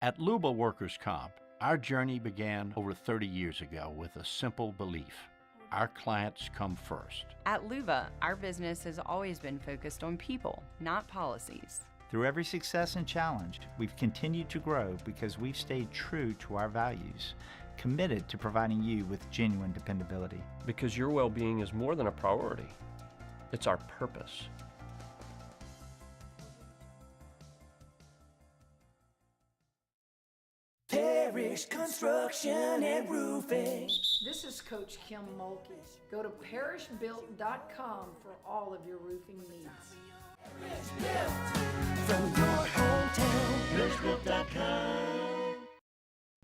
At Luba Workers' Comp, our journey began over 30 years ago with a simple belief. Our clients come first. At Luba, our business has always been focused on people, not policies. Through every success and challenge, we've continued to grow because we've stayed true to our values, committed to providing you with genuine dependability. Because your well-being is more than a priority. It's our purpose. Parish Construction and Roofing. This is Coach Kim Mulkey. Go to parishbuilt.com for all of your roofing needs. From your hometown, parishbuilt.com.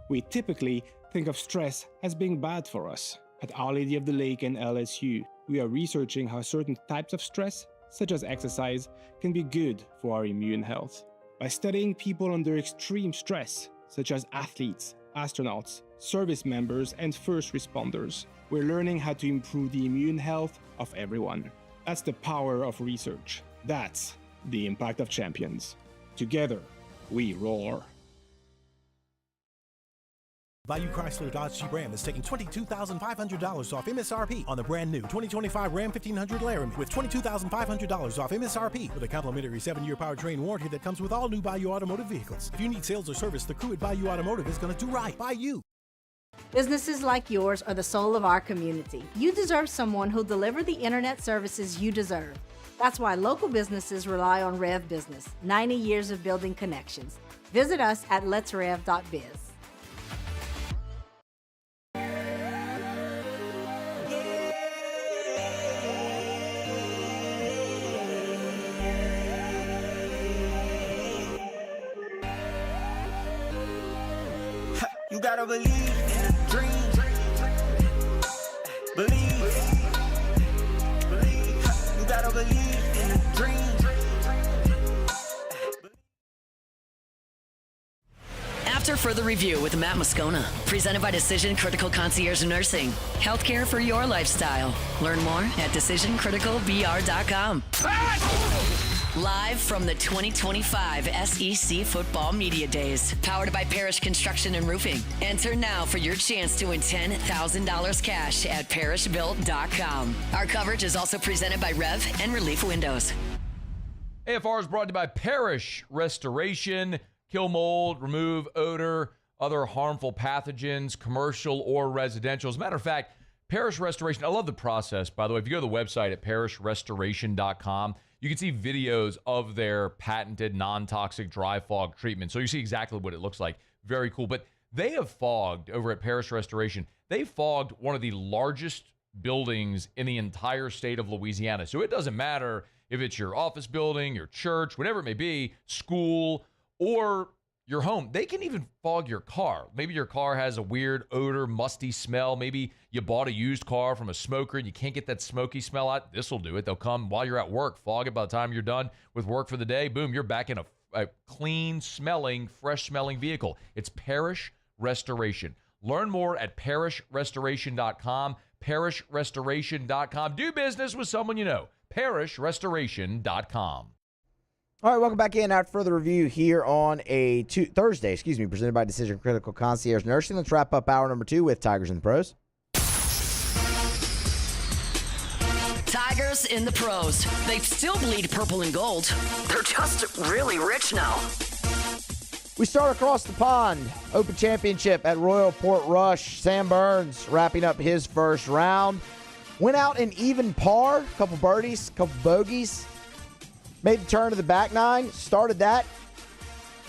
We typically think of stress as being bad for us. At Our Lady of the Lake and LSU, we are researching how certain types of stress, such as exercise, can be good for our immune health. By studying people under extreme stress, such as athletes, astronauts, service members, and first responders, we're learning how to improve the immune health of everyone. That's the power of research. That's the impact of champions. Together, we roar. Bayou Chrysler Dodge Jeep Ram is taking $22,500 off MSRP on the brand new 2025 Ram 1500 Laramie with $22,500 off MSRP with a complimentary 7-year powertrain warranty that comes with all new Bayou Automotive vehicles. If you need sales or service, the crew at Bayou Automotive is going to do right by you. Businesses like yours are the soul of our community. You deserve someone who'll deliver the internet services you deserve. That's why local businesses rely on Rev Business, 90 years of building connections. Visit us at letsrev.biz. You gotta believe in a dream. Believe. You gotta believe in a dream. After further review with Matt Moscona, presented by Decision Critical Concierge Nursing. Healthcare for your lifestyle. Learn more at decisioncriticalbr.com. Live from the 2025 SEC Football Media Days, powered by Parish Construction and Roofing. Enter now for your chance to win $10,000 cash at parishbuilt.com. Our coverage is also presented by Rev and Relief Windows. AFR is brought to you by Parish Restoration. Kill mold, remove odor, other harmful pathogens, commercial or residential. As a matter of fact, Parish Restoration, I love the process, by the way. If you go to the website at parishrestoration.com, you can see videos of their patented non-toxic dry fog treatment. So you see exactly what it looks like. Very cool. But they have fogged over at Parish Restoration. They fogged one of the largest buildings in the entire state of Louisiana. So it doesn't matter if it's your office building, your church, whatever it may be, school, or your home. They can even fog your car. Maybe your car has a weird odor, musty smell. Maybe you bought a used car from a smoker and you can't get that smoky smell out. This will do it. They'll come while you're at work, fog it. By the time you're done with work for the day, boom, you're back in a clean-smelling, fresh-smelling vehicle. It's Parish Restoration. Learn more at parishrestoration.com. Parishrestoration.com. Do business with someone you know. Parishrestoration.com. All right, welcome back in. After further review here on a Thursday, presented by Decision Critical Concierge Nursing. Let's wrap up hour number 2 with Tigers in the Pros. Tigers in the pros. They still bleed purple and gold. They're just really rich now. We start across the pond. Open Championship at Royal Port Rush. Sam Burns wrapping up his first round. Went out in even par. Couple birdies, couple bogeys. Made the turn to the back nine. Started that.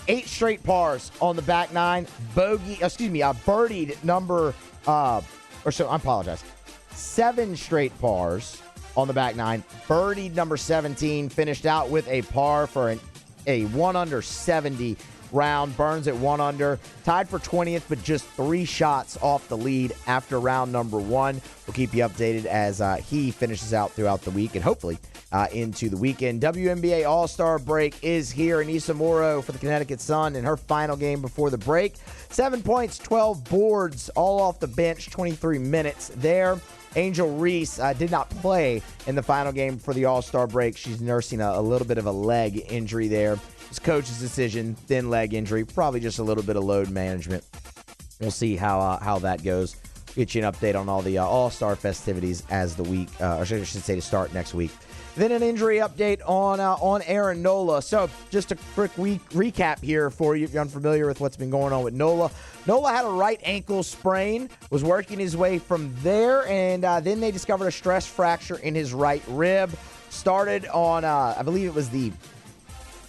8 straight pars on the back nine. Birdied number, I apologize. 7 straight pars on the back nine. Birdied number 17. Finished out with a par for a 1 under 70 round. Burns at 1 under, tied for 20th, but just 3 shots off the lead after round number 1. We'll keep you updated as he finishes out throughout the week and hopefully into the weekend. WNBA All-Star break is here. Anissa Morrow for the Connecticut Sun in her final game before the break. 7 points, 12 boards, all off the bench, 23 minutes there. Angel Reese did not play in the final game for the All-Star break. She's nursing a little bit of a leg injury there. It's coach's decision, thin leg injury, probably just a little bit of load management. We'll see how that goes. Get you an update on all the All-Star festivities as the week, or I should say to start next week. Then an injury update on Aaron Nola. So just a quick recap here for you if you're unfamiliar with what's been going on with Nola. Nola had a right ankle sprain, was working his way from there, and then they discovered a stress fracture in his right rib. Started on, I believe it was the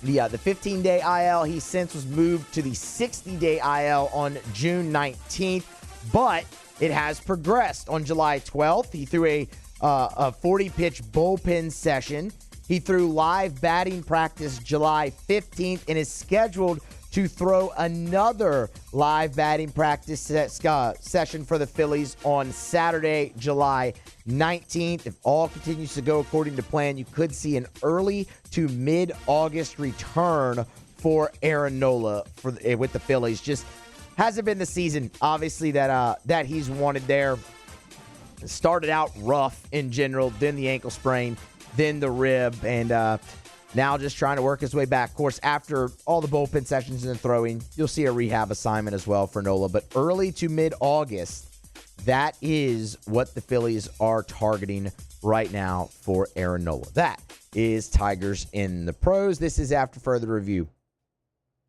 15-day IL. He since was moved to the 60-day IL on June 19th, but it has progressed. On July 12th, he threw a 40-pitch bullpen session. He threw live batting practice July 15th and is scheduled to throw another live batting practice session for the Phillies on Saturday, July 19th. If all continues to go according to plan, you could see an early to mid-August return for Aaron Nola with the Phillies. Just hasn't been the season, obviously, that he's wanted there. Started out rough in general, then the ankle sprain, then the rib, and now just trying to work his way back. Of course, after all the bullpen sessions and throwing, you'll see a rehab assignment as well for Nola. But early to mid-August, that is what the Phillies are targeting right now for Aaron Nola. That is Tigers in the Pros. This is After Further Review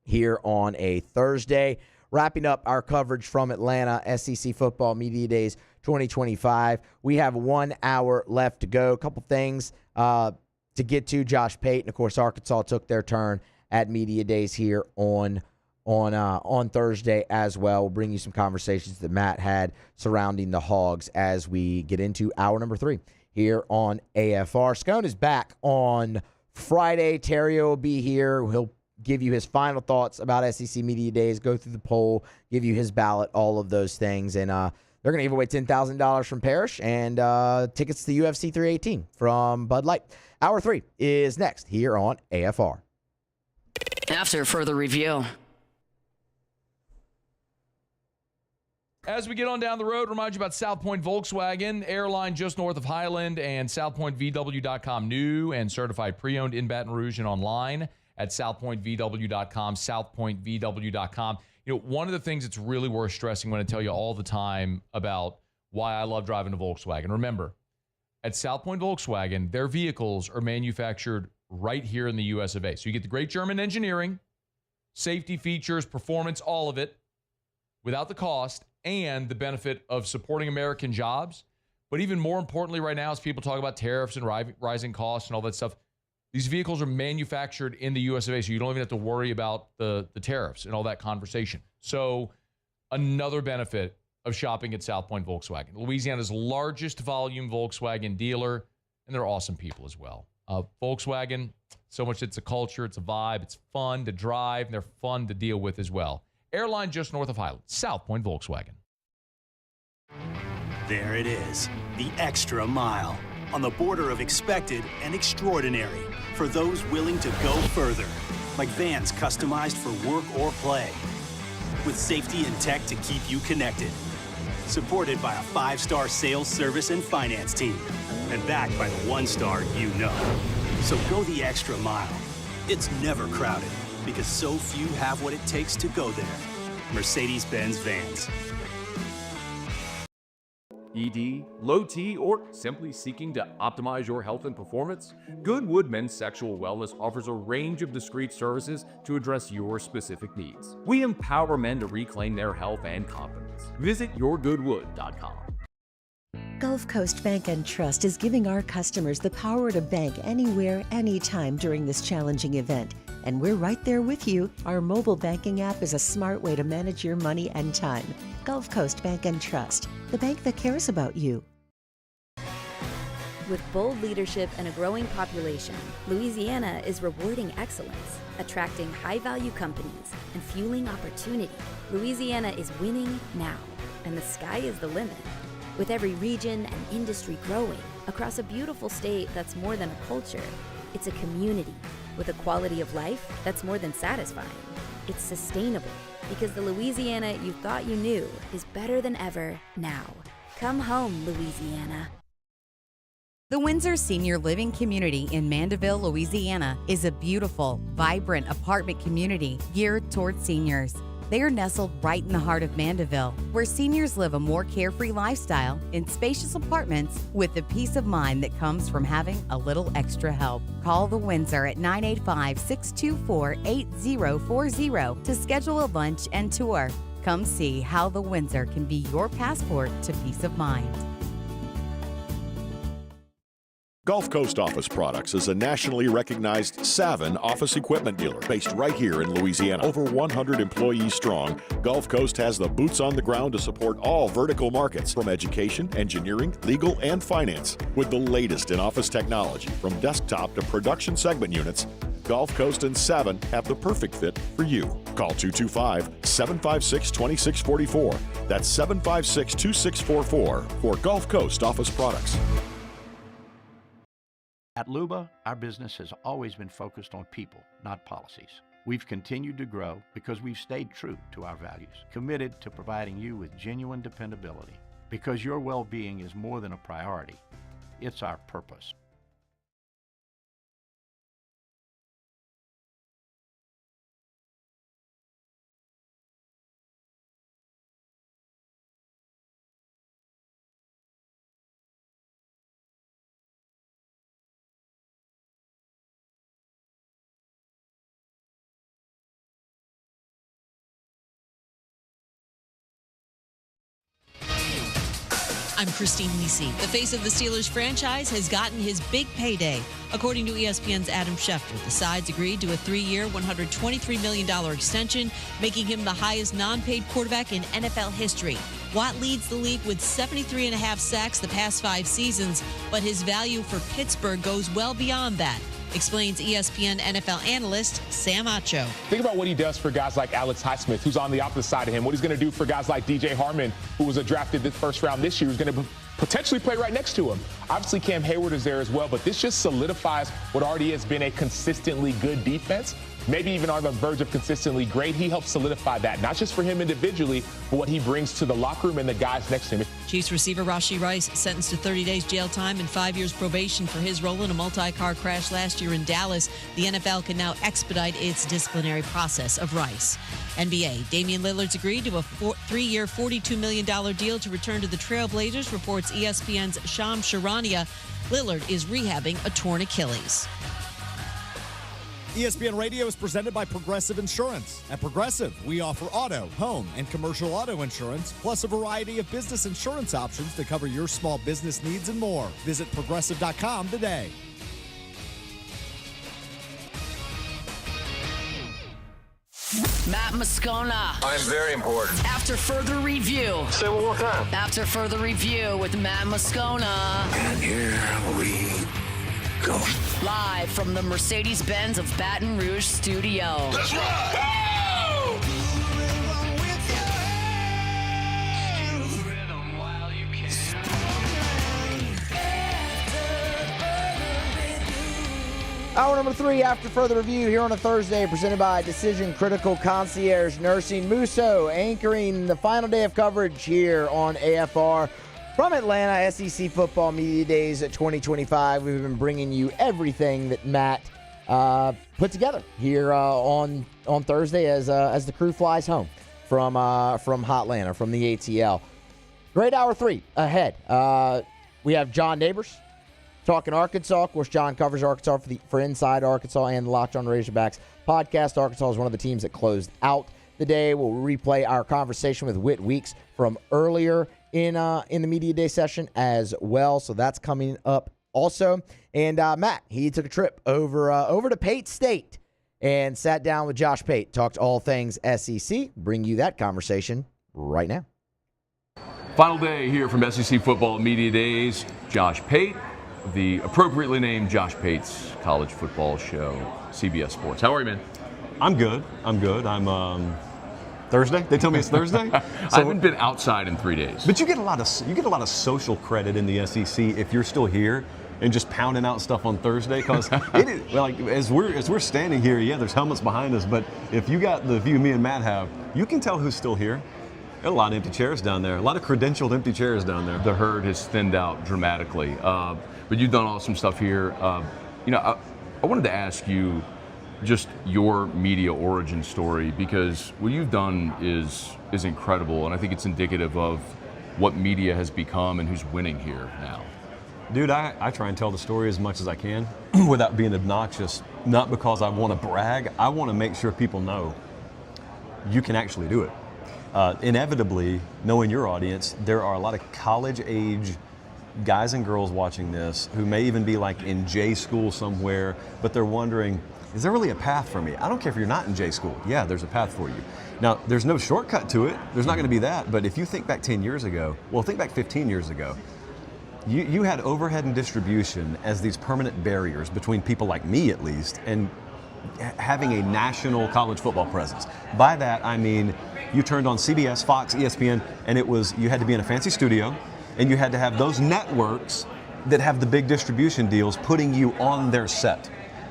here on a Thursday. Wrapping up our coverage from Atlanta SEC Football Media Days 2025. We have 1 hour left to go. A couple things to get to. Josh Pate and, of course, Arkansas took their turn at Media Days here on Thursday as well. We'll bring you some conversations that Matt had surrounding the Hogs as we get into hour number 3 here on AFR. Scone is back on Friday. Terrio will be here. He'll give you his final thoughts about SEC Media Days, go through the poll, give you his ballot, all of those things. And they're going to give away $10,000 from Parrish and tickets to the UFC 318 from Bud Light. Hour 3 is next here on AFR. After Further Review. As we get on down the road, remind you about South Point Volkswagen, airline just north of Highland, and southpointvw.com. New and certified pre-owned in Baton Rouge and online at southpointvw.com, southpointvw.com. You know, one of the things that's really worth stressing when I tell you all the time about why I love driving a Volkswagen. Remember, at South Point Volkswagen, their vehicles are manufactured right here in the U.S. of A. So you get the great German engineering, safety features, performance, all of it, without the cost and the benefit of supporting American jobs. But even more importantly right now, as people talk about tariffs and rising costs and all that stuff, these vehicles are manufactured in the U.S. of A., so you don't even have to worry about the tariffs and all that conversation. So another benefit of shopping at South Point Volkswagen, Louisiana's largest volume Volkswagen dealer, and they're awesome people as well. Volkswagen, so much it's a culture, it's a vibe, it's fun to drive, and they're fun to deal with as well. Airline just north of Highland, South Point Volkswagen. There it is, the extra mile. On the border of expected and extraordinary for those willing to go further, like vans customized for work or play, with safety and tech to keep you connected. Supported by a 5-star sales, service, and finance team, and backed by the 1-star you know. So go the extra mile. It's never crowded because so few have what it takes to go there. Mercedes-Benz Vans. ED, low T, or simply seeking to optimize your health and performance? Goodwood Men's Sexual Wellness offers a range of discreet services to address your specific needs. We empower men to reclaim their health and confidence. Visit yourgoodwood.com. Gulf Coast Bank and Trust is giving our customers the power to bank anywhere, anytime during this challenging event. And we're right there with you. Our mobile banking app is a smart way to manage your money and time. Gulf Coast Bank and Trust, the bank that cares about you. With bold leadership and a growing population, Louisiana is rewarding excellence, attracting high-value companies, and fueling opportunity. Louisiana is winning now, and the sky is the limit. With every region and industry growing across a beautiful state that's more than a culture, it's a community with a quality of life that's more than satisfying. It's sustainable because the Louisiana you thought you knew is better than ever now. Come home, Louisiana. The Windsor Senior Living Community in Mandeville, Louisiana is a beautiful, vibrant apartment community geared towards seniors. They are nestled right in the heart of Mandeville, where seniors live a more carefree lifestyle in spacious apartments with the peace of mind that comes from having a little extra help. Call the Windsor at 985-624-8040 to schedule a lunch and tour. Come see how the Windsor can be your passport to peace of mind. Gulf Coast Office Products is a nationally recognized Savin office equipment dealer based right here in Louisiana. Over 100 employees strong, Gulf Coast has the boots on the ground to support all vertical markets from education, engineering, legal, and finance. With the latest in office technology from desktop to production segment units, Gulf Coast and Savin have the perfect fit for you. Call 225-756-2644. That's 756-2644 for Gulf Coast Office Products. At Luba, our business has always been focused on people, not policies. We've continued to grow because we've stayed true to our values, committed to providing you with genuine dependability. Because your well-being is more than a priority, it's our purpose. I'm Christine Lisi. The face of the Steelers franchise has gotten his big payday. According to ESPN's Adam Schefter, the sides agreed to a 3-year, $123 million extension, making him the highest non-paid quarterback in NFL history. Watt leads the league with 73.5 sacks the past 5 seasons, but his value for Pittsburgh goes well beyond that, explains ESPN NFL analyst Sam Acho. Think about what he does for guys like Alex Highsmith, who's on the opposite side of him, what he's going to do for guys like DJ Harmon, who was drafted this first round this year, who's going to potentially play right next to him. Obviously, Cam Hayward is there as well, but this just solidifies what already has been a consistently good defense, maybe even on the verge of consistently great. He helps solidify that, not just for him individually, but what he brings to the locker room and the guys next to him. Chiefs receiver Rashee Rice sentenced to 30 days jail time and 5 years probation for his role in a multi-car crash last year in Dallas. The NFL can now expedite its disciplinary process of Rice. NBA, Damian Lillard's agreed to a 3-year, $42 million deal to return to the Trailblazers, reports ESPN's Shams Charania. Lillard is rehabbing a torn Achilles. ESPN Radio is presented by Progressive Insurance. At Progressive, we offer auto, home, and commercial auto insurance, plus a variety of business insurance options to cover your small business needs and more. Visit Progressive.com today. Matt Moscona. I'm very important. After further review. Say it one more time. After further review with Matt Moscona. And here we go. Live from the Mercedes-Benz of Baton Rouge studio. Let's ride! Go! Hour number 3 after further review here on a Thursday, presented by Decision Critical Concierge Nursing. Musso anchoring the final day of coverage here on AFR. From Atlanta, SEC Football Media Days 2025, we've been bringing you everything that Matt put together here on Thursday as the crew flies home from Hotlanta, from the ATL. Great hour 3 ahead. We have John Nabors talking Arkansas. Of course, John covers Arkansas for Inside Arkansas and the Locked On Razorbacks podcast. Arkansas is one of the teams that closed out the day. We'll replay our conversation with Whit Weeks from earlier in the media day session as well. So that's coming up also. And Matt, he took a trip over to Pate State and sat down with Josh Pate. Talked all things SEC. Bring you that conversation right now. Final day here from SEC Football Media Days. Josh Pate the appropriately named Josh Pate's college football show, CBS Sports. How are you, man? I'm good. I'm Thursday. They tell me it's Thursday. I haven't been outside in 3 days. But you get a lot of social credit in the SEC if you're still here and just pounding out stuff on Thursday, because it is like as we're standing here. Yeah, there's helmets behind us, but if you got the view me and Matt have, you can tell who's still here. There are a lot of empty chairs down there. A lot of credentialed empty chairs down there. The herd has thinned out dramatically, but you've done awesome stuff here. I wanted to ask you just your media origin story, because what you've done is incredible, and I think it's indicative of what media has become and who's winning here now. Dude, I try and tell the story as much as I can without being obnoxious, not because I want to brag. I want to make sure people know you can actually do it. Inevitably, knowing your audience, there are a lot of college-age guys and girls watching this who may even be like in J school somewhere, but they're wondering, is there really a path for me? I don't care if you're not in J school. Yeah, there's a path for you. Now, there's no shortcut to it. There's not going to be that. But if you think back 10 years ago, well, think back 15 years ago, you had overhead and distribution as these permanent barriers between people like me, at least, and having a national college football presence. By that, I mean you turned on CBS, Fox, ESPN, and you had to be in a fancy studio, and you had to have those networks that have the big distribution deals putting you on their set.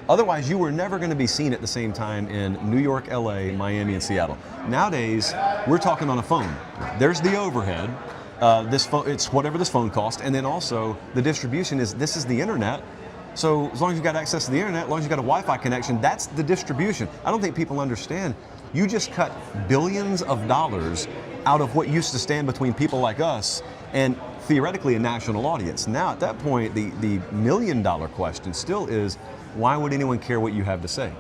Otherwise, you were never going to be seen at the same time in New York, LA, Miami, and Seattle. Nowadays, we're talking on a phone. There's the overhead. This phone, it's whatever this phone costs, and then also the distribution is the internet. So as long as you've got access to the internet, as long as you've got a Wi-Fi connection, that's the distribution. I don't think people understand. You just cut billions of dollars out of what used to stand between people like us and theoretically a national audience. Now at that point, the $1 million question still is, why would anyone care what you have to say?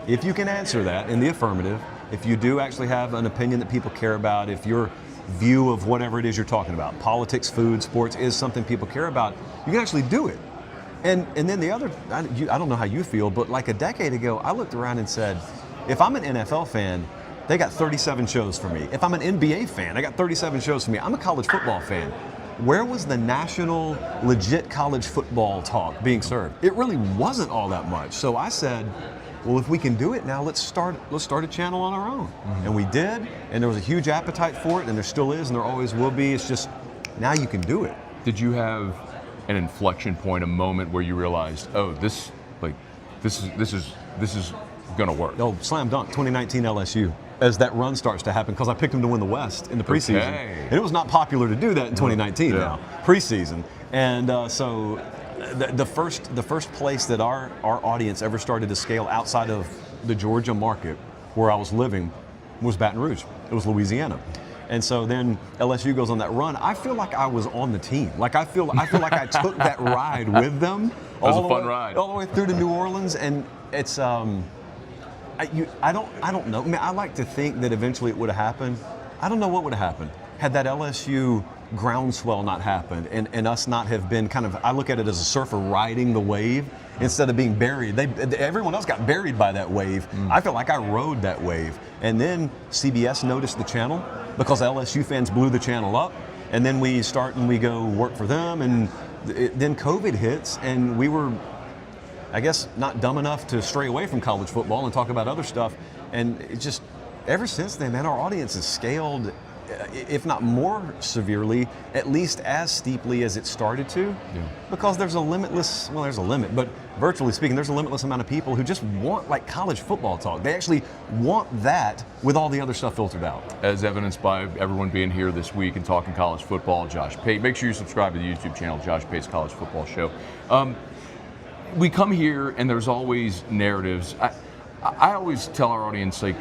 If you can answer that in the affirmative, if you do actually have an opinion that people care about, if your view of whatever it is you're talking about, politics, food, sports, is something people care about, you can actually do it. And then the other, I don't know how you feel, but like a decade ago, I looked around and said, if I'm an NFL fan, they got 37 shows for me. If I'm an NBA fan, I got 37 shows for me. I'm a college football fan. Where was the national, legit college football talk being served? It really wasn't all that much. So I said, well, if we can do it now, let's start a channel on our own. Mm-hmm. And we did, and there was a huge appetite for it, and there still is, and there always will be. It's just, now you can do it. Did you have an inflection point, a moment where you realized, oh, this is gonna work? Oh, slam dunk, 2019 LSU. As that run starts to happen, because I picked them to win the West in the preseason. Okay. And it was not popular to do that in 2019 now, preseason. And so the first place that our audience ever started to scale outside of the Georgia market where I was living was Baton Rouge. It was Louisiana. And so then LSU goes on that run. I feel like I was on the team. Like I feel like I took that ride with them. It was a fun ride. All the way through to New Orleans, and it's I don't know. I mean, I like to think that eventually it would have happened. I don't know what would have happened had that LSU groundswell not happened and us not have been kind of, I look at it as a surfer riding the wave instead of being buried. Everyone else got buried by that wave. I felt like I rode that wave. And then CBS noticed the channel because LSU fans blew the channel up. And then we start and we go work for them. And then COVID hits and we were, I guess, not dumb enough to stray away from college football and talk about other stuff. And it just, ever since then, man, our audience has scaled, if not more severely, at least as steeply as it started to. Yeah. Because there's a limitless, well, there's a limit, but virtually speaking, there's a limitless amount of people who just want like college football talk. They actually want that with all the other stuff filtered out. As evidenced by everyone being here this week and talking college football, Josh Pate. Make sure you subscribe to the YouTube channel, Josh Pate's College Football Show. We come here and there's always narratives. I always tell our audience, like,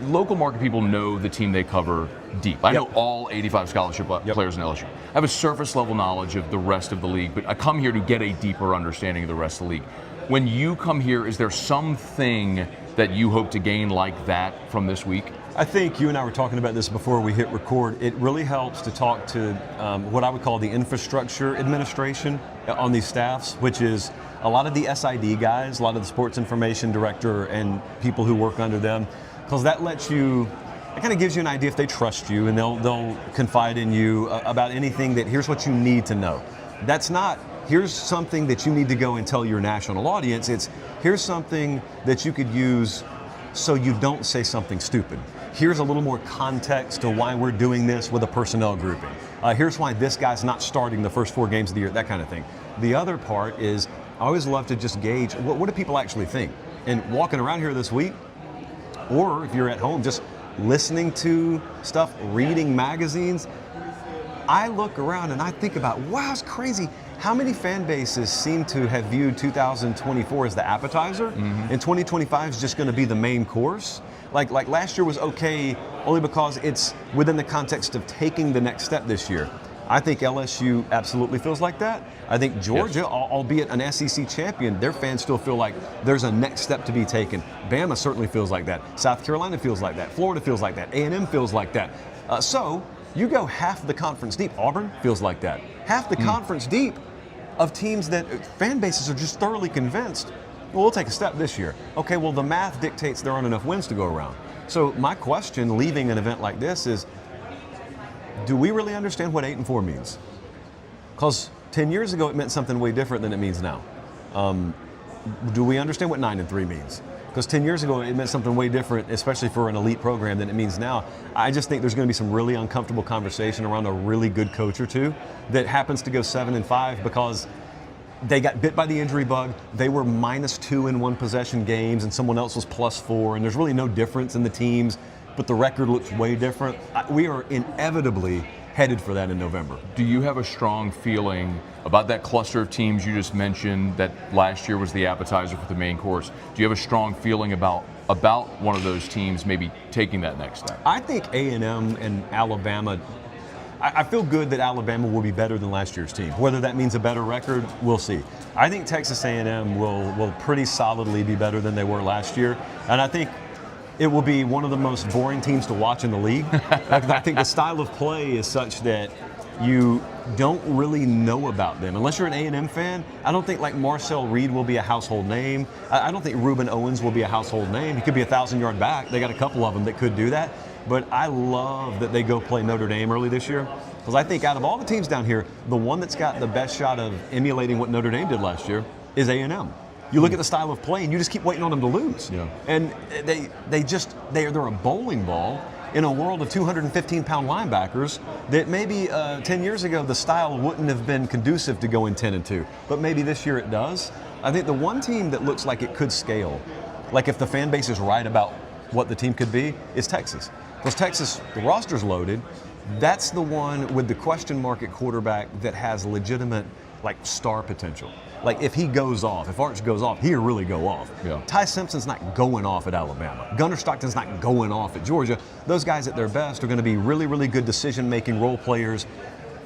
local market people know the team they cover deep. I know all 85 scholarship players in LSU. I have a surface level knowledge of the rest of the league, but I come here to get a deeper understanding of the rest of the league. When you come here, is there something that you hope to gain like that from this week? I think you and I were talking about this before we hit record. It really helps to talk to what I would call the infrastructure administration on these staffs, which is a lot of the SID guys, a lot of the sports information director and people who work under them, because that lets you, it kind of gives you an idea if they trust you and they'll confide in you about anything that here's what you need to know. That's not, here's something that you need to go and tell your national audience. Here's something that you could use so you don't say something stupid. Here's a little more context to why we're doing this with a personnel grouping. Here's why this guy's not starting the first 4 games of the year, that kind of thing. The other part is I always love to just gauge what do people actually think. And walking around here this week, or if you're at home just listening to stuff, reading magazines, I look around and I think about, wow, it's crazy. How many fan bases seem to have viewed 2024 as the appetizer, and 2025 is just going to be the main course? Like last year was okay only because it's within the context of taking the next step this year. I think LSU absolutely feels like that. I think Georgia, albeit an SEC champion, their fans still feel like there's a next step to be taken. Bama certainly feels like that. South Carolina feels like that. Florida feels like that. A&M feels like that. So you go half the conference deep. Auburn feels like that. Half the conference deep of teams that fan bases are just thoroughly convinced, well, we'll take a step this year. Okay, well, the math dictates there aren't enough wins to go around. So my question leaving an event like this is, do we really understand what 8-4 means? Because 10 years ago it meant something way different than it means now. Do we understand what 9-3 means? Because 10 years ago it meant something way different, especially for an elite program, than it means now. I just think there's going to be some really uncomfortable conversation around a really good coach or two that happens to go 7-5 because they got bit by the injury bug. They were -2 in one possession games and someone else was +4, and there's really no difference in the teams, but the record looks way different. We are inevitably headed for that in November. Do you have a strong feeling about that cluster of teams you just mentioned that last year was the appetizer for the main course? Do you have a strong feeling about one of those teams maybe taking that next step? I think A&M and Alabama, I feel good that Alabama will be better than last year's team. Whether that means a better record, we'll see. I think Texas A&M will pretty solidly be better than they were last year, and I think it will be one of the most boring teams to watch in the league. I think the style of play is such that you don't really know about them. Unless you're an A&M fan, I don't think like Marcel Reed will be a household name. I don't think Reuben Owens will be a household name. He could be a 1,000-yard back. They got a couple of them that could do that. But I love that they go play Notre Dame early this year, because I think out of all the teams down here, the one that's got the best shot of emulating what Notre Dame did last year is A&M. You look at the style of play and you just keep waiting on them to lose. Yeah. And they're a bowling ball in a world of 215-pound linebackers that maybe 10 years ago the style wouldn't have been conducive to going 10-2, but maybe this year it does. I think the one team that looks like it could scale, like if the fan base is right about what the team could be, is Texas. Because Texas, the roster's loaded. That's the one with the question mark at quarterback that has legitimate star potential. Like if he goes off, if Arch goes off, he'll really go off. Yeah. Ty Simpson's not going off at Alabama. Gunnar Stockton's not going off at Georgia. Those guys at their best are going to be really, really good decision-making role players.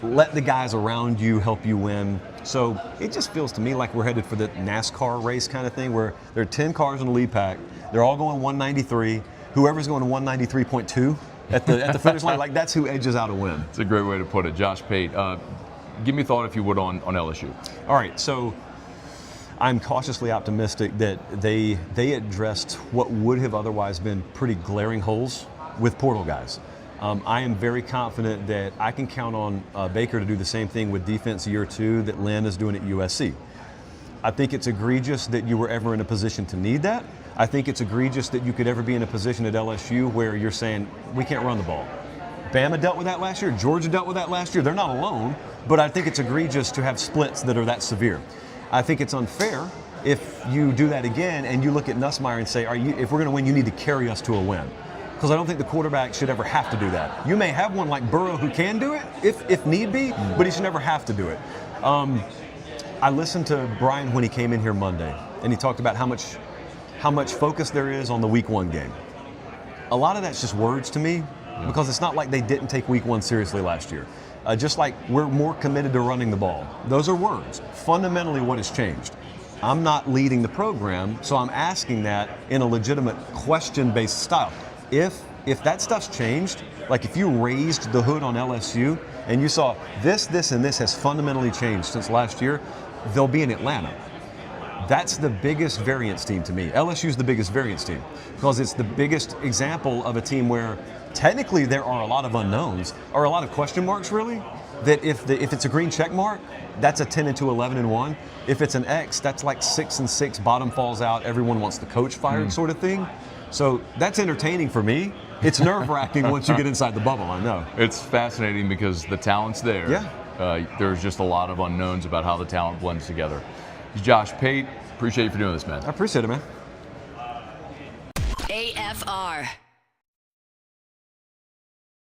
Let the guys around you help you win. So it just feels to me like we're headed for the NASCAR race kind of thing where there are 10 cars in the lead pack. They're all going 193. Whoever's going 193.2 at the finish line, that's who edges out a win. It's a great way to put it. Josh Pate, give me a thought, if you would, on LSU. All right, so I'm cautiously optimistic that they addressed what would have otherwise been pretty glaring holes with portal guys. I am very confident that I can count on Baker to do the same thing with defense year 2 that Lynn is doing at USC. I think it's egregious that you were ever in a position to need that. I think it's egregious that you could ever be in a position at LSU where you're saying, we can't run the ball. Bama dealt with that last year. Georgia dealt with that last year. They're not alone, but I think it's egregious to have splits that are that severe. I think it's unfair if you do that again and you look at Nussmeier and say, if we're going to win, you need to carry us to a win. Because I don't think the quarterback should ever have to do that. You may have one like Burrow who can do it if need be, but he should never have to do it. I listened to Brian when he came in here Monday, and he talked about how much focus there is on the Week 1 game. A lot of that's just words to me, because it's not like they didn't take Week 1 seriously last year. Just like we're more committed to running the ball. Those are words. Fundamentally, what has changed? I'm not leading the program, so I'm asking that in a legitimate question-based style. If that stuff's changed, like if you raised the hood on LSU and you saw this, and this has fundamentally changed since last year, they'll be in Atlanta. That's the biggest variance team to me. LSU's the biggest variance team because it's the biggest example of a team where technically there are a lot of unknowns, or a lot of question marks really, that if it's a green check mark, that's a 10-11-1. If it's an X, that's like 6-6, bottom falls out, everyone wants the coach fired sort of thing. So that's entertaining for me. It's nerve-wracking once you get inside the bubble, I know. It's fascinating because the talent's there. Yeah. There's just a lot of unknowns about how the talent blends together. Josh Pate, appreciate you for doing this, man. I appreciate it, man. AFR.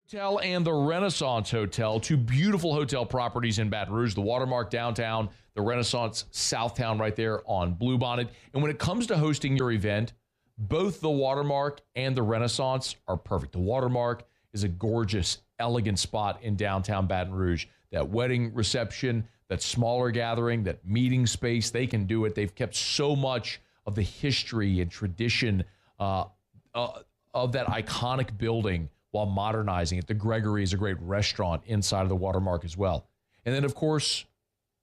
Hotel and the Renaissance Hotel, two beautiful hotel properties in Baton Rouge, the Watermark downtown, the Renaissance Southtown right there on Bluebonnet. And when it comes to hosting your event, both the Watermark and the Renaissance are perfect. The Watermark is a gorgeous, elegant spot in downtown Baton Rouge. That wedding reception, that smaller gathering, that meeting space, they can do it. They've kept so much of the history and tradition of that iconic building while modernizing it. The Gregory is a great restaurant inside of the Watermark as well. And then, of course,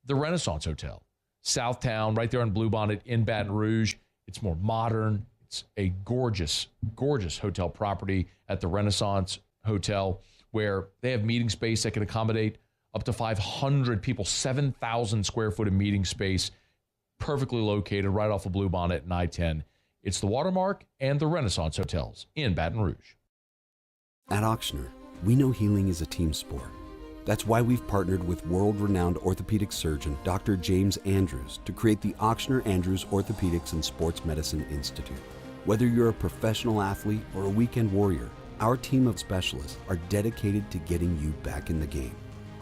the Renaissance Hotel, Southtown, right there on Bluebonnet in Baton Rouge. It's more modern. It's a gorgeous, gorgeous hotel property at the Renaissance Hotel where they have meeting space that can accommodate up to 500 people, 7,000 square foot of meeting space, perfectly located right off of Bluebonnet and I-10. It's the Watermark and the Renaissance Hotels in Baton Rouge. At Ochsner, we know healing is a team sport. That's why we've partnered with world-renowned orthopedic surgeon Dr. James Andrews to create the Ochsner Andrews Orthopedics and Sports Medicine Institute. Whether you're a professional athlete or a weekend warrior, our team of specialists are dedicated to getting you back in the game.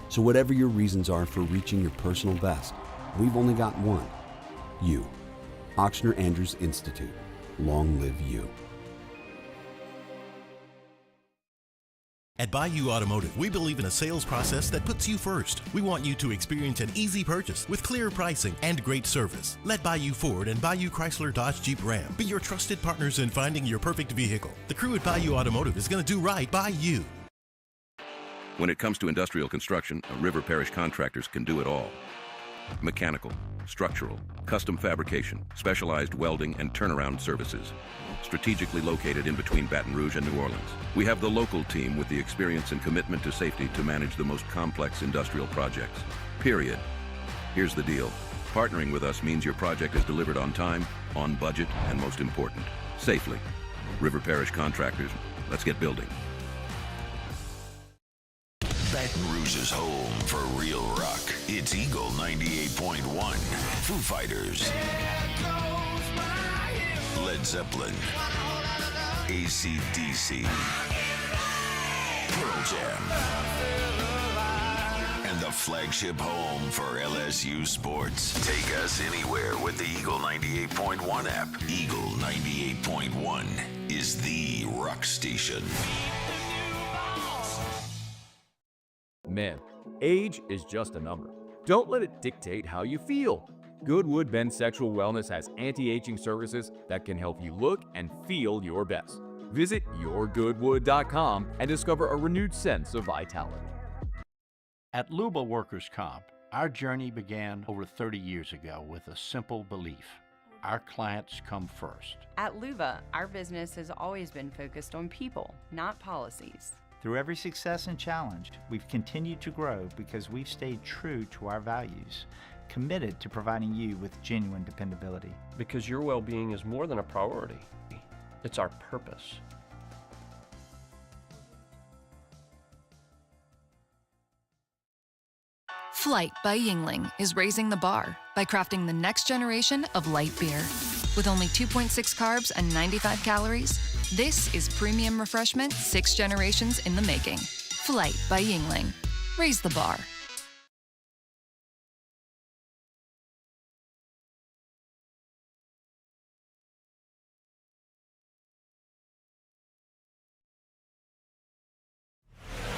So whatever your reasons are for reaching your personal best, we've only got one: you. Ochsner Andrews Institute. Long live you. At Bayou Automotive, we believe in a sales process that puts you first. We want you to experience an easy purchase with clear pricing and great service. Let Bayou Ford and Bayou Chrysler Dodge Jeep Ram be your trusted partners in finding your perfect vehicle. The crew at Bayou Automotive is going to do right by you. When it comes to industrial construction, River Parish Contractors can do it all. Mechanical, structural, custom fabrication, specialized welding, and turnaround services. Strategically located in between Baton Rouge and New Orleans, we have the local team with the experience and commitment to safety to manage the most complex industrial projects. Period. Here's the deal. Partnering with us means your project is delivered on time, on budget, and most important, safely. River Parish Contractors, let's get building. Baton Rouge's home for real rock. It's Eagle 98.1. Foo Fighters. Led Zeppelin. AC/DC. Pearl Jam. And the flagship home for LSU sports. Take us anywhere with the Eagle 98.1 app. Eagle 98.1 is the rock station. Man, age is just a number. Don't let it dictate how you feel. Goodwood Men's Sexual Wellness has anti-aging services that can help you look and feel your best. Visit yourgoodwood.com and discover a renewed sense of vitality. At Luba Workers' Comp, our journey began over 30 years ago with a simple belief: our clients come first. At Luba, our business has always been focused on people, not policies. Through every success and challenge, we've continued to grow because we've stayed true to our values, committed to providing you with genuine dependability. Because your well-being is more than a priority. It's our purpose. Flight by Yingling is raising the bar by crafting the next generation of light beer. With only 2.6 carbs and 95 calories, this is premium refreshment 6 generations in the making. Flight by Yingling. Raise the bar.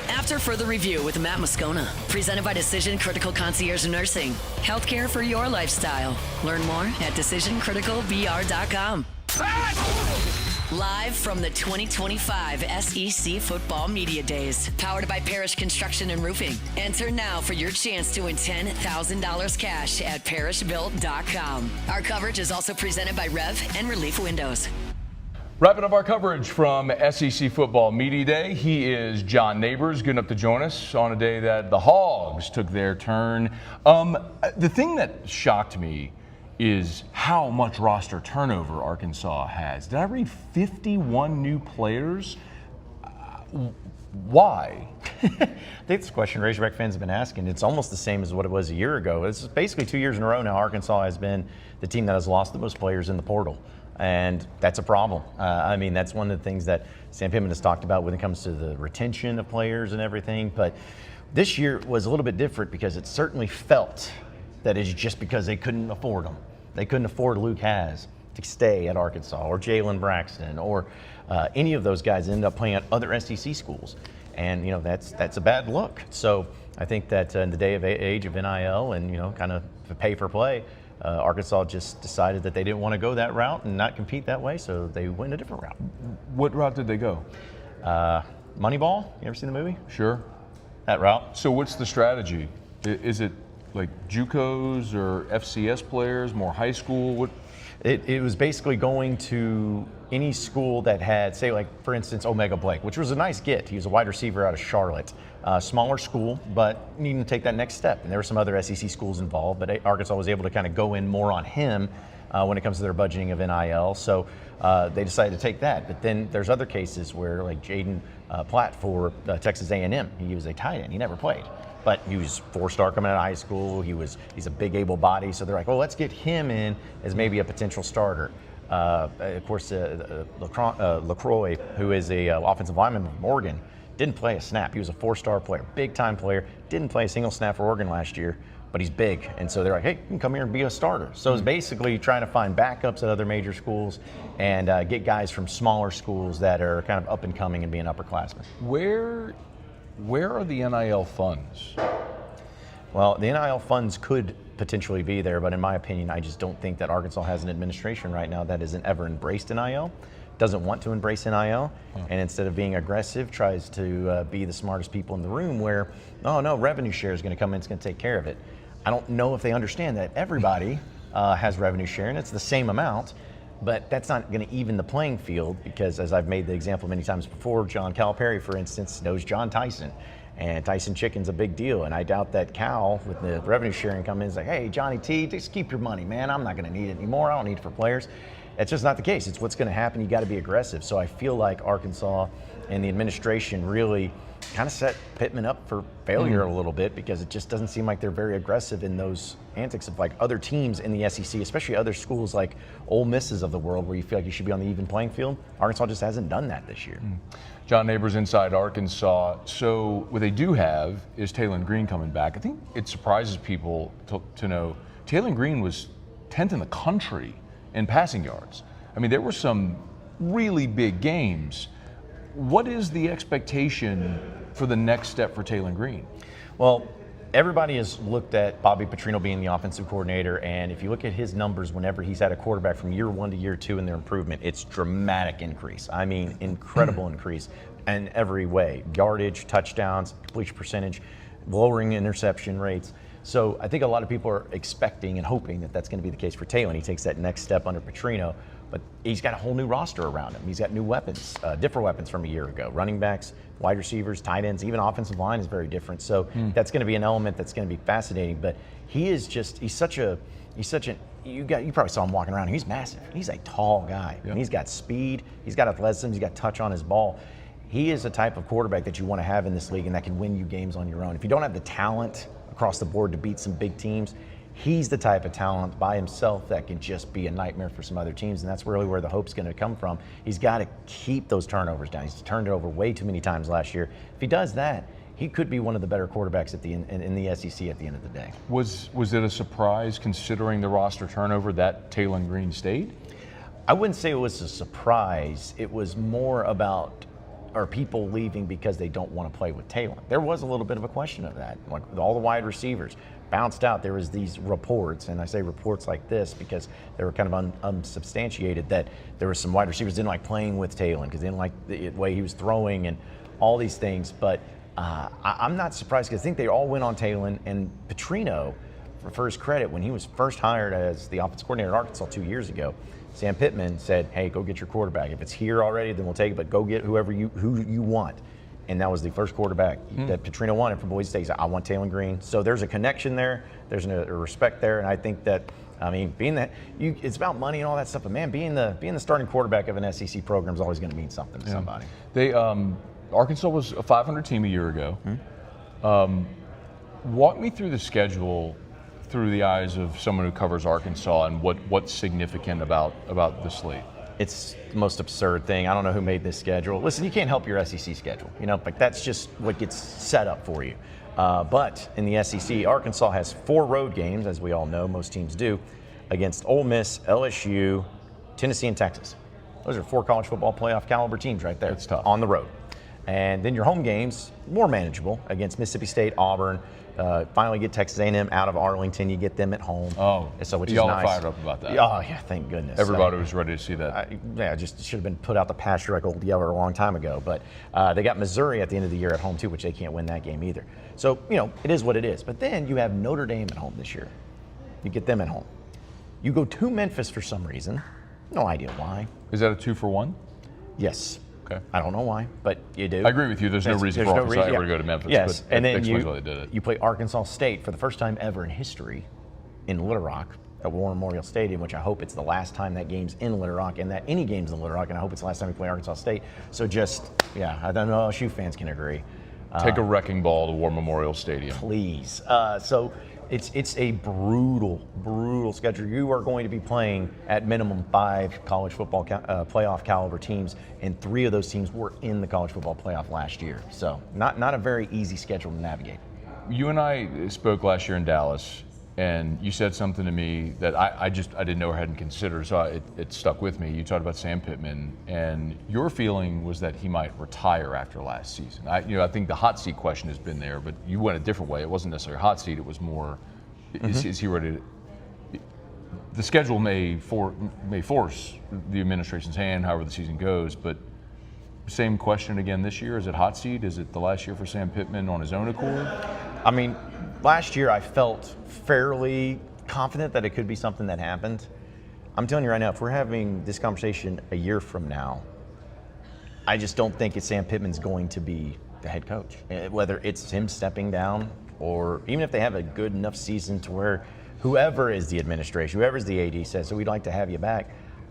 After further review with Matt Moscona, presented by Decision Critical Concierge Nursing. Healthcare for your lifestyle. Learn more at decisioncriticalvr.com. Live from the 2025 SEC Football Media Days, powered by Parish Construction and Roofing. Enter now for your chance to win $10,000 cash at parishbuilt.com. Our coverage is also presented by Rev and Relief Windows. Wrapping up our coverage from SEC Football Media Day, he is John Nabors, good enough to join us on a day that the Hogs took their turn. The thing that shocked me is how much roster turnover Arkansas has. Did I read 51 new players? Why? I think it's a question Razorback fans have been asking. It's almost the same as what it was a year ago. It's basically 2 years in a row now Arkansas has been the team that has lost the most players in the portal. And that's a problem. I mean, that's one of the things that Sam Pittman has talked about when it comes to the retention of players and everything. But this year was a little bit different because it certainly felt that it's just because they couldn't afford them. They couldn't afford Luke Haas to stay at Arkansas, or Jalen Braxton, or any of those guys ended up playing at other SEC schools. And, you know, that's a bad look. So I think that in the day of age of NIL and, you know, kind of pay for play, Arkansas just decided that they didn't want to go that route and not compete that way, so they went a different route. What route did they go? Moneyball. You ever seen the movie? Sure. That route. So what's the strategy? Is it like JUCOs or FCS players, more high school? What? It was basically going to any school that had, say, like, for instance, Omega Blake, which was a nice get. He was a wide receiver out of Charlotte. Smaller school, but needing to take that next step. And there were some other SEC schools involved, but Arkansas was able to kind of go in more on him when it comes to their budgeting of NIL. So they decided to take that. But then there's other cases where, like Jaden Platt for Texas A&M, he was a tight end. He never played. But he was 4-star coming out of high school. He's a big, able body. So they're like, well, let's get him in as maybe a potential starter. Of course, LaCroix, who is a offensive lineman from Oregon, didn't play a snap. He was a 4-star player, big-time player. Didn't play a single snap for Oregon last year, but he's big. And so they're like, hey, you can come here and be a starter. So it's basically trying to find backups at other major schools and get guys from smaller schools that are kind of up and coming and being upperclassmen. Where are the NIL funds? Well, the NIL funds could potentially be there, but in my opinion, I just don't think that Arkansas has an administration right now that hasn't ever embraced NIL, doesn't want to embrace NIL, and instead of being aggressive, tries to be the smartest people in the room where, oh no, revenue share is going to come in, it's going to take care of it. I don't know if they understand that everybody has revenue share, and it's the same amount, but that's not going to even the playing field because, as I've made the example many times before, John Calipari, for instance, knows John Tyson. And Tyson Chicken's a big deal, and I doubt that Cal, with the revenue sharing, come in and say, hey, Johnny T, just keep your money, man. I'm not going to need it anymore. I don't need it for players. That's just not the case. It's what's going to happen. You got to be aggressive. So I feel like Arkansas and the administration really kind of set Pittman up for failure a little bit because it just doesn't seem like they're very aggressive in those antics of like other teams in the SEC, especially other schools like Ole Misses of the world where you feel like you should be on the even playing field. Arkansas just hasn't done that this year. John Nabors inside Arkansas. So what they do have is Taylon Green coming back. I think it surprises people to know Taylon Green was 10th in the country in passing yards. I mean, there were some really big games. What is the expectation for the next step for Taylon Green? Well, everybody has looked at Bobby Petrino being the offensive coordinator, and if you look at his numbers whenever he's had a quarterback from year 1 to year 2 in their improvement, it's dramatic increase. I mean, incredible increase in every way. Yardage, touchdowns, completion percentage, lowering interception rates. So I think a lot of people are expecting and hoping that that's going to be the case for Taylon. He takes that next step under Petrino, but he's got a whole new roster around him. He's got new weapons, different weapons from a year ago. Running backs, wide receivers, tight ends, even offensive line is very different. So that's going to be an element that's going to be fascinating. But he's you probably saw him walking around. He's massive. He's a tall guy. Yep. And he's got speed. He's got athleticism. He's got touch on his ball. He is a type of quarterback that you want to have in this league and that can win you games on your own. If you don't have the talent across the board to beat some big teams, he's the type of talent by himself that can just be a nightmare for some other teams, and that's really where the hope's going to come from. He's got to keep those turnovers down. He's turned it over way too many times last year. If he does that, he could be one of the better quarterbacks in the SEC at the end of the day. Was it a surprise, considering the roster turnover, that Taylon Green stayed? I wouldn't say it was a surprise. It was more about are people leaving because they don't want to play with Taylon. There was a little bit of a question of that. Like all the wide receivers bounced out, there was these reports, and I say reports like this because they were kind of unsubstantiated, that there were some wide receivers didn't like playing with Taylon because they didn't like the way he was throwing and all these things. But I'm not surprised because I think they all went on Taylon, and Petrino, for his credit, when he was first hired as the offensive coordinator at Arkansas 2 years ago, Sam Pittman said, hey, go get your quarterback. If it's here already, then we'll take it, but go get who you want. And that was the first quarterback that Petrino wanted from Boise State. He said, I want Taylor Green. So there's a connection there. There's a respect there. And I think that, being that it's about money and all that stuff, but man, being the starting quarterback of an SEC program is always going to mean something to somebody. They Arkansas was a 500 team a year ago. Walk me through the schedule through the eyes of someone who covers Arkansas and what's significant about the slate. It's the most absurd thing. I don't know who made this schedule. Listen, you can't help your SEC schedule. That's just what gets set up for you. But in the SEC, Arkansas has 4 road games, as we all know, most teams do, against Ole Miss, LSU, Tennessee, and Texas. Those are 4 college football playoff caliber teams right there. It's tough. On the road. And then your home games, more manageable, against Mississippi State, Auburn. Finally get Texas A&M out of Arlington. You get them at home. Oh, so which y'all is nice. are fired up about that. Oh, yeah, thank goodness. Everybody was ready to see that. Just should have been put out the pasture like old Yeller a long time ago. But they got Missouri at the end of the year at home, too, which they can't win that game either. So, it is what it is. But then you have Notre Dame at home this year. You get them at home. You go to Memphis for some reason. No idea why. Is that a 2-for-1? Yes. Okay. I don't know why, but you do. I agree with you. There's no reason for Arkansas ever to go to Memphis. Yes, but and then why they did it. you play Arkansas State for the first time ever in history in Little Rock at War Memorial Stadium, which I hope it's the last time that game's in Little Rock and that any game's in Little Rock, and I hope it's the last time we play Arkansas State. So I don't know if LSU fans can agree. Take a wrecking ball to War Memorial Stadium. Please. So it's a brutal schedule. You are going to be playing at minimum 5 college football playoff caliber teams, and 3 of those teams were in the college football playoff last year. So not a very easy schedule to navigate. You and I spoke last year in Dallas, and you said something to me that I didn't know or hadn't considered, so it stuck with me. You talked about Sam Pittman, and your feeling was that he might retire after last season. I think the hot seat question has been there, but you went a different way. It wasn't necessarily a hot seat. It was more, is he ready to? The schedule may force the administration's hand, however the season goes, but same question again this year. Is it hot seat? Is it the last year for Sam Pittman on his own accord? Last year I felt fairly confident that it could be something that happened. I'm telling you right now, if we're having this conversation a year from now, I just don't think Sam Pittman's going to be the head coach. Whether it's him stepping down or even if they have a good enough season to where whoever is the administration, whoever's the AD says, so we'd like to have you back,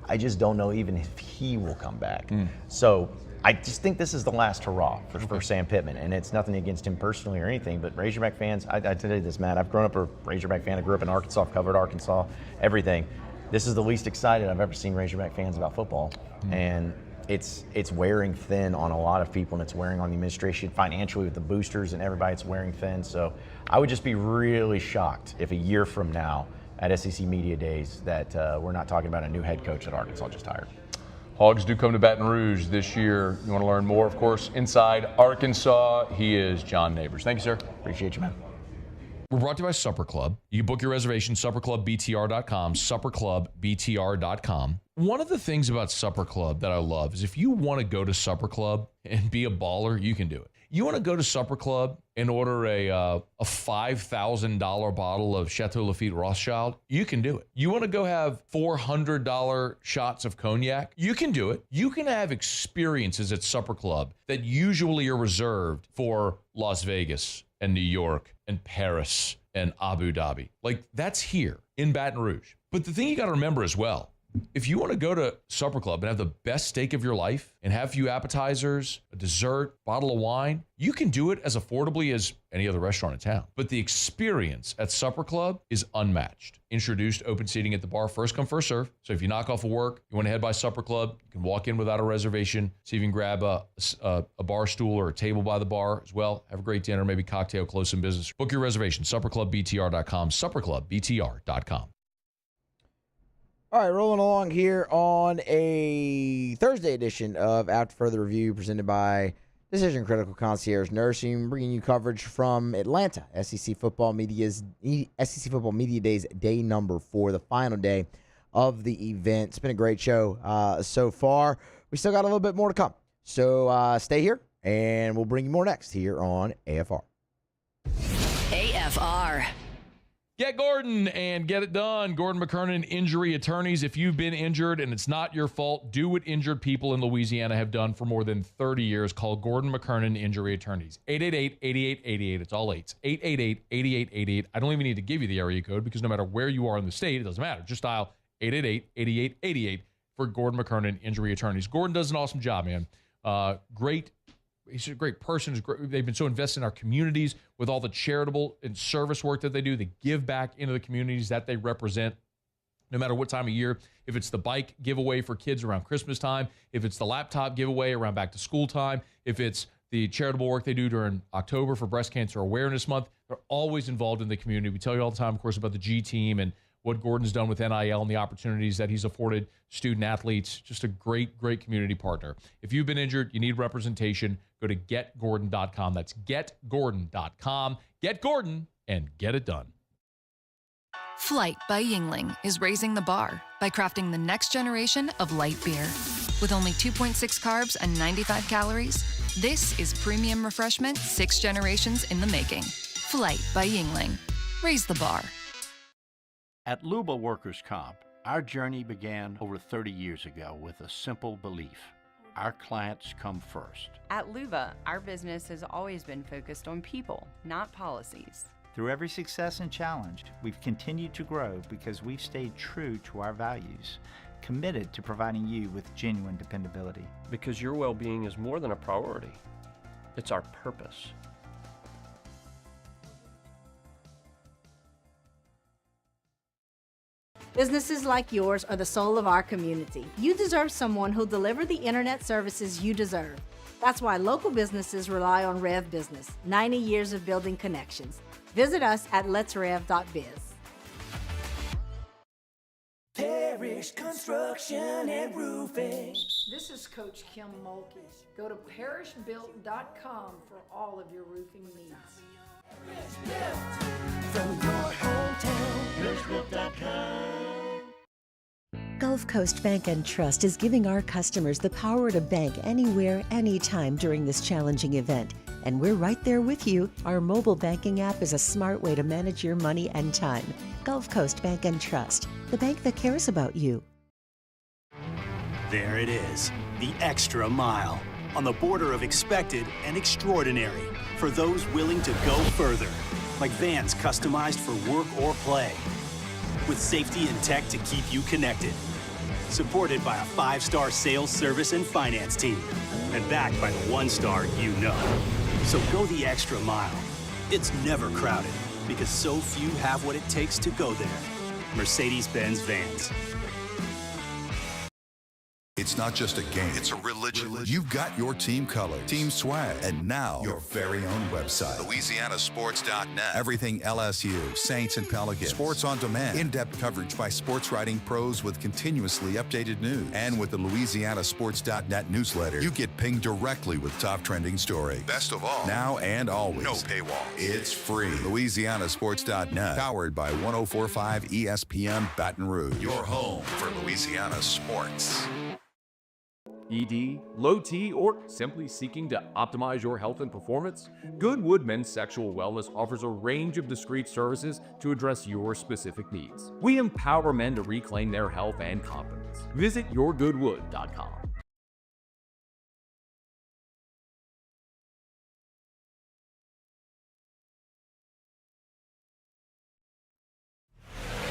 I just don't know even if he will come back. So I just think this is the last hurrah for Sam Pittman, and it's nothing against him personally or anything, but Razorback fans, I tell you this, Matt, I've grown up a Razorback fan. I grew up in Arkansas, I've covered Arkansas, everything. This is the least excited I've ever seen Razorback fans about football, and it's wearing thin on a lot of people, and it's wearing on the administration financially with the boosters and everybody. It's wearing thin, so I would just be really shocked if a year from now at SEC Media Days that we're not talking about a new head coach that Arkansas just hired. Hogs do come to Baton Rouge this year. You want to learn more, of course, inside Arkansas. He is John Nabors. Thank you, sir. Appreciate you, man. We're brought to you by Supper Club. You can book your reservation, supperclubbtr.com, supperclubbtr.com. One of the things about Supper Club that I love is if you want to go to Supper Club and be a baller, you can do it. You want to go to Supper Club and order a $5,000 bottle of Chateau Lafite Rothschild? You can do it. You want to go have $400 shots of cognac? You can do it. You can have experiences at Supper Club that usually are reserved for Las Vegas and New York and Paris and Abu Dhabi. Like, that's here in Baton Rouge. But the thing you got to remember as well, if you want to go to Supper Club and have the best steak of your life and have a few appetizers, a dessert, bottle of wine, you can do it as affordably as any other restaurant in town. But the experience at Supper Club is unmatched. Introduced open seating at the bar, first come, first serve. So if you knock off of work, you want to head by Supper Club, you can walk in without a reservation, see if you can grab a bar stool or a table by the bar as well. Have a great dinner, maybe cocktail, close some business. Book your reservation, supperclubbtr.com, supperclubbtr.com. All right, rolling along here on a Thursday edition of After Further Review presented by Decision Critical Concierge Nursing, bringing you coverage from Atlanta, SEC Football Media Days day number 4, the final day of the event. It's been a great show so far. We still got a little bit more to come. So stay here, and we'll bring you more next here on AFR. AFR. Get Gordon and get it done. Gordon McKernan Injury Attorneys. If you've been injured and it's not your fault, do what injured people in Louisiana have done for more than 30 years. Call Gordon McKernan Injury Attorneys. 888-8888. It's all eights. 888-8888. I don't even need to give you the area code because no matter where you are in the state, it doesn't matter. Just dial 888-8888 for Gordon McKernan Injury Attorneys. Gordon does an awesome job, man. He's a great person. They've been so invested in our communities with all the charitable and service work that they do. They give back into the communities that they represent, no matter what time of year. If it's the bike giveaway for kids around Christmas time, if it's the laptop giveaway around back to school time, if it's the charitable work they do during October for Breast Cancer Awareness Month, they're always involved in the community. We tell you all the time, of course, about the G team and what Gordon's done with NIL and the opportunities that he's afforded student athletes. Just a great, great community partner. If you've been injured, you need representation, go to getgordon.com. That's getgordon.com. Get Gordon and get it done. Flight by Yingling is raising the bar by crafting the next generation of light beer. With only 2.6 carbs and 95 calories, this is premium refreshment 6 generations in the making. Flight by Yingling. Raise the bar. At Luba Workers' Comp, our journey began over 30 years ago with a simple belief. Our clients come first. At Luba, our business has always been focused on people, not policies. Through every success and challenge, we've continued to grow because we've stayed true to our values, committed to providing you with genuine dependability. Because your well-being is more than a priority. It's our purpose. Businesses like yours are the soul of our community. You deserve someone who'll deliver the internet services you deserve. That's why local businesses rely on Rev Business, 90 years of building connections. Visit us at letsrev.biz. Parish Construction and Roofing. This is Coach Kim Mulkey. Go to parishbuilt.com for all of your roofing needs. From your hometown, parishbuilt.com. Gulf Coast Bank and Trust is giving our customers the power to bank anywhere, anytime during this challenging event. And we're right there with you. Our mobile banking app is a smart way to manage your money and time. Gulf Coast Bank and Trust, the bank that cares about you. There it is, the extra mile, on the border of expected and extraordinary, for those willing to go further, like vans customized for work or play, with safety and tech to keep you connected, supported by a 5-star sales, service, and finance team, and backed by the 1-star you know. So go the extra mile. It's never crowded, because so few have what it takes to go there. Mercedes-Benz Vans. It's not just a game, it's a religion. You've got your team color, team swag, and now your very own website. LouisianaSports.net. Everything LSU, Saints, and Pelicans. Sports on demand. In-depth coverage by sports writing pros with continuously updated news. And with the LouisianaSports.net newsletter, you get pinged directly with top trending stories. Best of all, now and always, no paywall. It's free. LouisianaSports.net. Powered by 104.5 ESPN Baton Rouge. Your home for Louisiana sports. ED, low T, or simply seeking to optimize your health and performance? Goodwood Men's Sexual Wellness offers a range of discreet services to address your specific needs. We empower men to reclaim their health and confidence. Visit yourgoodwood.com.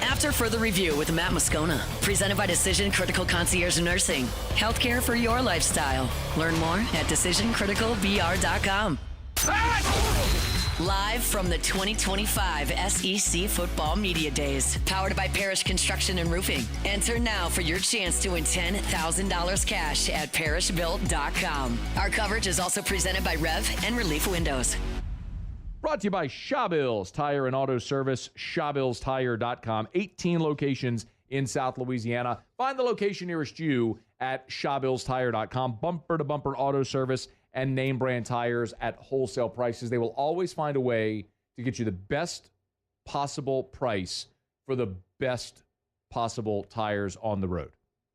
After further review with Matt Moscona, presented by Decision Critical Concierge Nursing. Healthcare for your lifestyle. Learn more at decisioncriticalbr.com. Live from the 2025 SEC Football Media Days, powered by Parish Construction and Roofing. Enter now for your chance to win $10,000 cash at parishbuilt.com. Our coverage is also presented by Rev and Relief Windows. Brought to you by Shawbills Tire and Auto Service, shawbillstire.com. 18 locations in South Louisiana. Find the location nearest you at shawbillstire.com. Bumper-to-bumper auto service and name brand tires at wholesale prices. They will always find a way to get you the best possible price for the best possible tires on the road.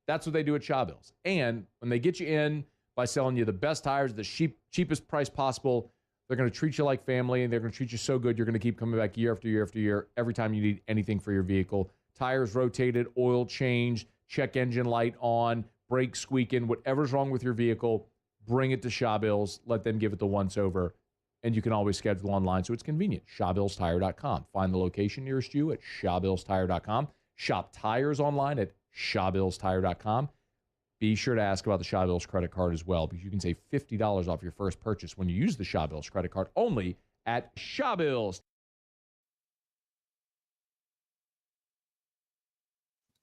That's what they do at Shawbills. And when they get you in by selling you the best tires, the cheapest price possible, They're going to treat you like family, and they're going to treat you so good, you're going to keep coming back year after year after year every time you need anything for your vehicle. Tires rotated, oil changed, check engine light on, brakes squeaking, whatever's wrong with your vehicle, bring it to Shawbills. Let them give it the once-over, and you can always schedule online, so it's convenient. ShawBillsTire.com. Find the location nearest you at ShawBillsTire.com. Shop tires online at ShawBillsTire.com. Be sure to ask about the Shawbills credit card as well, because you can save $50 off your first purchase when you use the Shawbills credit card only at Shawbills.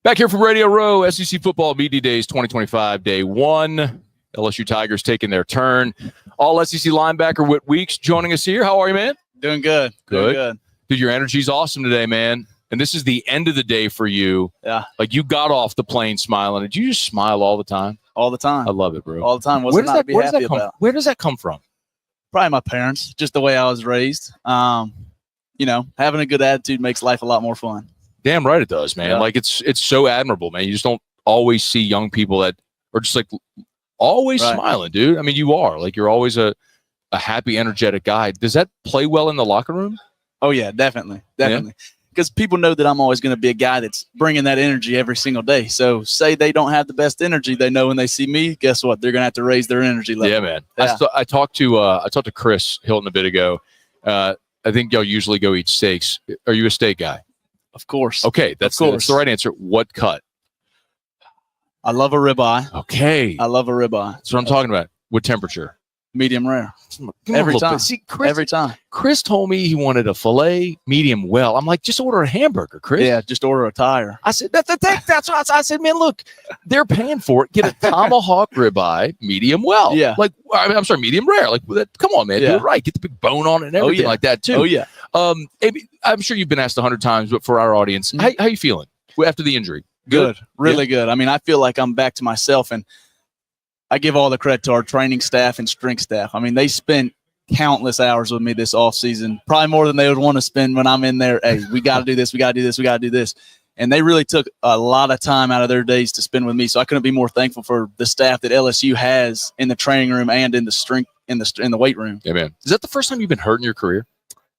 Back here from Radio Row, SEC Football Media Days 2025, Day 1. LSU Tigers taking their turn. All SEC linebacker Whit Weeks joining us here. How are you, man? Doing good. Good. Doing good. Dude, your energy's awesome today, man. And this is the end of the day for you. Yeah. Like, you got off the plane smiling. Did you just smile all the time? All the time. I love it, bro. All the time. Where does that come from? Probably my parents, just the way I was raised. You know, having a good attitude makes life a lot more fun. Damn right it does, man. Yeah. Like, it's so admirable, man. You just don't always see young people that are just, like, always smiling, dude. I mean, you are. Like, you're always a happy, energetic guy. Does that play well in the locker room? Oh, yeah, definitely. Definitely. Because people know that I'm always going to be a guy that's bringing that energy every single day. So say they don't have the best energy, they know when they see me, guess what? They're going to have to raise their energy level. Yeah, man. Yeah. I talked to Chris Hilton a bit ago. I think y'all usually go eat steaks. Are you a steak guy? Of course. Okay, that's the right answer. What cut? I love a ribeye. Okay. I love a ribeye. That's what I'm talking about. What temperature? Medium rare. Every time. See, Chris, every time. Chris told me he wanted a filet medium well. I'm like, just order a hamburger, Chris. Yeah, just order a tire. I said, that's what I said, man, look, they're paying for it. Get a tomahawk ribeye medium well. Yeah. Like, I'm sorry, medium rare. Like, come on, man. Do it right. Get the big bone on it and everything like that, too. Oh, yeah. Amy, I'm sure you've been asked 100 times, but for our audience, how you feeling after the injury? Good. Really good. I mean, I feel like I'm back to myself, and I give all the credit to our training staff and strength staff. I mean, they spent countless hours with me this offseason, probably more than they would want to spend when I'm in there. Hey, we got to do this. We got to do this. We got to do this. And they really took a lot of time out of their days to spend with me. So I couldn't be more thankful for the staff that LSU has in the training room and in the strength in the weight room. Yeah, man. Is that the first time you've been hurt in your career?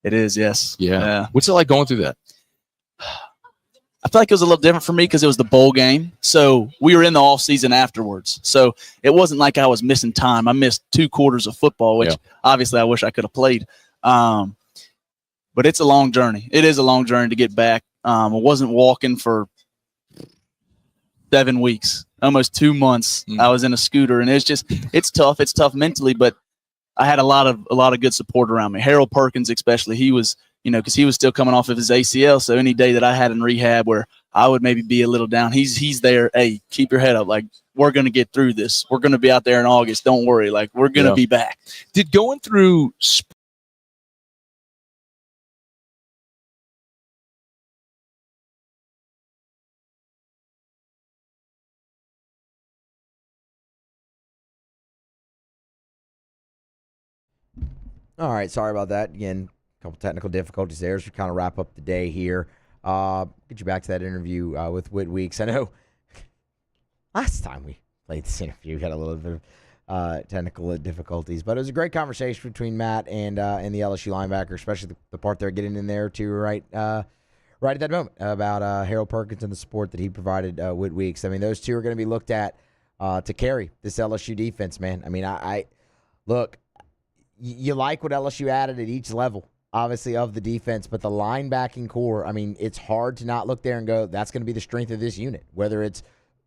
It is, yes. Yeah. What's it like going through that? I feel like it was a little different for me because it was the bowl game. So we were in the off season afterwards. So it wasn't like I was missing time. I missed 2 quarters of football, which obviously I wish I could have played. But it's a long journey. It is a long journey to get back. I wasn't walking for 7 weeks, almost 2 months. I was in a scooter, and it's tough. It's tough mentally, but I had a lot of good support around me. Harold Perkins, especially, he was, because he was still coming off of his ACL. So any day that I had in rehab where I would maybe be a little down, he's there. Hey, keep your head up. Like, we're going to get through this. We're going to be out there in August. Don't worry. Like, we're going to be back. Did going through All right, sorry about that. Again, a couple technical difficulties there as we kind of wrap up the day here. Get you back to that interview with Whit Weeks. I know last time we played this interview, we had a little bit of technical difficulties, but it was a great conversation between Matt and the LSU linebacker, especially the part they're getting in there to right at that moment about Harold Perkins and the support that he provided Whit Weeks. I mean, those two are going to be looked at to carry this LSU defense, man. I mean, I look. You like what LSU added at each level, obviously, of the defense, but the linebacking core, I mean, it's hard to not look there and go, that's going to be the strength of this unit, whether it's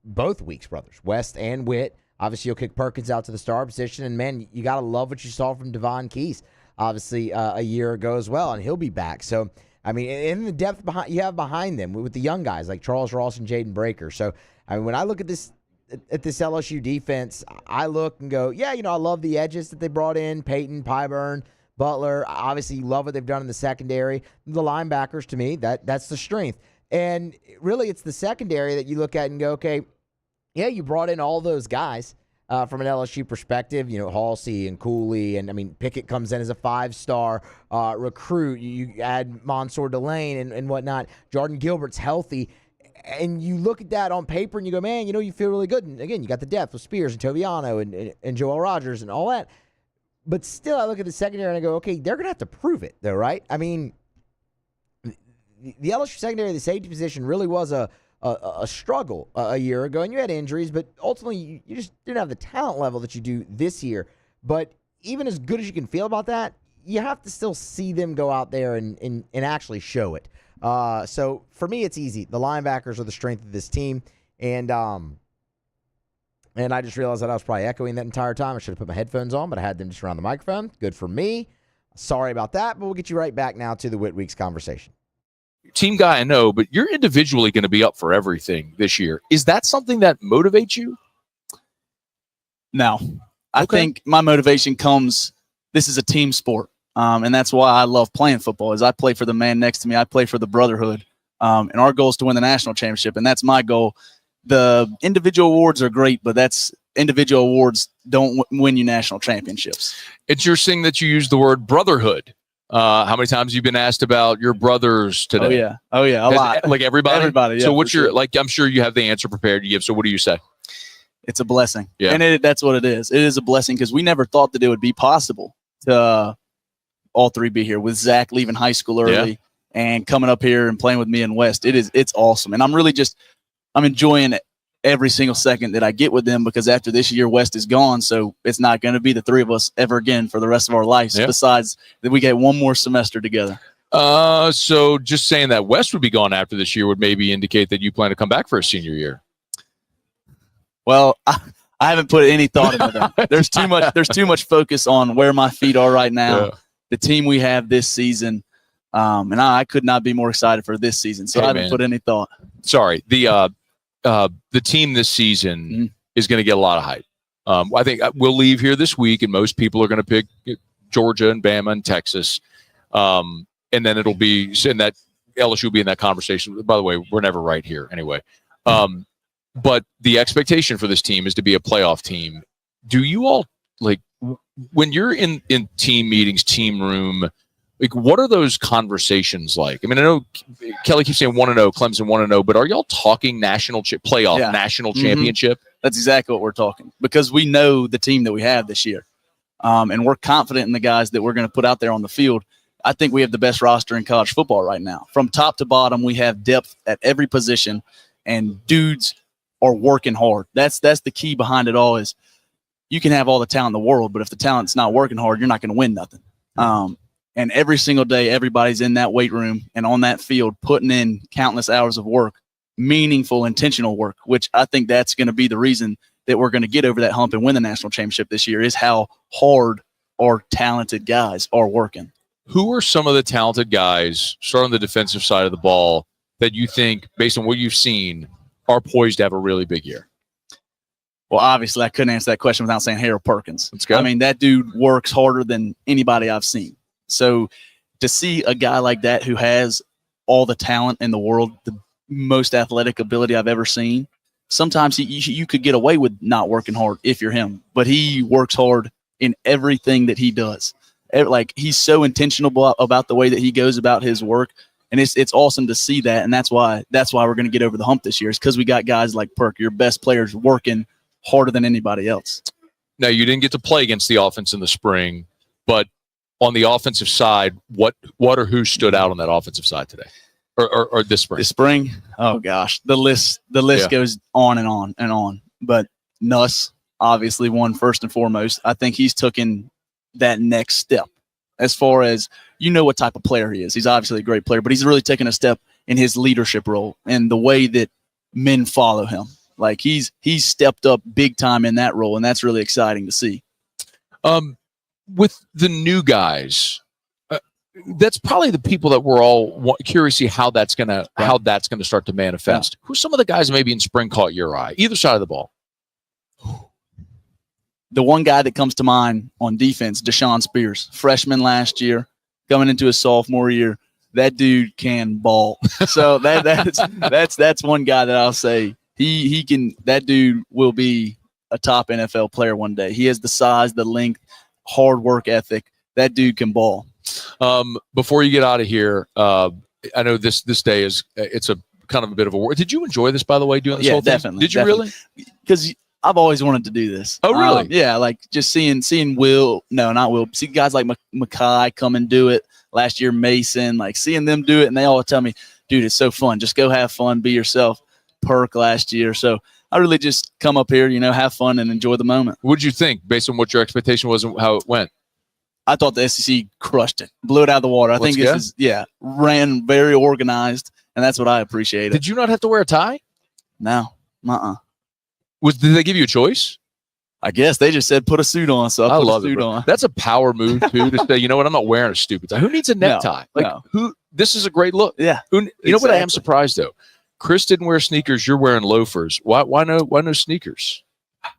both Weeks brothers, West and Whit. Obviously, you'll kick Perkins out to the star position, and, man, you got to love what you saw from Devon Keys, obviously, a year ago as well, and he'll be back. So, I mean, in the depth you have behind them with the young guys like Charles Ross and Jaden Breaker. So, I mean, when I look at this LSU defense, I look and go, yeah, I love the edges that they brought in, Payton, Pyburn, Butler. Obviously, you love what they've done in the secondary. The linebackers, to me, that's the strength. And really, it's the secondary that you look at and go, okay, yeah, you brought in all those guys from an LSU perspective, Halsey and Cooley, and, I mean, Pickett comes in as a 5-star recruit. You add Mansour Delane and whatnot. Jordan Gilbert's healthy. And you look at that on paper and you go, man, you feel really good. And again, you got the depth with Spears and Toviano and Joel Rogers and all that. But still, I look at the secondary and I go, okay, they're going to have to prove it, though, right? I mean, the LSU secondary, the safety position really was a struggle a year ago, and you had injuries, but ultimately you just didn't have the talent level that you do this year. But even as good as you can feel about that, you have to still see them go out there and actually show it. So for me, it's easy. The linebackers are the strength of this team, and I just realized that I was probably echoing that entire time. I should have put my headphones on, but I had them just around the microphone. Good for me. Sorry about that, but we'll get you right back now to the Whit Weeks conversation. Team guy, I know, but you're individually going to be up for everything this year. Is that something that motivates you? No. I think my motivation comes, this is a team sport, and that's why I love playing football, is I play for the man next to me. I play for the brotherhood, and our goal is to win the national championship, and that's my goal. The individual awards are great, but individual awards don't win you national championships. It's interesting that you use the word brotherhood. How many times have you been asked about your brothers today? Oh yeah, a lot. Like everybody? Yeah, so what's your, sure. like, I'm sure you have the answer prepared to give. So what do you say? It's a blessing. Yeah. And that's what it is. It is a blessing because we never thought that it would be possible to all three be here with Zach leaving high school early and coming up here and playing with me in West. It's awesome. And I'm enjoying every single second that I get with them because after this year, West is gone. So it's not going to be the three of us ever again for the rest of our lives. Yeah. Besides that we get one more semester together. So just saying that West would be gone after this year would maybe indicate that you plan to come back for a senior year. Well, I haven't put any thought into that. There's too much focus on where my feet are right now, the team we have this season, and I could not be more excited for this season. So I haven't put any thought. Sorry, the team this season is going to get a lot of hype. I think we'll leave here this week, and most people are going to pick Georgia and Bama and Texas, and then it'll be in that LSU will be in that conversation. By the way, we're never right here anyway. But the expectation for this team is to be a playoff team. Do you all, like, when you're in team meetings, team room, like, what are those conversations like? I mean, I know Kelly keeps saying 1-0, Clemson 1-0, but are y'all talking national championship? That's exactly what we're talking because we know the team that we have this year, and we're confident in the guys that we're going to put out there on the field. I think we have the best roster in college football right now. From top to bottom, we have depth at every position, and dudes are working hard. That's the key behind it all is you can have all the talent in the world, but if the talent's not working hard, you're not going to win nothing. And every single day, everybody's in that weight room and on that field putting in countless hours of work, meaningful, intentional work, which I think that's going to be the reason that we're going to get over that hump and win the national championship this year is how hard our talented guys are working. Who are some of the talented guys, starting on the defensive side of the ball, that you think, based on what you've seen, are poised to have a really big year? Well, obviously, I couldn't answer that question without saying Harold Perkins. Let's go. I mean, that dude works harder than anybody I've seen. So to see a guy like that who has all the talent in the world, the most athletic ability I've ever seen, sometimes you could get away with not working hard if you're him. But he works hard in everything that he does. Like, he's so intentional about the way that he goes about his work. And it's awesome to see that, and that's why we're going to get over the hump this year. Is because we got guys like Perk, your best players, working harder than anybody else. Now, you didn't get to play against the offense in the spring, but on the offensive side, what or who stood out on that offensive side today, or this spring? This spring, oh gosh, the list goes on and on and on. But Nuss, obviously, one first and foremost. I think he's taken that next step as far as. You know what type of player he is. He's obviously a great player, but he's really taken a step in his leadership role and the way that men follow him. Like he's stepped up big time in that role, and that's really exciting to see. With the new guys, that's probably the people that we're all curious to see how that's gonna start to manifest. Yeah. Who's some of the guys maybe in spring caught your eye, either side of the ball? The one guy that comes to mind on defense, Deshaun Spears, freshman last year. Coming into his sophomore year, that dude can ball. So that's one guy that I'll say he can. That dude will be a top NFL player one day. He has the size, the length, hard work ethic. That dude can ball. Before you get out of here, I know this day it's a kind of a bit of a war. Did you enjoy this, by the way, doing this whole thing? Definitely. Did you really? Because I've always wanted to do this. Oh, really? Yeah, like just seeing Will. No, not Will. See guys like Mackay come and do it. Last year, Mason. Like seeing them do it, and they all tell me, "Dude, it's so fun. Just go have fun, be yourself." Perk last year, so I really just come up here, have fun and enjoy the moment. What did you think, based on what your expectation was and how it went? I thought the SEC crushed it, blew it out of the water. I think this is ran very organized, and that's what I appreciated. Did you not have to wear a tie? No, Did they give you a choice? I guess they just said put a suit on, so I put love a suit it, on. That's a power move too to say, you know what, I'm not wearing a stupid tie. Who needs a necktie? Who? This is a great look. Yeah. You know what? I am surprised though. Chris didn't wear sneakers. You're wearing loafers. Why no sneakers? I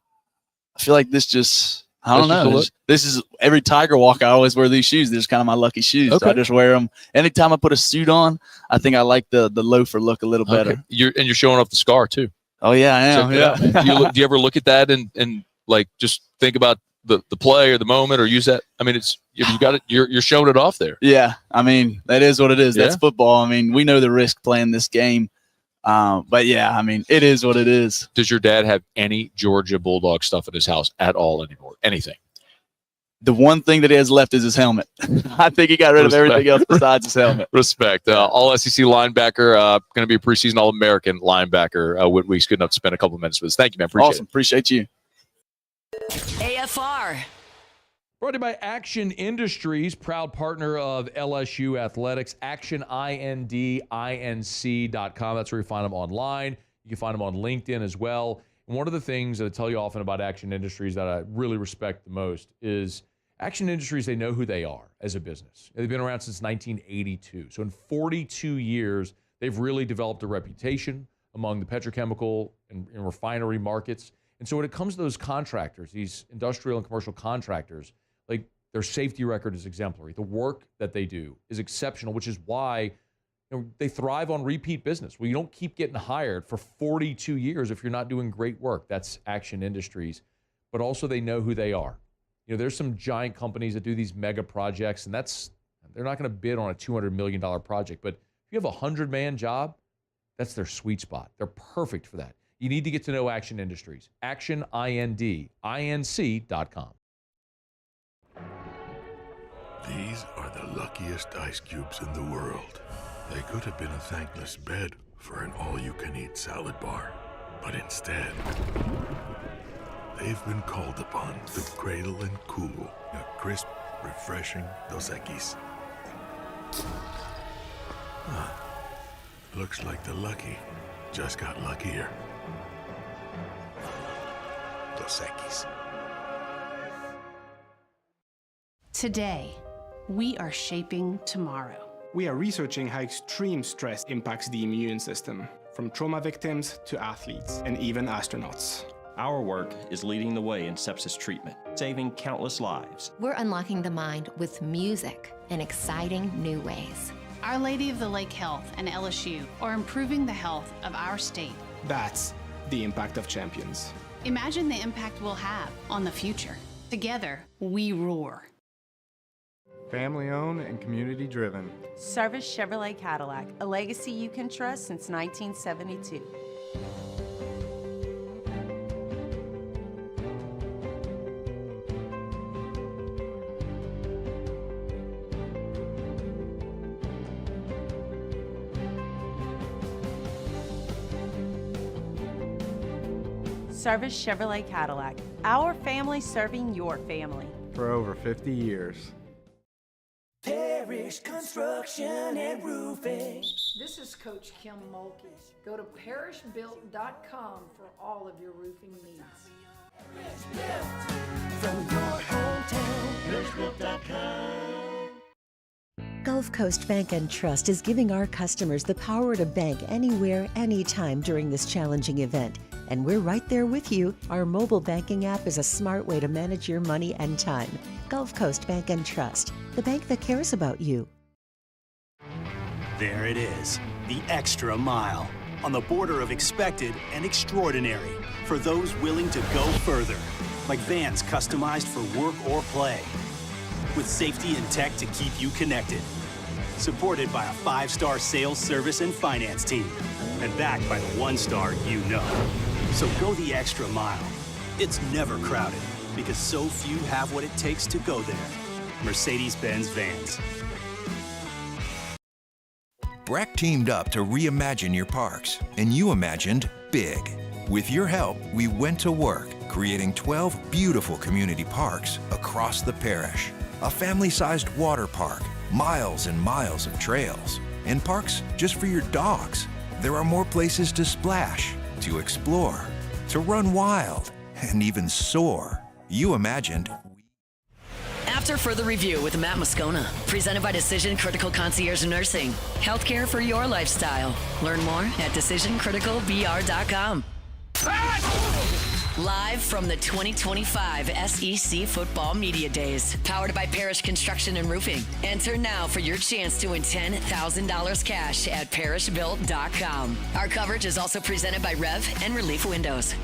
feel like this just, I don't know. This is every Tiger walk. I always wear these shoes. They're just kind of my lucky shoes. Okay. So I just wear them. Anytime I put a suit on, I think I like the loafer look a little better. You're showing off the scar too. Oh yeah, I am. Yeah. Do you ever look at that and like just think about the play or the moment or use that? I mean, it's you got it. You're showing it off there. Yeah, I mean that is what it is. That's football. I mean, we know the risk playing this game. But yeah, I mean, it is what it is. Does your dad have any Georgia Bulldog stuff in his house at all anymore? Anything? The one thing that he has left is his helmet. I think he got rid of everything else besides his helmet. Respect. All SEC linebacker, going to be a preseason All-American linebacker. Whit Weeks, good enough to spend a couple minutes with us. Thank you, man. Appreciate it. Appreciate you. AFR. Brought to you by Action Industries, proud partner of LSU Athletics. ActionIndinc.com. That's where you find them online. You can find them on LinkedIn as well. And one of the things that I tell you often about Action Industries that I really respect the most is Action Industries, they know who they are as a business. They've been around since 1982. So in 42 years, they've really developed a reputation among the petrochemical and refinery markets. And so when it comes to those contractors, these industrial and commercial contractors, like their safety record is exemplary. The work that they do is exceptional, which is why they thrive on repeat business. Well, you don't keep getting hired for 42 years if you're not doing great work. That's Action Industries. But also they know who they are. There's some giant companies that do these mega projects, and they're not going to bid on a $200 million project. But if you have a 100-man job, that's their sweet spot. They're perfect for that. You need to get to know Action Industries. ActionIndinc.com. These are the luckiest ice cubes in the world. They could have been a thankless bed for an all-you-can-eat salad bar. But instead, they've been called upon to cradle and cool a crisp, refreshing Dos Equis. Looks like the lucky just got luckier. Dos Equis. Today, we are shaping tomorrow. We are researching how extreme stress impacts the immune system, from trauma victims to athletes and even astronauts. Our work is leading the way in sepsis treatment, saving countless lives. We're unlocking the mind with music in exciting new ways. Our Lady of the Lake Health and LSU are improving the health of our state. That's the impact of champions. Imagine the impact we'll have on the future. Together, we roar. Family owned and community driven. Service Chevrolet Cadillac, a legacy you can trust since 1972. Service Chevrolet Cadillac, our family serving your family. For over 50 years. Parish Construction and Roofing. This is Coach Kim Mulkey. Go to parishbuilt.com for all of your roofing needs. From your hometown, parishbuilt.com. Gulf Coast Bank and Trust is giving our customers the power to bank anywhere, anytime during this challenging event. And we're right there with you. Our mobile banking app is a smart way to manage your money and time. Gulf Coast Bank and Trust, the bank that cares about you. There it is, the extra mile, on the border of expected and extraordinary, for those willing to go further, like vans customized for work or play, with safety and tech to keep you connected, supported by a 5-star sales, service, and finance team, and backed by the 1-star you know. So go the extra mile. It's never crowded because so few have what it takes to go there. Mercedes-Benz Vans. Breck teamed up to reimagine your parks, and you imagined big. With your help, we went to work, creating 12 beautiful community parks across the parish. A family-sized water park, miles and miles of trails, and parks just for your dogs. There are more places to splash, to explore, to run wild, and even soar. You imagined. After Further Review with Matt Moscona, presented by Decision Critical Concierge Nursing. Healthcare for your lifestyle. Learn more at decisioncriticalbr.com. Live from the 2025 SEC Football Media Days, powered by Parish Construction and Roofing. Enter now for your chance to win $10,000 cash at parishbuilt.com. Our coverage is also presented by Rev and Relief Windows.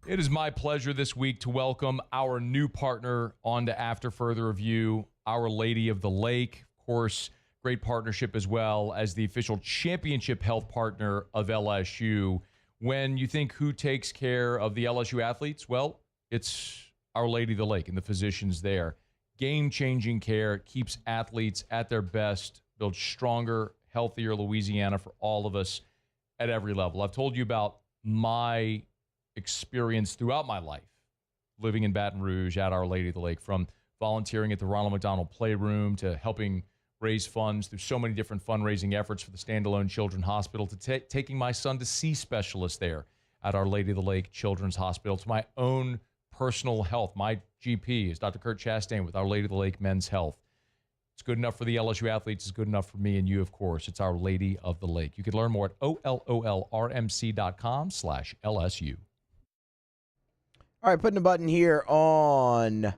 It is my pleasure this week to welcome our new partner on to After Further Review, Our Lady of the Lake. Of course, great partnership as well as the official championship health partner of LSU. When you think who takes care of the LSU athletes, well, it's Our Lady of the Lake and the physicians there. Game-changing care, keeps athletes at their best, builds stronger, healthier Louisiana for all of us at every level. I've told you about my experience throughout my life living in Baton Rouge at Our Lady of the Lake, from volunteering at the Ronald McDonald Playroom to helping raise funds through so many different fundraising efforts for the standalone Children's Hospital to taking my son to see specialists there at Our Lady of the Lake Children's Hospital, to my own personal health. My GP is Dr. Kurt Chastain with Our Lady of the Lake Men's Health. It's good enough for the LSU athletes. It's good enough for me and you, of course. It's Our Lady of the Lake. You can learn more at ololrmc.com/LSU. All right, putting a button here on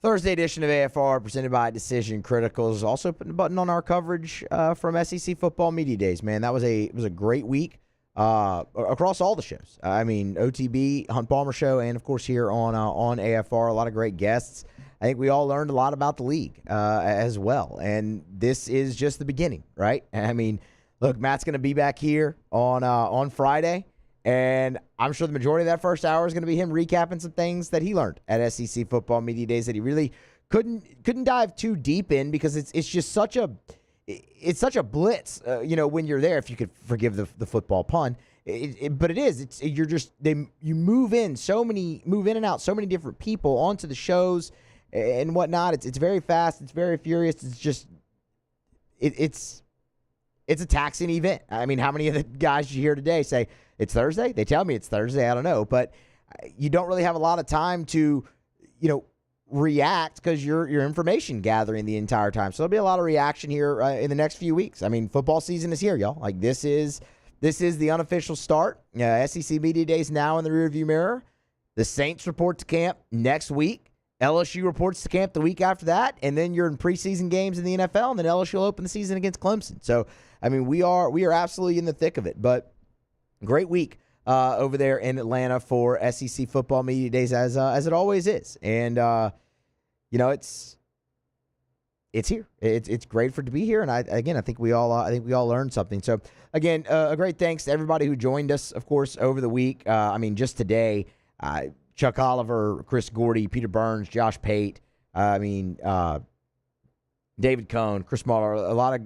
Thursday edition of AFR presented by Decision Criticals. Also putting a button on our coverage from SEC Football Media Days. Man, it was a great week across all the shows. I mean, OTB, Hunt Palmer Show, and of course here on AFR, a lot of great guests. I think we all learned a lot about the league as well, and this is just the beginning, right? I mean, look, Matt's going to be back here on Friday. And I'm sure the majority of that first hour is going to be him recapping some things that he learned at SEC Football Media Days that he really couldn't dive too deep in, because it's just such a blitz, when you're there, if you could forgive the football pun. But it is. You move in and out so many different people onto the shows and whatnot. It's very fast. It's very furious. It's just it's a taxing event. I mean, how many of the guys you hear today say it's Thursday? They tell me it's Thursday. I don't know. But you don't really have a lot of time to, react, because you're information gathering the entire time. So there'll be a lot of reaction here in the next few weeks. I mean, football season is here, y'all. Like, this is the unofficial start. SEC Media Days now in the rearview mirror. The Saints report to camp next week. LSU reports to camp the week after that, and then you're in preseason games in the NFL, and then LSU will open the season against Clemson. So, I mean, we are absolutely in the thick of it. But great week over there in Atlanta for SEC Football Media Days, as it always is. And it's here. It's great for it to be here, and I think we all learned something. So again, a great thanks to everybody who joined us, of course, over the week. Just today. Chuck Oliver, Chris Gordy, Peter Burns, Josh Pate, David Cohn, Chris Marler, a lot of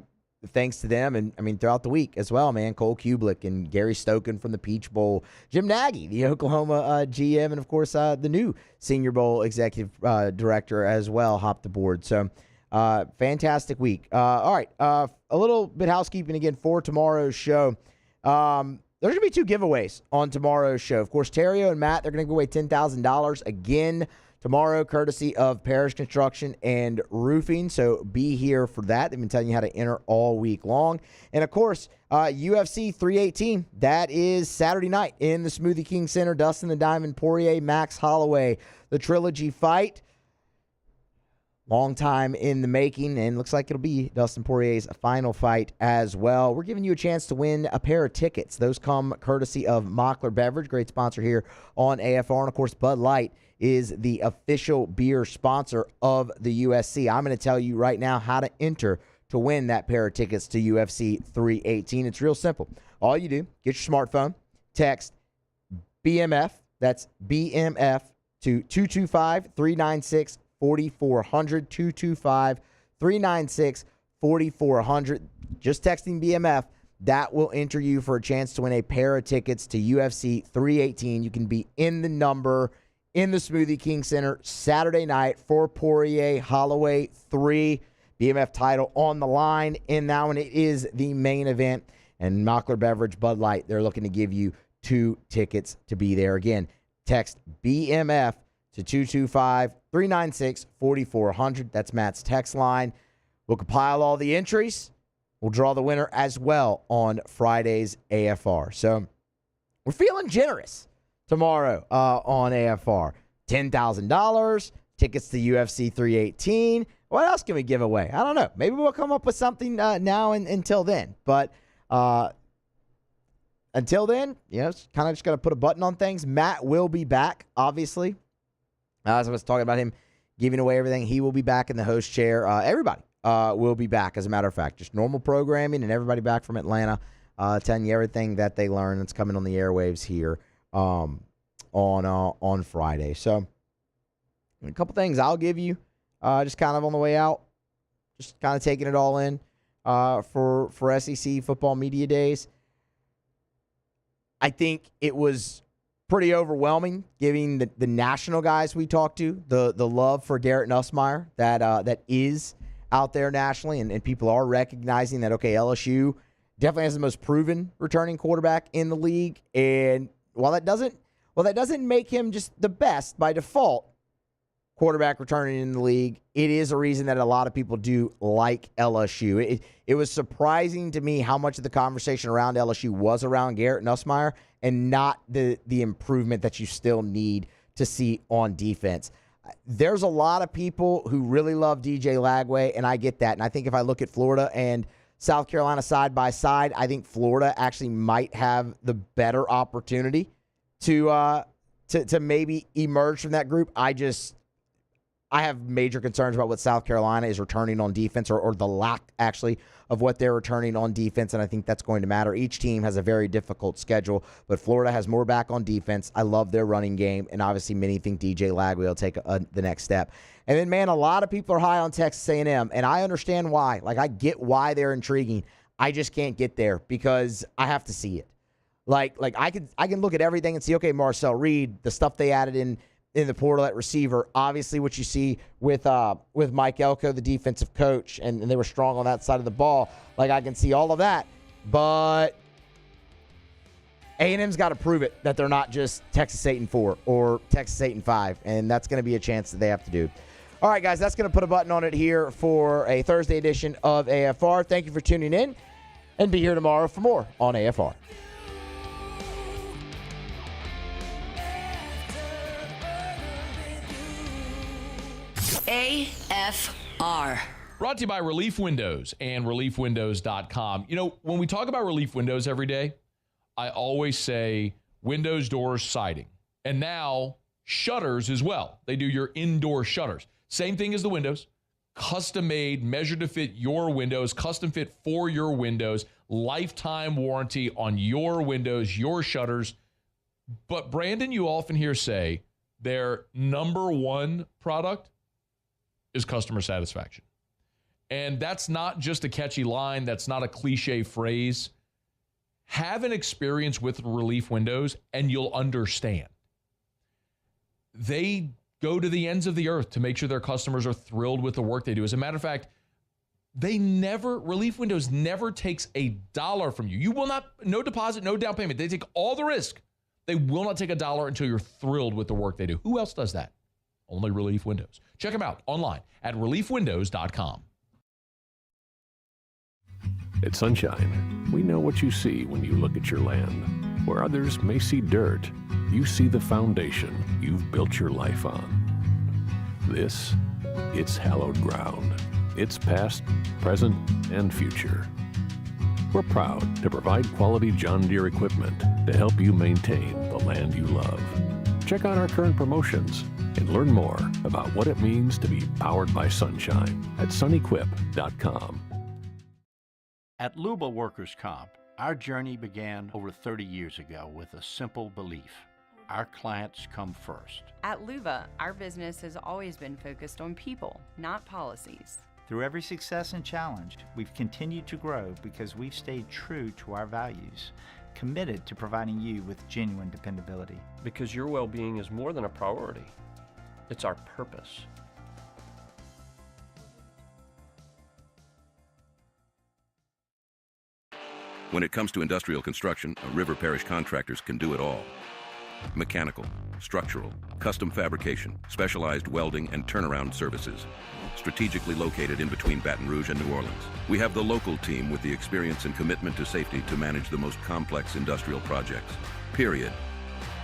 thanks to them. And, throughout the week as well, man, Cole Kublik and Gary Stoken from the Peach Bowl, Jim Nagy, the Oklahoma GM, and, of course, the new Senior Bowl executive director as well, hopped aboard. So, fantastic week. All right, a little bit housekeeping again for tomorrow's show. There's going to be two giveaways on tomorrow's show. Of course, Terrio and Matt, they're going to give away $10,000 again tomorrow, courtesy of Parish Construction and Roofing. So be here for that. They've been telling you how to enter all week long. And, of course, UFC 318, that is Saturday night in the Smoothie King Center. Dustin the Diamond Poirier, Max Holloway, the trilogy fight. Long time in the making, and looks like it'll be Dustin Poirier's final fight as well. We're giving you a chance to win a pair of tickets. Those come courtesy of Mockler Beverage, great sponsor here on AFR. And, of course, Bud Light is the official beer sponsor of the USC. I'm going to tell you right now how to enter to win that pair of tickets to UFC 318. It's real simple. All you do, get your smartphone, text BMF, That's BMF to 225-396-4400, 225-396-4400. Just texting BMF, that will enter you for a chance to win a pair of tickets to UFC 318. You can be in the number in the Smoothie King Center Saturday night for Poirier Holloway 3. BMF title on the line in that one. It is the main event. And Mockler Beverage Bud Light, they're looking to give you 2 tickets to be there. Again, text BMF to 225-396-4400. That's Matt's text line. We'll compile all the entries. We'll draw the winner as well on Friday's AFR. So we're feeling generous tomorrow on AFR. $10,000, tickets to UFC 318. What else can we give away? I don't know. Maybe we'll come up with something now and until then. But until then, it's kind of just got to put a button on things. Matt will be back, obviously. As I was talking about him giving away everything, he will be back in the host chair. Everybody will be back, as a matter of fact. Just normal programming and everybody back from Atlanta telling you everything that they learn that's coming on the airwaves here on Friday. So a couple things I'll give you just kind of on the way out, just kind of taking it all in for SEC football media days. I think it was pretty overwhelming, giving the national guys we talked to the love for Garrett Nussmeier that is out there nationally, and people are recognizing that, okay, LSU definitely has the most proven returning quarterback in the league. And while that doesn't make him just the best by default quarterback returning in the league, it is a reason that a lot of people do like LSU. It was surprising to me how much of the conversation around LSU was around Garrett Nussmeier and not the improvement that you still need to see on defense. There's a lot of people who really love DJ Lagway, and I get that. And I think if I look at Florida and South Carolina side by side, I think Florida actually might have the better opportunity to maybe emerge from that group. I have major concerns about what South Carolina is returning on defense, or the lack, actually, of what they're returning on defense, and I think that's going to matter. Each team has a very difficult schedule, but Florida has more back on defense. I love their running game, and obviously many think DJ Lagway will take the next step. And then, man, a lot of people are high on Texas A&M, and I understand why. Like, I get why they're intriguing. I just can't get there because I have to see it. Like I can look at everything and see, okay, Marcel Reed, the stuff they added in the portal at receiver, obviously what you see with Mike Elko, the defensive coach, and they were strong on that side of the ball. Like, I can see all of that, but A&M's got to prove it that they're not just Texas 8-4 or Texas 8-5, and that's going to be a chance that they have to do. All right, guys, that's going to put a button on it here for a Thursday edition of AFR. Thank you for tuning in, and be here tomorrow for more on AFR. AFR. Brought to you by Relief Windows and ReliefWindows.com. When we talk about Relief Windows every day, I always say windows, doors, siding. And now shutters as well. They do your indoor shutters. Same thing as the windows. Custom made, measured to fit your windows, custom fit for your windows, lifetime warranty on your windows, your shutters. But Brandon, you often hear say their number one product is customer satisfaction. And that's not just a catchy line. That's not a cliche phrase. Have an experience with Relief Windows and you'll understand. They go to the ends of the earth to make sure their customers are thrilled with the work they do. As a matter of fact, Relief Windows never takes $1 from you. You will not, no deposit, no down payment. They take all the risk. They will not take $1 until you're thrilled with the work they do. Who else does that? Only Relief Windows. Check them out online at ReliefWindows.com. At Sunshine, we know what you see when you look at your land. Where others may see dirt, you see the foundation you've built your life on. It's hallowed ground. It's past, present, and future. We're proud to provide quality John Deere equipment to help you maintain the land you love. Check out our current promotions and learn more about what it means to be powered by sunshine at sunequip.com. At Luba Workers' Comp, our journey began over 30 years ago with a simple belief. Our clients come first. At Luva, our business has always been focused on people, not policies. Through every success and challenge, we've continued to grow because we've stayed true to our values, committed to providing you with genuine dependability. Because your well-being is more than a priority. It's our purpose. When it comes to industrial construction, River Parish Contractors can do it all. Mechanical, structural, custom fabrication, specialized welding, and turnaround services. Strategically located in between Baton Rouge and New Orleans, we have the local team with the experience and commitment to safety to manage the most complex industrial projects. Period.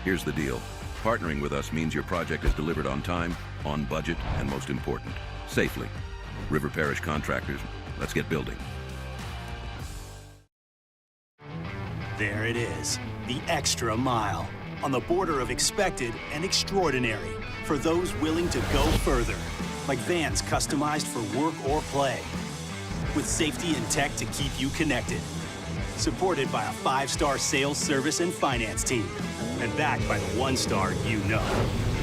Here's the deal. Partnering with us means your project is delivered on time, on budget, and most important, safely. River Parish Contractors, let's get building. There it is, the extra mile. On the border of expected and extraordinary for those willing to go further. Like vans customized for work or play. With safety and tech to keep you connected. Supported by a 5-star sales, service, and finance team. And backed by the 1-star you know.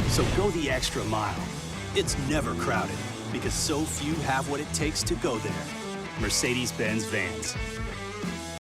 So go the extra mile. It's never crowded because so few have what it takes to go there. Mercedes-Benz Vans.